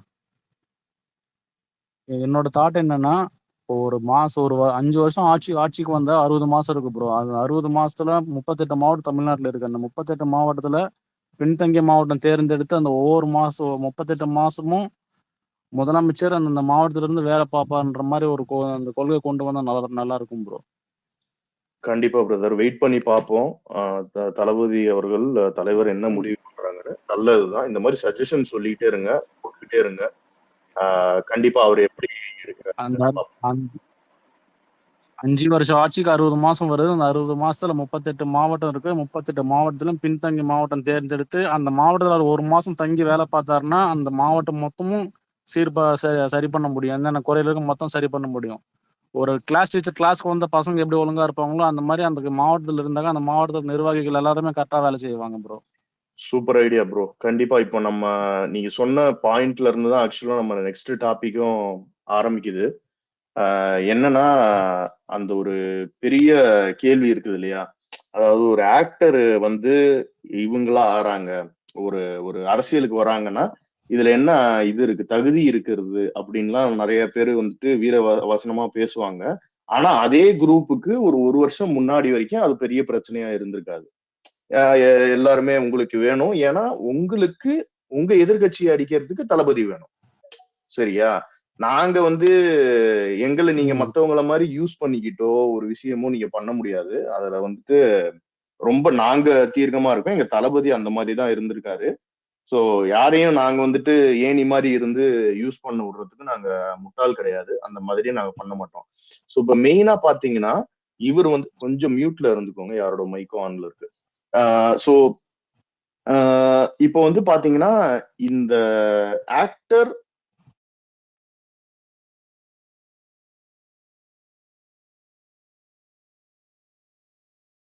என்னோட தாட் என்னன்னா, ஒரு மாசம் ஒரு 5 வருஷம் ஆட்சிக்கு வந்தா 60 மாசம் இருக்கு ப்ரோ. அது 60 மாசத்துல 38 மாவட்டம் தமிழ்நாட்டில் இருக்கு. அந்த 38 மாவட்டத்துல பின்தங்கிய மாவட்டம் தேர்ந்தெடுத்து அந்த ஒவ்வொரு மாசம் 38 மாசமும் முதலமைச்சர் அந்த மாவட்டத்துல இருந்து வேலை பார்ப்பார்ன்ற மாதிரி ஒரு அந்த கொள்கை கொண்டு வந்தா நல்லா இருக்கும் ப்ரோ. கண்டிப்பா பிரதர், வெயிட் பண்ணி பார்ப்போம். தளபதி அவர்கள் தலைவர் என்ன முடிவு பண்றாங்க. நல்லதுதான். இந்த மாதிரி சஜஷன் சொல்லிட்டே இருங்க, போட்டுக்கிட்டே இருங்க. கண்டிப்பா அவர் எப்படி இருக்கிறார். 5 வருஷம் ஆட்சிக்கு 60 மாசம் வருது. அந்த 60 மாசத்துல 38 மாவட்டம் இருக்கு. 38 மாவட்டத்திலும் பின்தங்கிய மாவட்டம் தேர்ந்தெடுத்து அந்த மாவட்டத்துல ஒரு மாசம் தங்கி வேலை பார்த்தாருன்னா அந்த மாவட்டம் மொத்தமும் சரி பண்ண முடியும். என்னென்ன குறைகளுக்கு மொத்தம் சரி பண்ண முடியும். ஒரு கிளாஸ் டீச்சர் கிளாஸ்க்கு வந்த பசங்க எப்படி ஒழுங்கா இருப்பாங்களோ அந்த மாதிரி அந்த மாவட்டத்தில் இருந்தாங்க அந்த மாவட்டத்தில் நிர்வாகிகள் எல்லாருமே கரெக்டா வேலை செய்வாங்க ப்ரோ. Super idea bro. கண்டிப்பா இப்போ நம்ம நீங்க சொன்ன பாயிண்ட்ல இருந்து தான் ஆக்சுவலா நம்ம நெக்ஸ்ட் டாபிக்கும் ஆரம்பிக்குது. என்னன்னா அந்த ஒரு பெரிய கேள்வி இருக்குது இல்லையா, அதாவது ஒரு ஆக்டர் வந்து இவங்களா ஆறாங்க, ஒரு ஒரு அரசியலுக்கு வராங்கன்னா இதுல என்ன இது இருக்கு, தகுதி இருக்கிறது அப்படின்லாம் நிறைய பேர் வந்துட்டு வசனமா பேசுவாங்க. ஆனா அதே குரூப்புக்கு ஒரு வருஷம் முன்னாடி வரைக்கும் அது பெரிய பிரச்சனையா இருந்திருக்காது. எல்லாருமே உங்களுக்கு வேணும், ஏன்னா உங்களுக்கு உங்க எதிர்கட்சியை அடிக்கிறதுக்கு தளபதி வேணும், சரியா? நாங்க வந்து எங்களை நீங்க மத்தவங்கள மாதிரி யூஸ் பண்ணிக்கிட்டோ ஒரு விஷயமும் நீங்க பண்ண முடியாது. அதுல வந்துட்டு ரொம்ப நாங்க தீர்க்கமா இருக்கோம். எங்க தளபதி அந்த மாதிரி தான் இருந்திருக்காரு. சோ யாரையும் நாங்க வந்துட்டு ஏணி மாதிரி இருந்து யூஸ் பண்ண விடுறதுக்கு நாங்க முட்டாள் கிடையாது. அந்த மாதிரியே நாங்க பண்ண மாட்டோம். சோ இப்ப மெயினா பாத்தீங்கன்னா இவர் வந்து கொஞ்சம் மியூட்ல இருந்துக்கோங்க, யாரோட மைக்கும் ஆன்ல இருக்கு. சோ இப்போ வந்து பாத்தீங்கன்னா இந்த ஆக்டர்